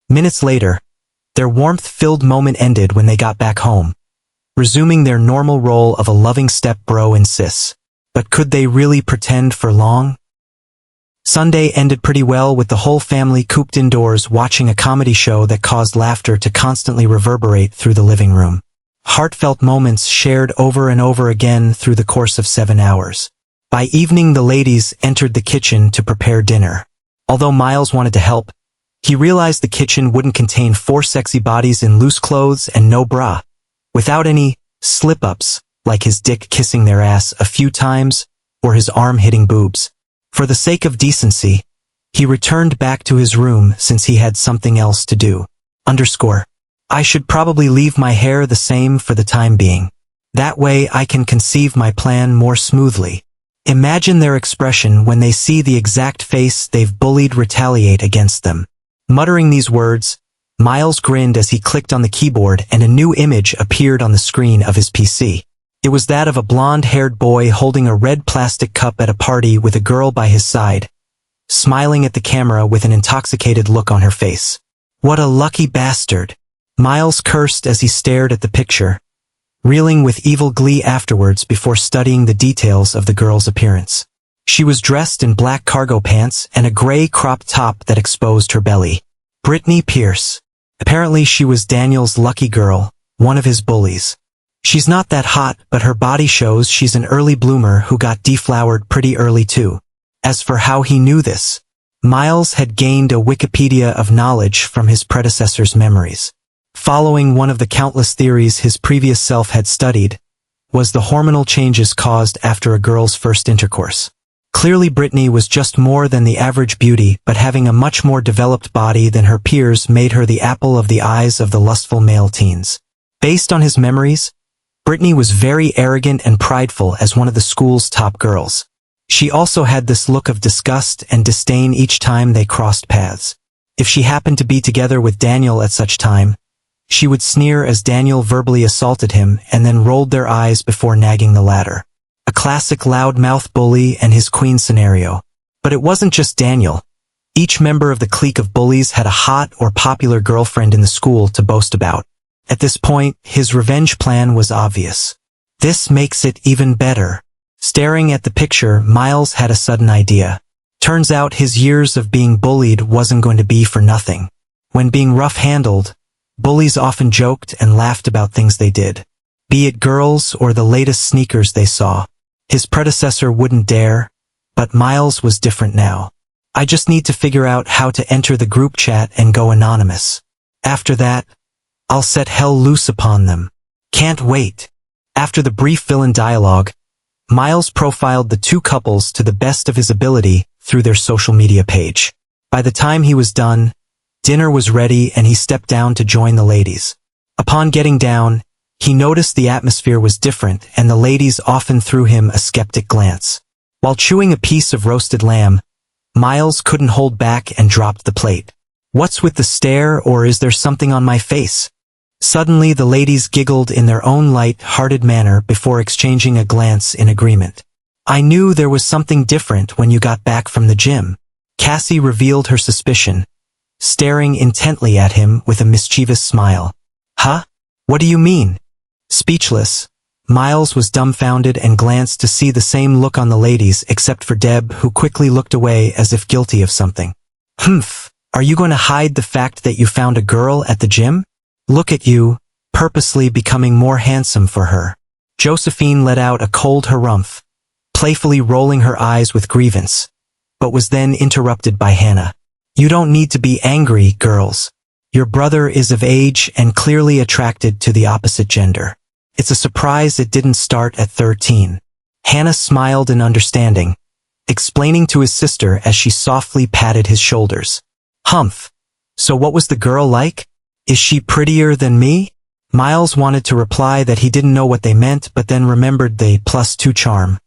Minutes later, their warmth-filled moment ended when they got back home, resuming their normal role of a loving step-bro and sis. But could they really pretend for long? Sunday ended pretty well with the whole family cooped indoors watching a comedy show that caused laughter to constantly reverberate through the living room. Heartfelt moments shared over and over again through the course of 7 hours. By evening, the ladies entered the kitchen to prepare dinner. Although Miles wanted to help, he realized the kitchen wouldn't contain 4 sexy bodies in loose clothes and no bra, without any slip-ups, like his dick kissing their ass a few times or his arm hitting boobs. For the sake of decency, he returned back to his room since he had something else to do. I should probably leave my hair the same for the time being. That way I can conceive my plan more smoothly. Imagine their expression when they see the exact face they've bullied retaliate against them. Muttering these words, Miles grinned as he clicked on the keyboard and a new image appeared on the screen of his PC. It was that of a blonde-haired boy holding a red plastic cup at a party with a girl by his side, smiling at the camera with an intoxicated look on her face. What a lucky bastard! Miles cursed as he stared at the picture, reeling with evil glee afterwards before studying the details of the girl's appearance. She was dressed in black cargo pants and a gray crop top that exposed her belly. Brittany Pierce. Apparently she was Daniel's lucky girl, one of his bullies. She's not that hot, but her body shows she's an early bloomer who got deflowered pretty early too. As for how he knew this, Miles had gained a Wikipedia of knowledge from his predecessor's memories. Following one of the countless theories his previous self had studied, was the hormonal changes caused after a girl's first intercourse. Clearly Brittany was just more than the average beauty, but having a much more developed body than her peers made her the apple of the eyes of the lustful male teens. Based on his memories, Brittany was very arrogant and prideful as one of the school's top girls. She also had this look of disgust and disdain each time they crossed paths. If she happened to be together with Daniel at such time, she would sneer as Daniel verbally assaulted him and then rolled their eyes before nagging the latter. A classic loudmouth bully and his queen scenario. But it wasn't just Daniel. Each member of the clique of bullies had a hot or popular girlfriend in the school to boast about. At this point, his revenge plan was obvious. This makes it even better. Staring at the picture, Miles had a sudden idea. Turns out his years of being bullied wasn't going to be for nothing. When being rough-handled, bullies often joked and laughed about things they did, be it girls or the latest sneakers they saw. His predecessor wouldn't dare, but Miles was different now. I just need to figure out how to enter the group chat and go anonymous. After that, I'll set hell loose upon them. Can't wait. After the brief villain dialogue, Miles profiled the two couples to the best of his ability through their social media page. By the time he was done, dinner was ready and he stepped down to join the ladies. Upon getting down, he noticed the atmosphere was different and the ladies often threw him a skeptic glance. While chewing a piece of roasted lamb, Miles couldn't hold back and dropped the plate. What's with the stare, or is there something on my face? Suddenly the ladies giggled in their own light-hearted manner before exchanging a glance in agreement. I knew there was something different when you got back from the gym. Cassie revealed her suspicion, staring intently at him with a mischievous smile. Huh? What do you mean? Speechless, Miles was dumbfounded and glanced to see the same look on the ladies except for Deb, who quickly looked away as if guilty of something. Humph, are you going to hide the fact that you found a girl at the gym? Look at you, purposely becoming more handsome for her. Josephine let out a cold harumph, playfully rolling her eyes with grievance, but was then interrupted by Hannah. You don't need to be angry, girls. Your brother is of age and clearly attracted to the opposite gender. It's a surprise it didn't start at 13. Hannah smiled in understanding, explaining to his sister as she softly patted his shoulders. Humph. So what was the girl like? Is she prettier than me? Miles wanted to reply that he didn't know what they meant, but then remembered the +2 charm,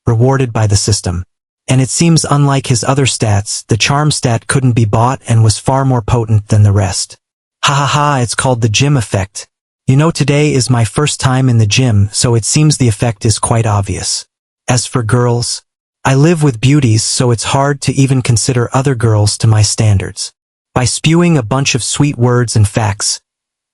rewarded by the system. And it seems unlike his other stats, the charm stat couldn't be bought and was far more potent than the rest. Ha ha ha, it's called the gym effect. You know, today is my first time in the gym, so it seems the effect is quite obvious. As for girls, I live with beauties, so it's hard to even consider other girls to my standards. By spewing a bunch of sweet words and facts,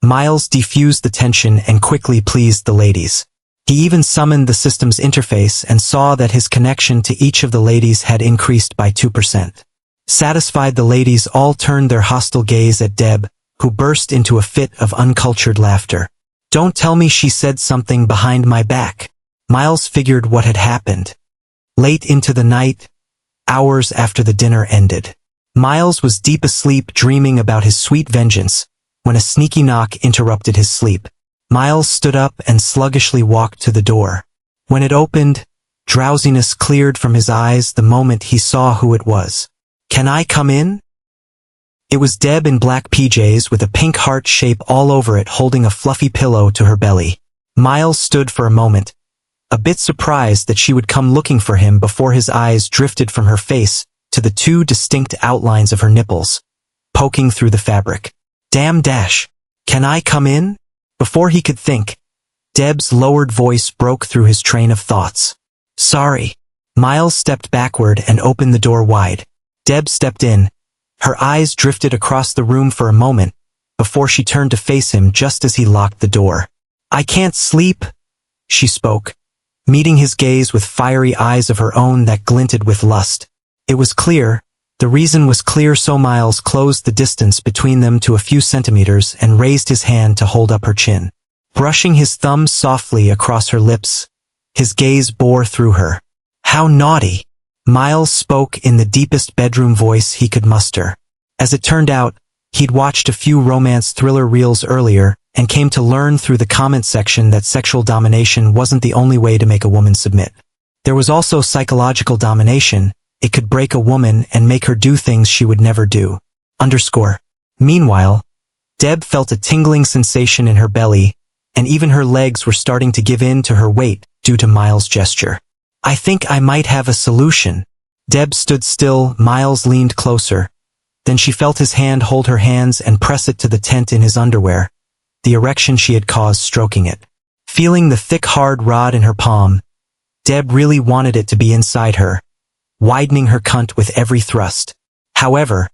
Miles defused the tension and quickly pleased the ladies. He even summoned the system's interface and saw that his connection to each of the ladies had increased by 2%. Satisfied, the ladies all turned their hostile gaze at Deb, who burst into a fit of uncultured laughter. Don't tell me she said something behind my back. Miles figured what had happened. Late into the night, hours after the dinner ended, Miles was deep asleep dreaming about his sweet vengeance, when a sneaky knock interrupted his sleep. Miles stood up and sluggishly walked to the door. When it opened, drowsiness cleared from his eyes the moment he saw who it was. Can I come in? It was Deb in black PJs with a pink heart shape all over it, holding a fluffy pillow to her belly. Miles stood for a moment, a bit surprised that she would come looking for him before his eyes drifted from her face to the two distinct outlines of her nipples, poking through the fabric. Damn dash. Can I come in? Before he could think, Deb's lowered voice broke through his train of thoughts. Sorry. Miles stepped backward and opened the door wide. Deb stepped in. Her eyes drifted across the room for a moment, before she turned to face him just as he locked the door. I can't sleep, she spoke, meeting his gaze with fiery eyes of her own that glinted with lust. It was clear. The reason was clear, so Miles closed the distance between them to a few centimeters and raised his hand to hold up her chin. Brushing his thumb softly across her lips, his gaze bore through her. How naughty! Miles spoke in the deepest bedroom voice he could muster. As it turned out, he'd watched a few romance thriller reels earlier and came to learn through the comment section that sexual domination wasn't the only way to make a woman submit. There was also psychological domination. It could break a woman and make her do things she would never do. Meanwhile, Deb felt a tingling sensation in her belly, and even her legs were starting to give in to her weight due to Miles' gesture. I think I might have a solution. Deb stood still. Miles leaned closer. Then she felt his hand hold her hands and press it to the tent in his underwear, the erection she had caused stroking it. Feeling the thick hard rod in her palm, Deb really wanted it to be inside her, widening her cunt with every thrust. However,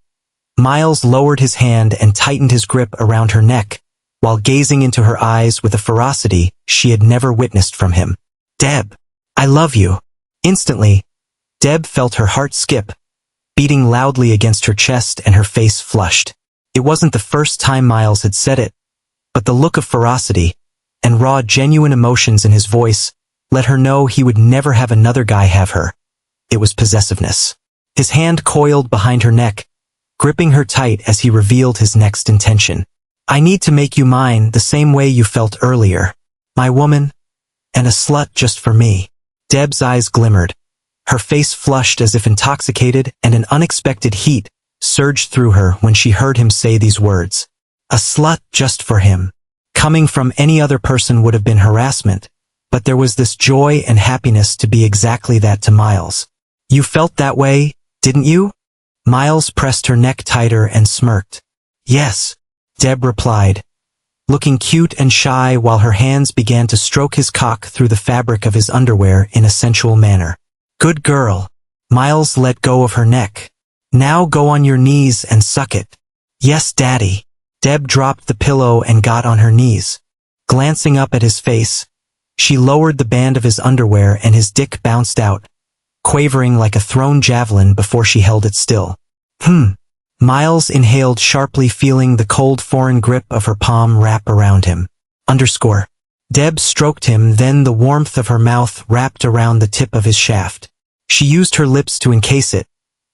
Miles lowered his hand and tightened his grip around her neck, while gazing into her eyes with a ferocity she had never witnessed from him. Deb, I love you. Instantly, Deb felt her heart skip, beating loudly against her chest and her face flushed. It wasn't the first time Miles had said it, but the look of ferocity and raw genuine emotions in his voice let her know he would never have another guy have her. It was possessiveness. His hand coiled behind her neck, gripping her tight as he revealed his next intention. I need to make you mine the same way you felt earlier. My woman, and a slut just for me. Deb's eyes glimmered. Her face flushed as if intoxicated, and an unexpected heat surged through her when she heard him say these words. A slut just for him. Coming from any other person would have been harassment, but there was this joy and happiness to be exactly that to Miles. You felt that way, didn't you? Miles pressed her neck tighter and smirked. Yes, Deb replied, looking cute and shy while her hands began to stroke his cock through the fabric of his underwear in a sensual manner. Good girl. Miles let go of her neck. Now go on your knees and suck it. Yes, daddy. Deb dropped the pillow and got on her knees. Glancing up at his face, she lowered the band of his underwear and his dick bounced out, quavering like a thrown javelin before she held it still. Miles inhaled sharply, feeling the cold foreign grip of her palm wrap around him. Deb stroked him, then the warmth of her mouth wrapped around the tip of his shaft. She used her lips to encase it,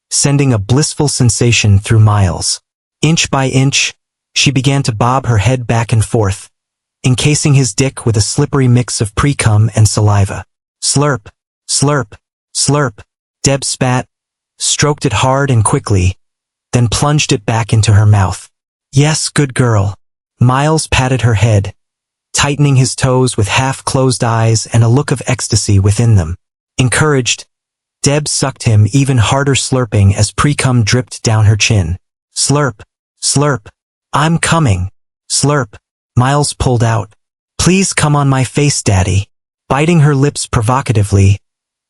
sending a blissful sensation through Miles. Inch by inch, she began to bob her head back and forth, encasing his dick with a slippery mix of pre-cum and saliva. Slurp, slurp, slurp. Deb spat, stroked it hard and quickly, then plunged it back into her mouth. Yes, good girl. Miles patted her head, tightening his toes with half-closed eyes and a look of ecstasy within them. Encouraged, Deb sucked him even harder, slurping as pre-cum dripped down her chin. Slurp, slurp. I'm coming. Slurp. Miles pulled out. Please come on my face, daddy. Biting her lips provocatively,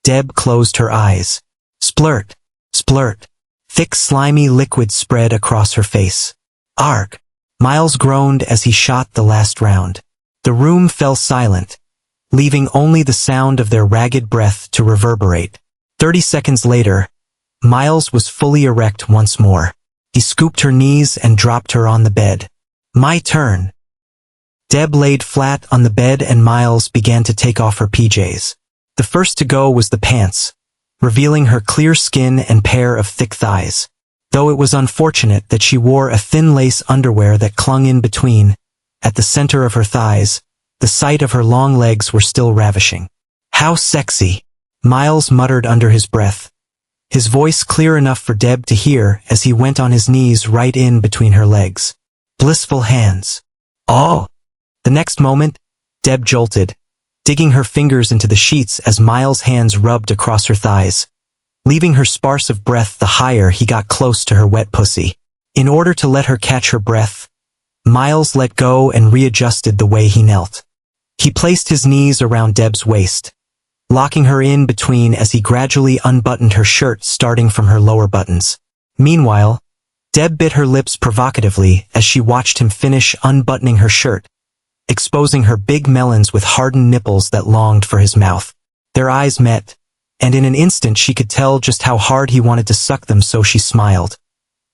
Deb closed her eyes. Splurt, splurt. Thick slimy liquid spread across her face. Arg. Miles groaned as he shot the last round. The room fell silent, leaving only the sound of their ragged breath to reverberate. 30 seconds later, Miles was fully erect once more. He scooped her knees and dropped her on the bed. My turn. Deb laid flat on the bed and Miles began to take off her PJs. The first to go was the pants, revealing her clear skin and pair of thick thighs. Though it was unfortunate that she wore a thin lace underwear that clung in between, at the center of her thighs, the sight of her long legs were still ravishing. How sexy, Miles muttered under his breath, his voice clear enough for Deb to hear as he went on his knees right in between her legs. Blissful hands. Oh! The next moment, Deb jolted, digging her fingers into the sheets as Miles' hands rubbed across her thighs, leaving her sparse of breath the higher he got close to her wet pussy. In order to let her catch her breath, Miles let go and readjusted the way he knelt. He placed his knees around Deb's waist, locking her in between as he gradually unbuttoned her shirt starting from her lower buttons. Meanwhile, Deb bit her lips provocatively as she watched him finish unbuttoning her shirt, exposing her big melons with hardened nipples that longed for his mouth. Their eyes met, and in an instant she could tell just how hard he wanted to suck them, so she smiled,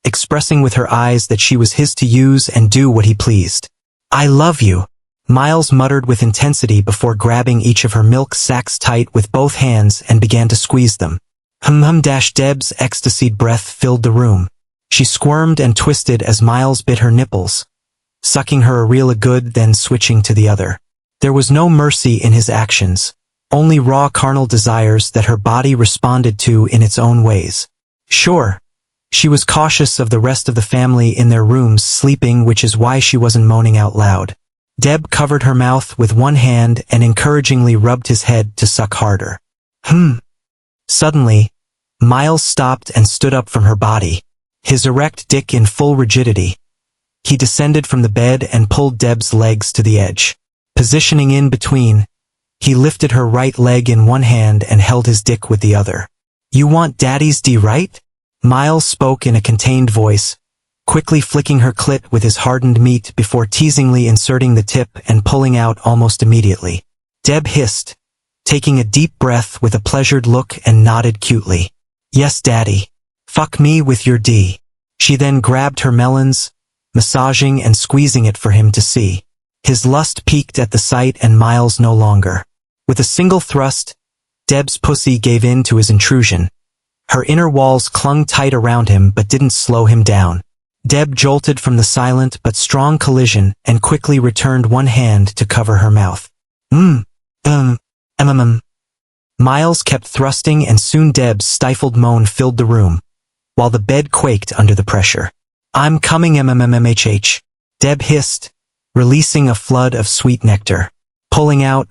expressing with her eyes that she was his to use and do what he pleased. "I love you," Miles muttered with intensity before grabbing each of her milk sacs tight with both hands and began to squeeze them. Deb's ecstasied breath filled the room. She squirmed and twisted as Miles bit her nipples, sucking her a real good then switching to the other. There was no mercy in his actions, only raw carnal desires that her body responded to in its own ways. Sure, she was cautious of the rest of the family in their rooms sleeping, which is why she wasn't moaning out loud. Deb covered her mouth with one hand and encouragingly rubbed his head to suck harder. Suddenly, Miles stopped and stood up from her body, his erect dick in full rigidity. He descended from the bed and pulled Deb's legs to the edge. Positioning in between, he lifted her right leg in one hand and held his dick with the other. "You want Daddy's D, right?" Miles spoke in a contained voice, quickly flicking her clit with his hardened meat before teasingly inserting the tip and pulling out almost immediately. Deb hissed, taking a deep breath with a pleasured look, and nodded cutely. "Yes, Daddy. Fuck me with your D." She then grabbed her melons, massaging and squeezing it for him to see. His lust peaked at the sight, and Miles no longer. With a single thrust, Deb's pussy gave in to his intrusion. Her inner walls clung tight around him but didn't slow him down. Deb jolted from the silent but strong collision and quickly returned one hand to cover her mouth. Miles kept thrusting, and soon Deb's stifled moan filled the room, while the bed quaked under the pressure. "I'm coming, Deb hissed, releasing a flood of sweet nectar. Pulling out,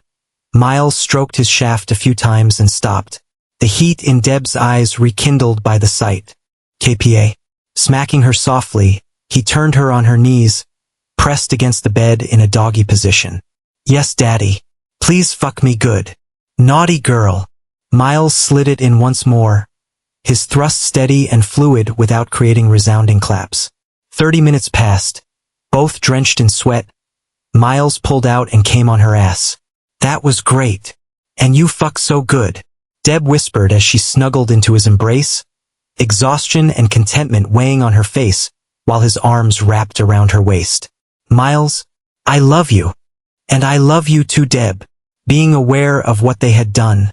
Miles stroked his shaft a few times and stopped, the heat in Deb's eyes rekindled by the sight. KPA. Smacking her softly, he turned her on her knees, pressed against the bed in a doggy position. "Yes, Daddy. Please fuck me good." "Naughty girl." Miles slid it in once more, his thrust steady and fluid without creating resounding claps. 30 minutes passed, both drenched in sweat. Miles pulled out and came on her ass. "That was great. And you fuck so good," Deb whispered as she snuggled into his embrace, exhaustion and contentment weighing on her face while his arms wrapped around her waist. "Miles, I love you. And I love you too." Deb, being aware of what they had done,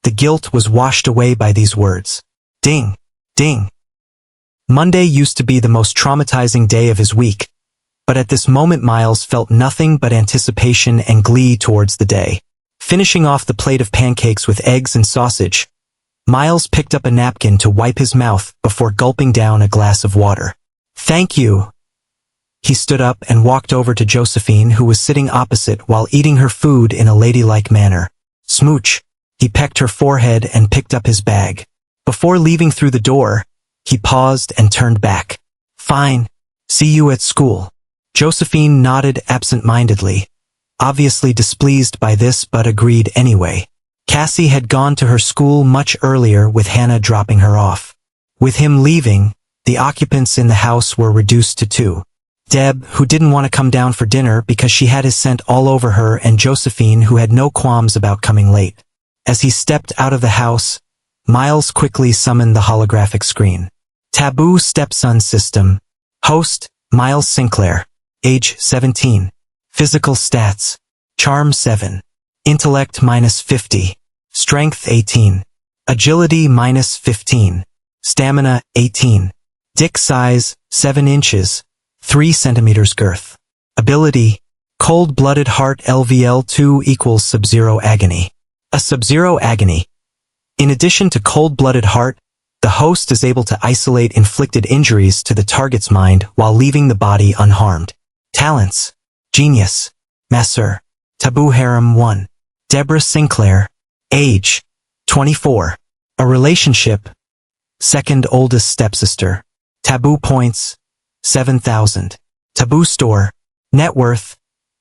the guilt was washed away by these words. Ding, ding. Monday used to be the most traumatizing day of his week, but at this moment Miles felt nothing but anticipation and glee towards the day. Finishing off the plate of pancakes with eggs and sausage, Miles picked up a napkin to wipe his mouth before gulping down a glass of water. "Thank you." He stood up and walked over to Josephine, who was sitting opposite while eating her food in a ladylike manner. "Smooch." He pecked her forehead and picked up his bag. Before leaving through the door, he paused and turned back. "Fine. See you at school." Josephine nodded absent-mindedly, obviously displeased by this but agreed anyway. Cassie had gone to her school much earlier, with Hannah dropping her off. With him leaving, the occupants in the house were reduced to 2. Deb, who didn't want to come down for dinner because she had his scent all over her, and Josephine, who had no qualms about coming late. As he stepped out of the house, Miles quickly summoned the holographic screen. Taboo Stepson System. Host, Miles Sinclair. Age 17. Physical stats. Charm 7. Intellect -50. Strength 18. Agility -15. Stamina 18. Dick size 7 inches. 3 centimeters girth. Ability, Cold-Blooded Heart LVL2 equals Sub-Zero Agony. A Sub-Zero Agony. In addition to Cold-Blooded Heart, the host is able to isolate inflicted injuries to the target's mind while leaving the body unharmed. Talents, Genius, Masseur, Taboo Harem 1. Deborah Sinclair. Age, 24. A relationship, second oldest stepsister. Taboo points, 7,000. Taboo store, Net worth,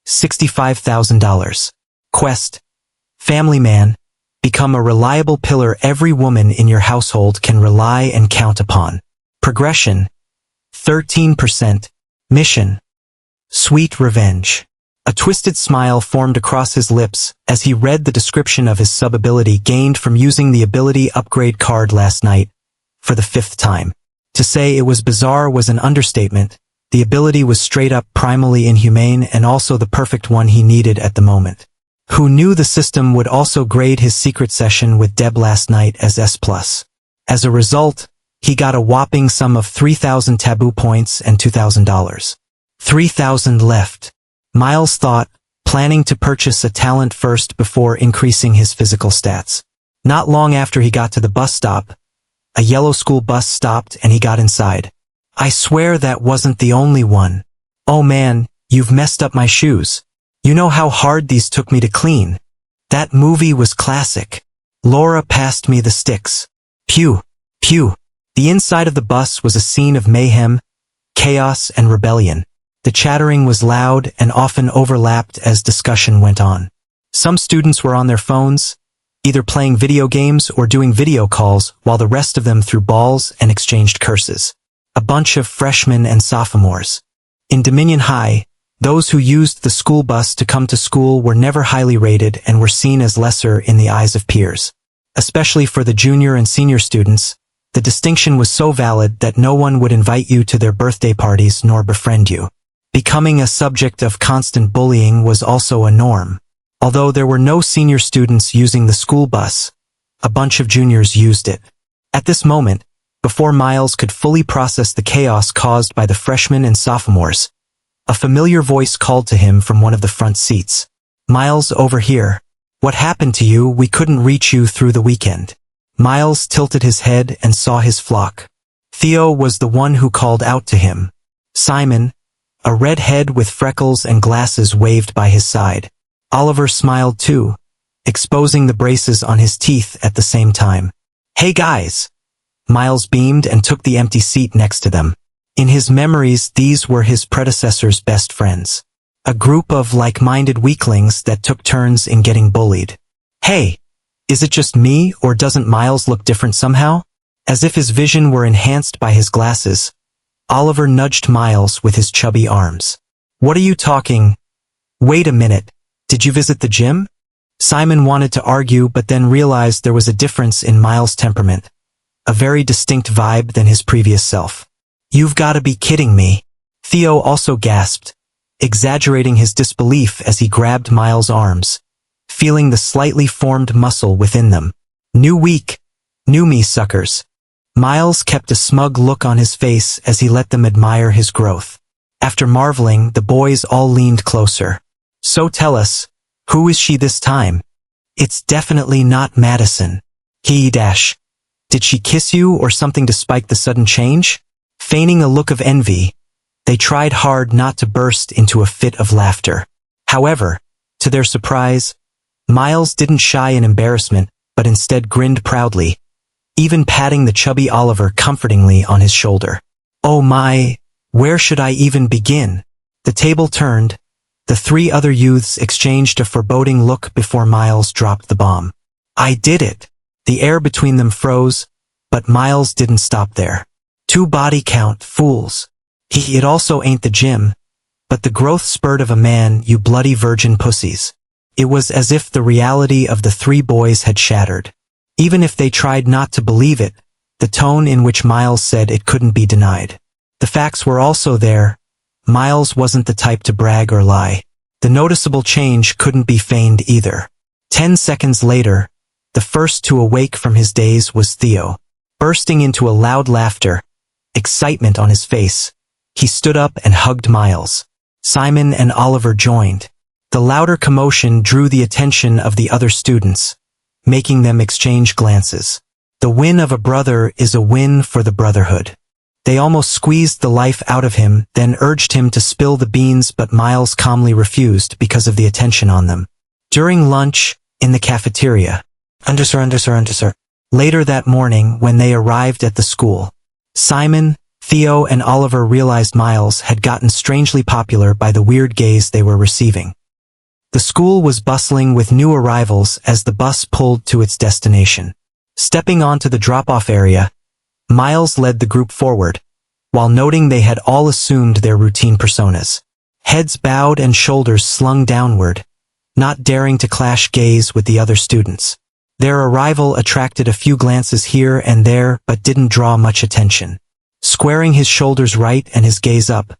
$65,000. Quest, family man, become a reliable pillar every woman in your household can rely and count upon. Progression, 13%. Mission, sweet revenge. A twisted smile formed across his lips as he read the description of his sub-ability gained from using the ability upgrade card last night, for the 5th time. To say it was bizarre was an understatement. The ability was straight up primally inhumane and also the perfect one he needed at the moment. Who knew the system would also grade his secret session with Deb last night as S+. As a result, he got a whopping sum of 3,000 taboo points and $2,000. 3,000 left. Miles thought, planning to purchase a talent first before increasing his physical stats. Not long after he got to the bus stop, a yellow school bus stopped and he got inside. I swear that wasn't the only one. Oh man, you've messed up my shoes. You know how hard these took me to clean. That movie was classic. Laura passed me the sticks. Pew, pew. The inside of the bus was a scene of mayhem, chaos, and rebellion. The chattering was loud and often overlapped as discussion went on. Some students were on their phones, either playing video games or doing video calls, while the rest of them threw balls and exchanged curses. A bunch of freshmen and sophomores. In Dominion High, those who used the school bus to come to school were never highly rated and were seen as lesser in the eyes of peers. Especially for the junior and senior students, the distinction was so valid that no one would invite you to their birthday parties nor befriend you. Becoming a subject of constant bullying was also a norm. Although there were no senior students using the school bus, a bunch of juniors used it. At this moment, before Miles could fully process the chaos caused by the freshmen and sophomores, a familiar voice called to him from one of the front seats. Miles, over here. What happened to you? We couldn't reach you through the weekend. Miles tilted his head and saw his flock. Theo was the one who called out to him. Simon, a redhead with freckles and glasses, waved by his side. Oliver smiled too, exposing the braces on his teeth at the same time. Hey guys! Miles beamed and took the empty seat next to them. In his memories, these were his predecessor's best friends. A group of like-minded weaklings that took turns in getting bullied. Hey! Is it just me, or doesn't Miles look different somehow? As if his vision were enhanced by his glasses, Oliver nudged Miles with his chubby arms. What are you talking? Wait a minute. Did you visit the gym? Simon wanted to argue but then realized there was a difference in Miles' temperament. A very distinct vibe than his previous self. You've got to be kidding me. Theo also gasped, exaggerating his disbelief as he grabbed Miles' arms, feeling the slightly formed muscle within them. New week. New me, suckers. Miles kept a smug look on his face as he let them admire his growth. After marveling, the boys all leaned closer. So tell us, who is she this time? It's definitely not Madison. Did she kiss you or something to spike the sudden change? Feigning a look of envy, they tried hard not to burst into a fit of laughter. However, to their surprise, Miles didn't shy in embarrassment, but instead grinned proudly, even patting the chubby Oliver comfortingly on his shoulder. Oh my, where should I even begin? The table turned. The 3 other youths exchanged a foreboding look before Miles dropped the bomb. I did it. The air between them froze, but Miles didn't stop there. 2 body count, fools. It also ain't the gym, but the growth spurt of a man, you bloody virgin pussies. It was as if the reality of the 3 boys had shattered. Even if they tried not to believe it, the tone in which Miles said it couldn't be denied. The facts were also there. Miles wasn't the type to brag or lie. The noticeable change couldn't be feigned either. 10 seconds later, the first to awake from his daze was Theo. Bursting into a loud laughter, excitement on his face, he stood up and hugged Miles. Simon and Oliver joined. The louder commotion drew the attention of the other students, making them exchange glances. The win of a brother is a win for the brotherhood. They almost squeezed the life out of him, then urged him to spill the beans, but Miles calmly refused because of the attention on them. During lunch, in the cafeteria. Later that morning, when they arrived at the school, Simon, Theo and Oliver realized Miles had gotten strangely popular by the weird gaze they were receiving. The school was bustling with new arrivals as the bus pulled to its destination. Stepping onto the drop-off area, Miles led the group forward, while noting they had all assumed their routine personas. Heads bowed and shoulders slung downward, not daring to clash gaze with the other students. Their arrival attracted a few glances here and there but didn't draw much attention. Squaring his shoulders right and his gaze up,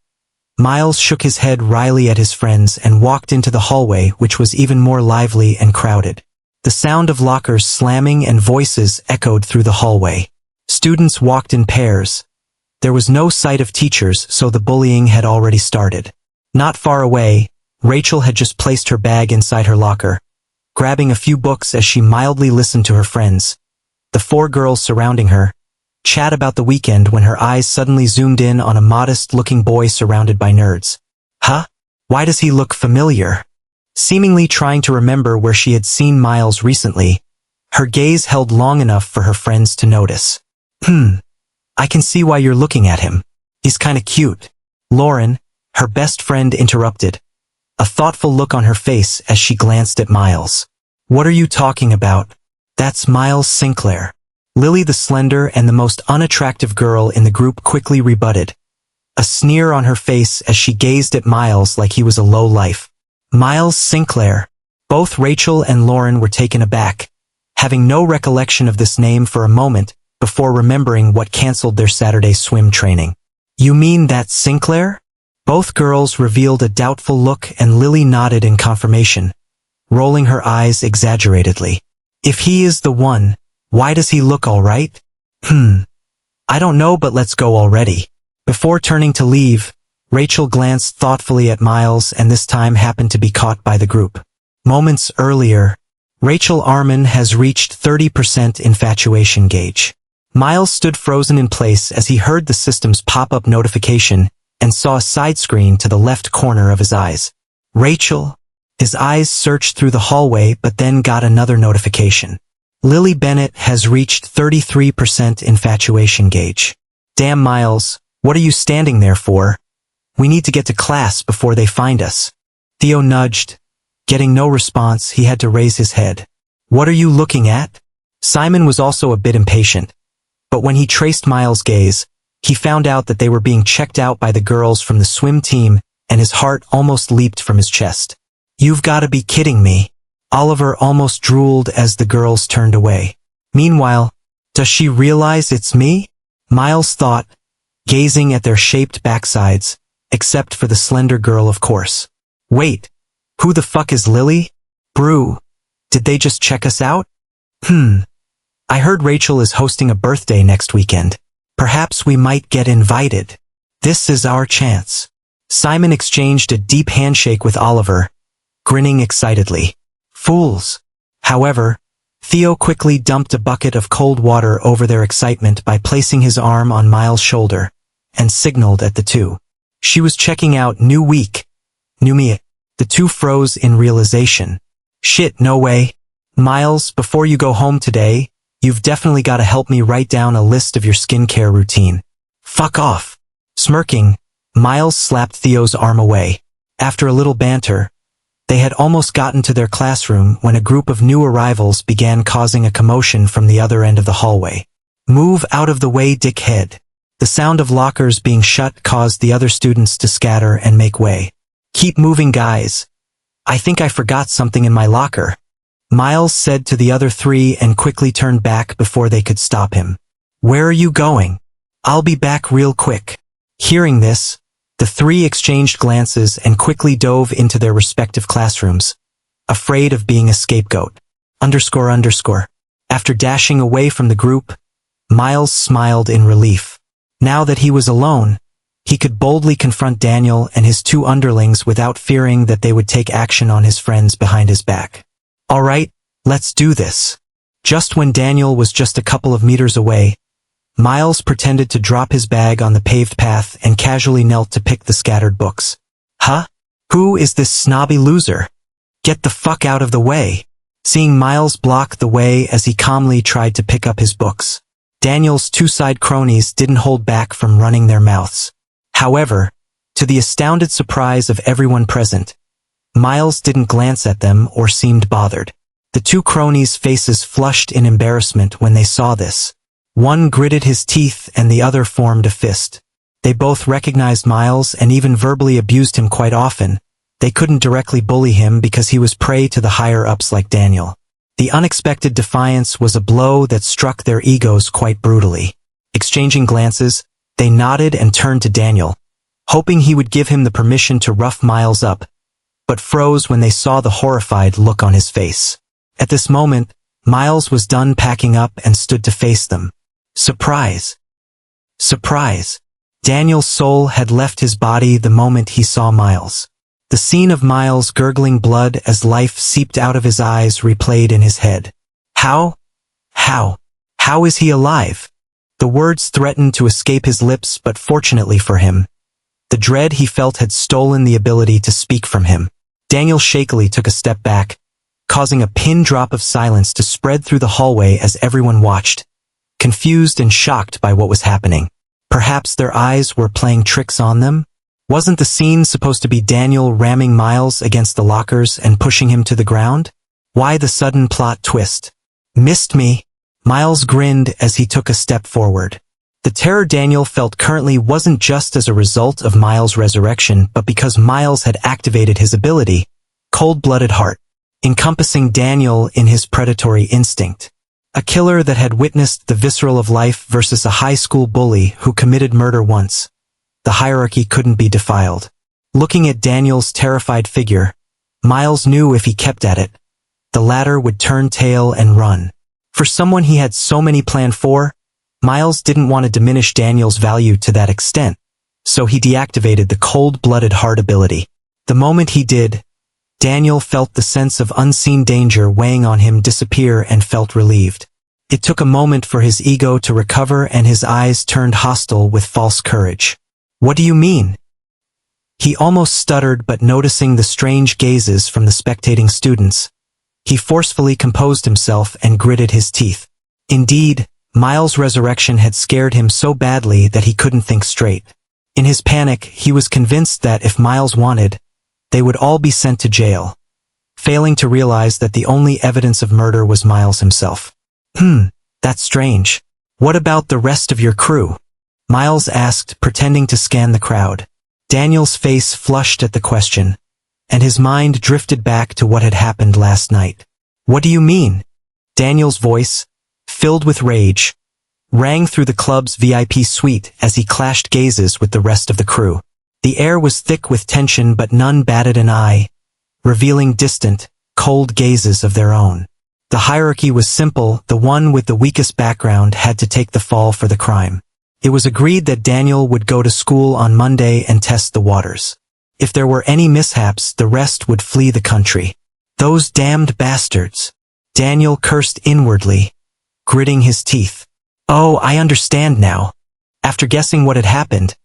Miles shook his head wryly at his friends and walked into the hallway, which was even more lively and crowded. The sound of lockers slamming and voices echoed through the hallway. Students walked in pairs. There was no sight of teachers, so the bullying had already started. Not far away, Rachel had just placed her bag inside her locker, grabbing a few books as she mildly listened to her friends, the four girls surrounding her, chat about the weekend when her eyes suddenly zoomed in on a modest-looking boy surrounded by nerds. Huh? Why does he look familiar? Seemingly trying to remember where she had seen Miles recently, her gaze held long enough for her friends to notice. I can see why you're looking at him. He's kinda cute. Lauren, her best friend, interrupted, a thoughtful look on her face as she glanced at Miles. What are you talking about? That's Miles Sinclair. Lily, the slender and the most unattractive girl in the group, quickly rebutted, a sneer on her face as she gazed at Miles like he was a low-life. Miles Sinclair. Both Rachel and Lauren were taken aback, having no recollection of this name for a moment before remembering what canceled their Saturday swim training. You mean that Sinclair? Both girls revealed a doubtful look and Lily nodded in confirmation, rolling her eyes exaggeratedly. If he is the one, why does he look all right? I don't know, but let's go already. Before turning to leave, Rachel glanced thoughtfully at Miles and this time happened to be caught by the group. Moments earlier, Rachel Armin has reached 30% infatuation gauge. Miles stood frozen in place as he heard the system's pop-up notification and saw a side screen to the left corner of his eyes. Rachel? His eyes searched through the hallway but then got another notification. Lily Bennett has reached 33% infatuation gauge. Damn, Miles, what are you standing there for? We need to get to class before they find us. Theo nudged. Getting no response, he had to raise his head. What are you looking at? Simon was also a bit impatient, but when he traced Miles' gaze, he found out that they were being checked out by the girls from the swim team, and his heart almost leaped from his chest. You've got to be kidding me. Oliver almost drooled as the girls turned away. Meanwhile, does she realize it's me? Miles thought, gazing at their shaped backsides, except for the slender girl, of course. Wait, who the fuck is Lily? Brew, did they just check us out? I heard Rachel is hosting a birthday next weekend. Perhaps we might get invited. This is our chance. Simon exchanged a deep handshake with Oliver, grinning excitedly. Fools. However, Theo quickly dumped a bucket of cold water over their excitement by placing his arm on Miles' shoulder, and signaled at the two. She was checking out New Week. New me. The two froze in realization. Shit, no way. Miles, before you go home today, you've definitely got to help me write down a list of your skincare routine. Fuck off. Smirking, Miles slapped Theo's arm away. After a little banter, they had almost gotten to their classroom when a group of new arrivals began causing a commotion from the other end of the hallway. Move out of the way, dickhead. The sound of lockers being shut caused the other students to scatter and make way. Keep moving, guys. I think I forgot something in my locker, Miles said to the other three and quickly turned back before they could stop him. Where are you going? I'll be back real quick. Hearing this, the three exchanged glances and quickly dove into their respective classrooms, afraid of being a scapegoat. After dashing away from the group, Miles smiled in relief. Now that he was alone, he could boldly confront Daniel and his two underlings without fearing that they would take action on his friends behind his back. All right, let's do this. Just when Daniel was just a couple of meters away, Miles pretended to drop his bag on the paved path and casually knelt to pick the scattered books. Huh? Who is this snobby loser? Get the fuck out of the way. Seeing Miles block the way as he calmly tried to pick up his books, Daniel's two side cronies didn't hold back from running their mouths. However, to the astounded surprise of everyone present, Miles didn't glance at them or seemed bothered. The two cronies' faces flushed in embarrassment when they saw this. One gritted his teeth and the other formed a fist. They both recognized Miles and even verbally abused him quite often. They couldn't directly bully him because he was prey to the higher-ups like Daniel. The unexpected defiance was a blow that struck their egos quite brutally. Exchanging glances, they nodded and turned to Daniel, hoping he would give him the permission to rough Miles up, but froze when they saw the horrified look on his face. At this moment, Miles was done packing up and stood to face them. Surprise! Surprise! Daniel's soul had left his body the moment he saw Miles. The scene of Miles gurgling blood as life seeped out of his eyes replayed in his head. How is he alive? The words threatened to escape his lips, but fortunately for him, the dread he felt had stolen the ability to speak from him. Daniel shakily took a step back, causing a pin drop of silence to spread through the hallway as everyone watched, confused and shocked by what was happening. Perhaps their eyes were playing tricks on them? Wasn't the scene supposed to be Daniel ramming Miles against the lockers and pushing him to the ground? Why the sudden plot twist? Missed me? Miles grinned as he took a step forward. The terror Daniel felt currently wasn't just as a result of Miles' resurrection, but because Miles had activated his ability, Cold-Blooded Heart, encompassing Daniel in his predatory instinct. A killer that had witnessed the visceral of life versus a high school bully who committed murder once. The hierarchy couldn't be defiled. Looking at Daniel's terrified figure, Miles knew if he kept at it, the latter would turn tail and run. For someone he had so many planned for, Miles didn't want to diminish Daniel's value to that extent, so he deactivated the Cold-Blooded Heart ability. The moment he did, Daniel felt the sense of unseen danger weighing on him disappear and felt relieved. It took a moment for his ego to recover and his eyes turned hostile with false courage. What do you mean? He almost stuttered, but noticing the strange gazes from the spectating students, he forcefully composed himself and gritted his teeth. Indeed, Miles' resurrection had scared him so badly that he couldn't think straight. In his panic, he was convinced that if Miles wanted, they would all be sent to jail, failing to realize that the only evidence of murder was Miles himself. That's strange. What about the rest of your crew? Miles asked, pretending to scan the crowd. Daniel's face flushed at the question, and his mind drifted back to what had happened last night. What do you mean? Daniel's voice, filled with rage, rang through the club's VIP suite as he clashed gazes with the rest of the crew. The air was thick with tension, but none batted an eye, revealing distant, cold gazes of their own. The hierarchy was simple: the one with the weakest background had to take the fall for the crime. It was agreed that Daniel would go to school on Monday and test the waters. If there were any mishaps, the rest would flee the country. Those damned bastards! Daniel cursed inwardly, gritting his teeth. Oh, I understand now. After guessing what had happened,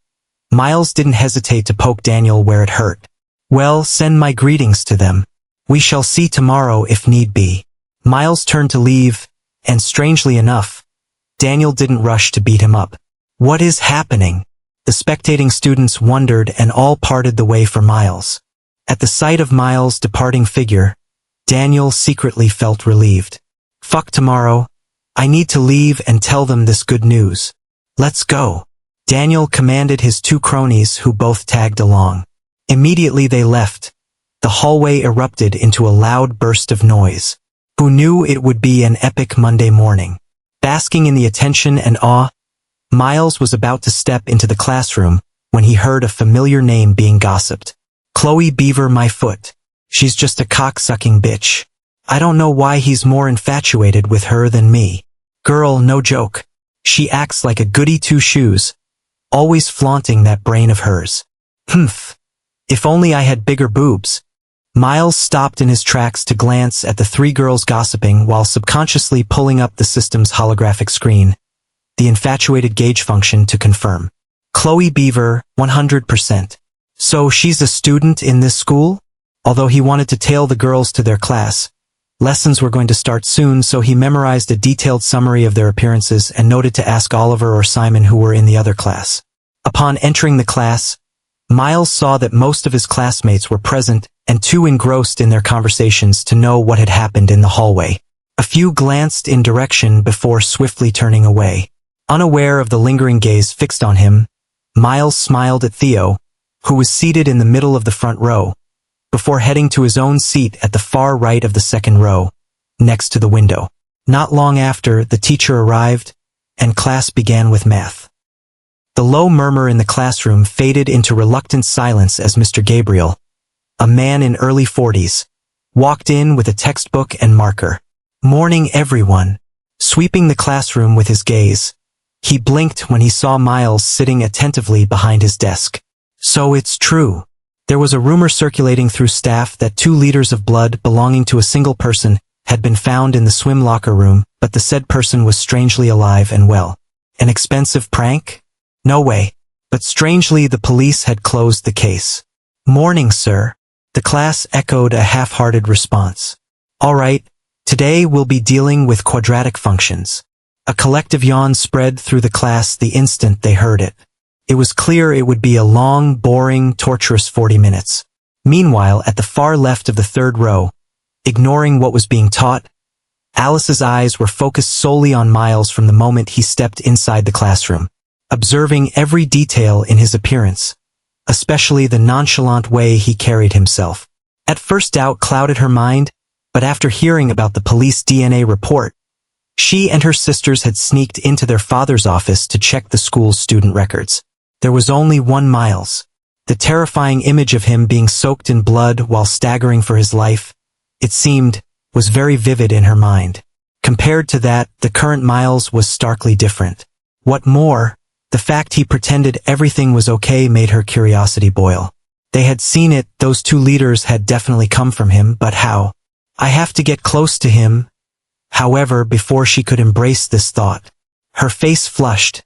Miles didn't hesitate to poke Daniel where it hurt. Well, send my greetings to them. We shall see tomorrow if need be. Miles turned to leave, and strangely enough, Daniel didn't rush to beat him up. What is happening? The spectating students wondered, and all parted the way for Miles. At the sight of Miles' departing figure, Daniel secretly felt relieved. Fuck tomorrow. I need to leave and tell them this good news. Let's go. Daniel commanded his two cronies, who both tagged along. Immediately they left. The hallway erupted into a loud burst of noise. Who knew it would be an epic Monday morning? Basking in the attention and awe, Miles was about to step into the classroom when he heard a familiar name being gossiped. Chloe Beaver, my foot. She's just a cock-sucking bitch. I don't know why he's more infatuated with her than me. Girl, no joke. She acts like a goody two-shoes, always flaunting that brain of hers. If only I had bigger boobs. Miles stopped in his tracks to glance at the three girls gossiping while subconsciously pulling up the system's holographic screen, the infatuated gauge function to confirm. Chloe Beaver, 100%. So she's a student in this school? Although he wanted to tail the girls to their class, Lessons were going to start soon, so he memorized a detailed summary of their appearances and noted to ask Oliver or Simon who were in the other class. Upon entering the class, Miles saw that most of his classmates were present and too engrossed in their conversations to know what had happened in the hallway. A few glanced in direction before swiftly turning away. Unaware of the lingering gaze fixed on him, Miles smiled at Theo, who was seated in the middle of the front row, before heading to his own seat at the far right of the second row, next to the window. Not long after, the teacher arrived, and class began with math. The low murmur in the classroom faded into reluctant silence as Mr. Gabriel, a man in early 40s, walked in with a textbook and marker. "Morning, everyone." Sweeping the classroom with his gaze, he blinked when he saw Miles sitting attentively behind his desk. "So it's true." There was a rumor circulating through staff that 2 liters of blood belonging to a single person had been found in the swim locker room, but the said person was strangely alive and well. An expensive prank? No way. But strangely, the police had closed the case. "Morning, sir." The class echoed a half-hearted response. "All right, today we'll be dealing with quadratic functions." A collective yawn spread through the class the instant they heard it. It was clear it would be a long, boring, torturous 40 minutes. Meanwhile, at the far left of the third row, ignoring what was being taught, Alice's eyes were focused solely on Miles from the moment he stepped inside the classroom, observing every detail in his appearance, especially the nonchalant way he carried himself. At first doubt clouded her mind, but after hearing about the police DNA report, she and her sisters had sneaked into their father's office to check the school's student records. There was only one Miles. The terrifying image of him being soaked in blood while staggering for his life, it seemed, was very vivid in her mind. Compared to that, the current Miles was starkly different. What more, the fact he pretended everything was okay made her curiosity boil. They had seen it, those 2 liters had definitely come from him, but how? "I have to get close to him." However, before she could embrace this thought, her face flushed,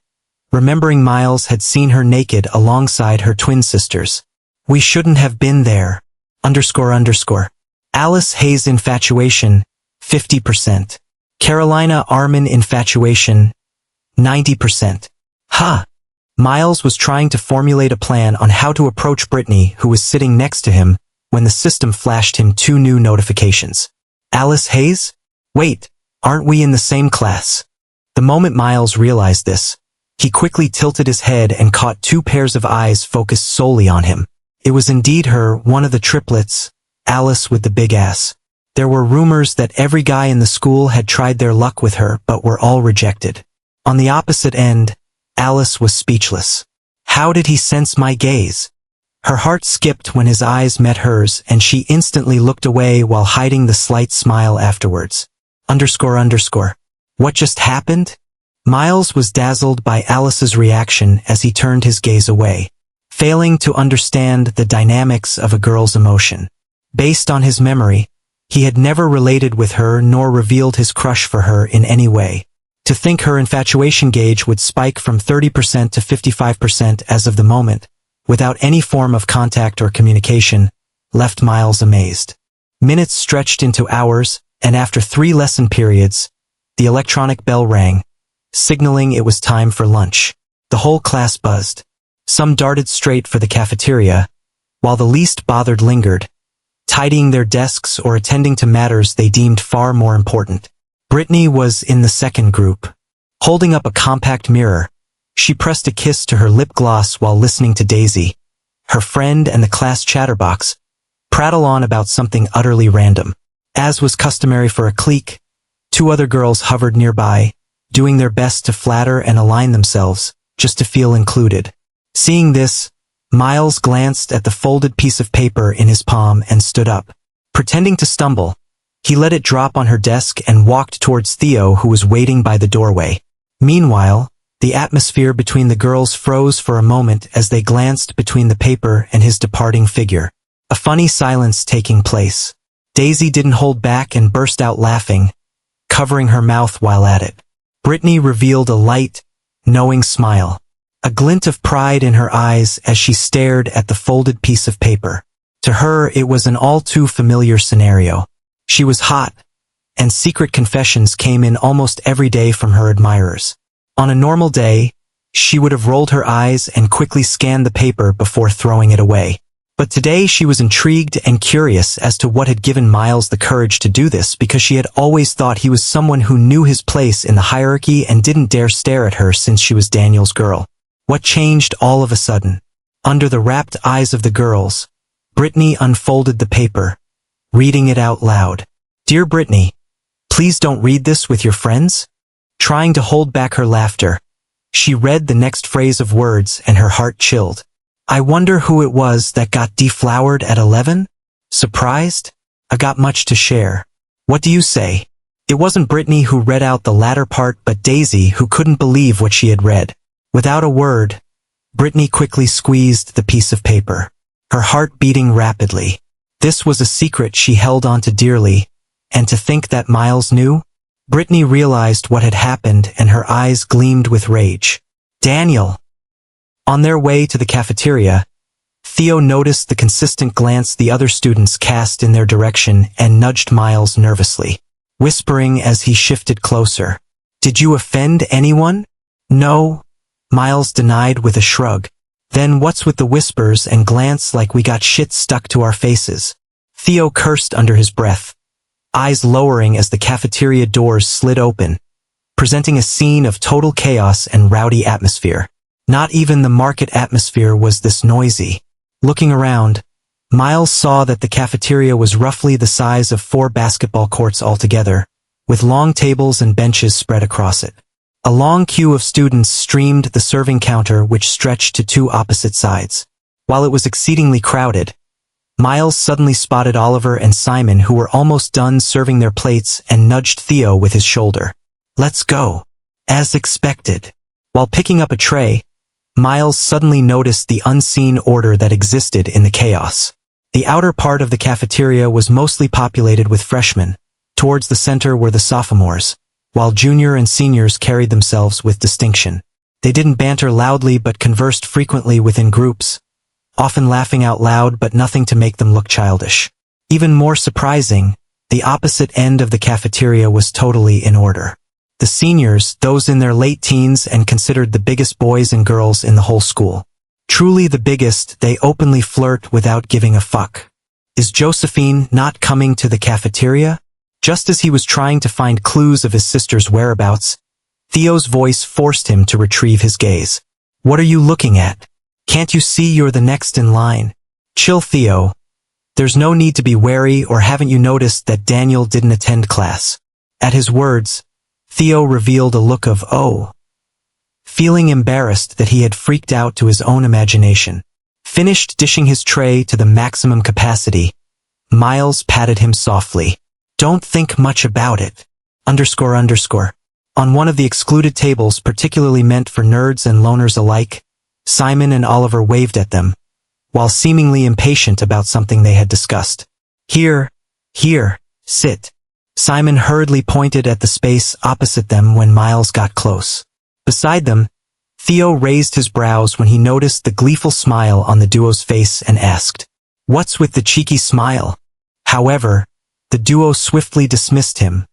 remembering Miles had seen her naked alongside her twin sisters. "We shouldn't have been there." ___. Alice Hayes infatuation, 50%. Carolina Armin infatuation, 90%. Ha! Miles was trying to formulate a plan on how to approach Brittany, who was sitting next to him, when the system flashed him 2 new notifications. "Alice Hayes? Wait, aren't we in the same class?" The moment Miles realized this, he quickly tilted his head and caught 2 pairs of eyes focused solely on him. It was indeed her, one of the triplets, Alice with the big ass. There were rumors that every guy in the school had tried their luck with her but were all rejected. On the opposite end, Alice was speechless. How did he sense my gaze? Her heart skipped when his eyes met hers, and she instantly looked away while hiding the slight smile afterwards. ___. What just happened? Miles was dazzled by Alice's reaction as he turned his gaze away, failing to understand the dynamics of a girl's emotion. Based on his memory, he had never related with her nor revealed his crush for her in any way. To think her infatuation gauge would spike from 30% to 55% as of the moment, without any form of contact or communication, left Miles amazed. Minutes stretched into hours, and after 3 lesson periods, the electronic bell rang, signaling it was time for lunch. The whole class buzzed. Some darted straight for the cafeteria, while the least bothered lingered, tidying their desks or attending to matters they deemed far more important. Brittany was in the second group. Holding up a compact mirror, she pressed a kiss to her lip gloss while listening to Daisy, her friend and the class chatterbox, prattle on about something utterly random. As was customary for a clique, 2 other girls hovered nearby, doing their best to flatter and align themselves, just to feel included. Seeing this, Miles glanced at the folded piece of paper in his palm and stood up. Pretending to stumble, he let it drop on her desk and walked towards Theo, who was waiting by the doorway. Meanwhile, the atmosphere between the girls froze for a moment as they glanced between the paper and his departing figure. A funny silence taking place. Daisy didn't hold back and burst out laughing, covering her mouth while at it. Brittany revealed a light, knowing smile, a glint of pride in her eyes as she stared at the folded piece of paper. To her, it was an all too familiar scenario. She was hot, and secret confessions came in almost every day from her admirers. On a normal day, she would have rolled her eyes and quickly scanned the paper before throwing it away. But today she was intrigued and curious as to what had given Miles the courage to do this, because she had always thought he was someone who knew his place in the hierarchy and didn't dare stare at her since she was Daniel's girl. What changed all of a sudden? Under the rapt eyes of the girls, Brittany unfolded the paper, reading it out loud. "Dear Brittany, please don't read this with your friends?" Trying to hold back her laughter, she read the next phrase of words and her heart chilled. "I wonder who it was that got deflowered at 11? Surprised? I got much to share. What do you say?" It wasn't Brittany who read out the latter part, but Daisy, who couldn't believe what she had read. Without a word, Brittany quickly squeezed the piece of paper, her heart beating rapidly. This was a secret she held onto dearly, and to think that Miles knew? Brittany realized what had happened and her eyes gleamed with rage. "Daniel!" On their way to the cafeteria, Theo noticed the consistent glance the other students cast in their direction and nudged Miles nervously, whispering as he shifted closer. "Did you offend anyone?" "No," Miles denied with a shrug. "Then what's with the whispers and glance like we got shit stuck to our faces?" Theo cursed under his breath, eyes lowering as the cafeteria doors slid open, presenting a scene of total chaos and rowdy atmosphere. Not even the market atmosphere was this noisy. Looking around, Miles saw that the cafeteria was roughly the size of 4 basketball courts altogether, with long tables and benches spread across it. A long queue of students streamed the serving counter, which stretched to 2 opposite sides. While it was exceedingly crowded, Miles suddenly spotted Oliver and Simon, who were almost done serving their plates, and nudged Theo with his shoulder. "Let's go." As expected. While picking up a tray, Miles suddenly noticed the unseen order that existed in the chaos. The outer part of the cafeteria was mostly populated with freshmen. Towards the center were the sophomores, while junior and seniors carried themselves with distinction. They didn't banter loudly but conversed frequently within groups, often laughing out loud but nothing to make them look childish. Even more surprising, the opposite end of the cafeteria was totally in order. The seniors, those in their late teens and considered the biggest boys and girls in the whole school. Truly the biggest, they openly flirt without giving a fuck. Is Josephine not coming to the cafeteria? Just as he was trying to find clues of his sister's whereabouts, Theo's voice forced him to retrieve his gaze. "What are you looking at? Can't you see you're the next in line?" "Chill, Theo. There's no need to be wary, or haven't you noticed that Daniel didn't attend class?" At his words, Theo revealed a look of "oh," feeling embarrassed that he had freaked out to his own imagination. Finished dishing his tray to the maximum capacity, Miles patted him softly. "Don't think much about it. ___." On one of the excluded tables particularly meant for nerds and loners alike, Simon and Oliver waved at them, while seemingly impatient about something they had discussed. Here, sit." Simon hurriedly pointed at the space opposite them when Miles got close. Beside them, Theo raised his brows when he noticed the gleeful smile on the duo's face and asked, "What's with the cheeky smile?" However, the duo swiftly dismissed him,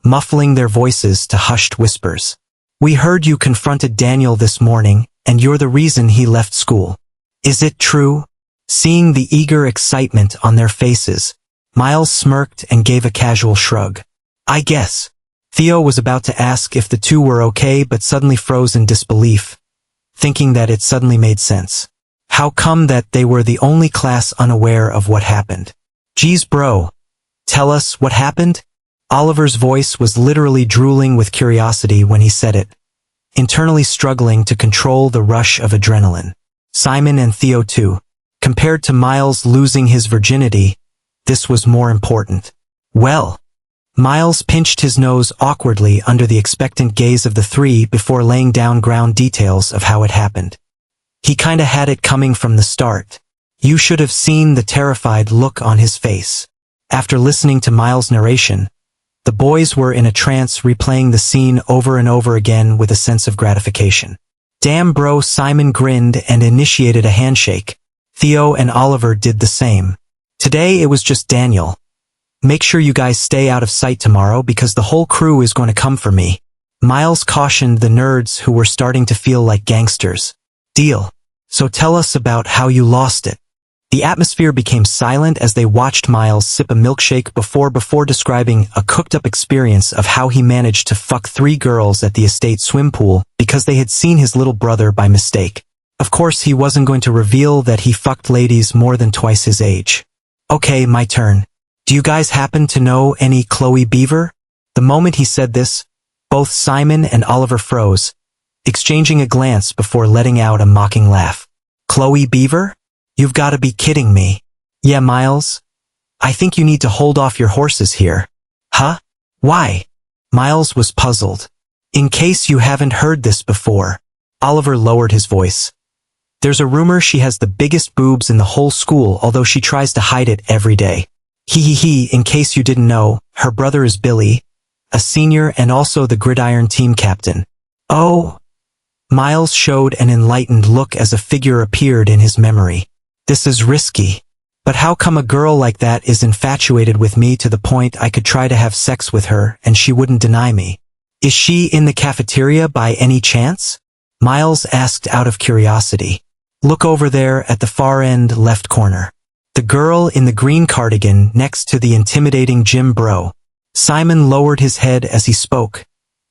muffling their voices to hushed whispers. "We heard you confronted Daniel this morning, and you're the reason he left school. Is it true?" Seeing the eager excitement on their faces, Miles smirked and gave a casual shrug. "I guess." Theo was about to ask if the two were okay but suddenly froze in disbelief, thinking that it suddenly made sense. How come that they were the only class unaware of what happened? "Geez bro, tell us what happened?" Oliver's voice was literally drooling with curiosity when he said it, internally struggling to control the rush of adrenaline. Simon and Theo too. Compared to Miles losing his virginity, this was more important. "Well," Miles pinched his nose awkwardly under the expectant gaze of the three before laying down ground details of how it happened. He kinda had it coming from the start. You should have seen the terrified look on his face. After listening to Miles' narration, the boys were in a trance, replaying the scene over and over again with a sense of gratification. "Damn bro," Simon grinned and initiated a handshake. Theo and Oliver did the same. Today it was just Daniel. Make sure you guys stay out of sight tomorrow because the whole crew is going to come for me. Miles cautioned the nerds who were starting to feel like gangsters. Deal. So tell us about how you lost it. The atmosphere became silent as they watched Miles sip a milkshake before describing a cooked-up experience of how he managed to fuck 3 girls at the estate swim pool because they had seen his little brother by mistake. Of course, he wasn't going to reveal that he fucked ladies more than twice his age. Okay, my turn. Do you guys happen to know any Chloe Beaver? The moment he said this, both Simon and Oliver froze, exchanging a glance before letting out a mocking laugh. Chloe Beaver? You've got to be kidding me. Yeah, Miles? I think you need to hold off your horses here. Huh? Why? Miles was puzzled. In case you haven't heard this before. Oliver lowered his voice. There's a rumor she has the biggest boobs in the whole school, although she tries to hide it every day. In case you didn't know, her brother is Billy, a senior and also the gridiron team captain. Oh. Miles showed an enlightened look as a figure appeared in his memory. This is risky. But how come a girl like that is infatuated with me to the point I could try to have sex with her and she wouldn't deny me? Is she in the cafeteria by any chance? Miles asked out of curiosity. Look over there at the far end left corner. The girl in the green cardigan next to the intimidating gym bro. Simon lowered his head as he spoke,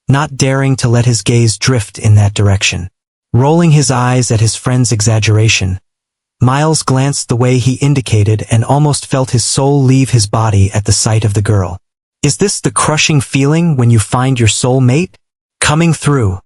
not daring to let his gaze drift in that direction. Rolling his eyes at his friend's exaggeration, Miles glanced the way he indicated and almost felt his soul leave his body at the sight of the girl. Is this the crushing feeling when you find your soul mate? Coming through.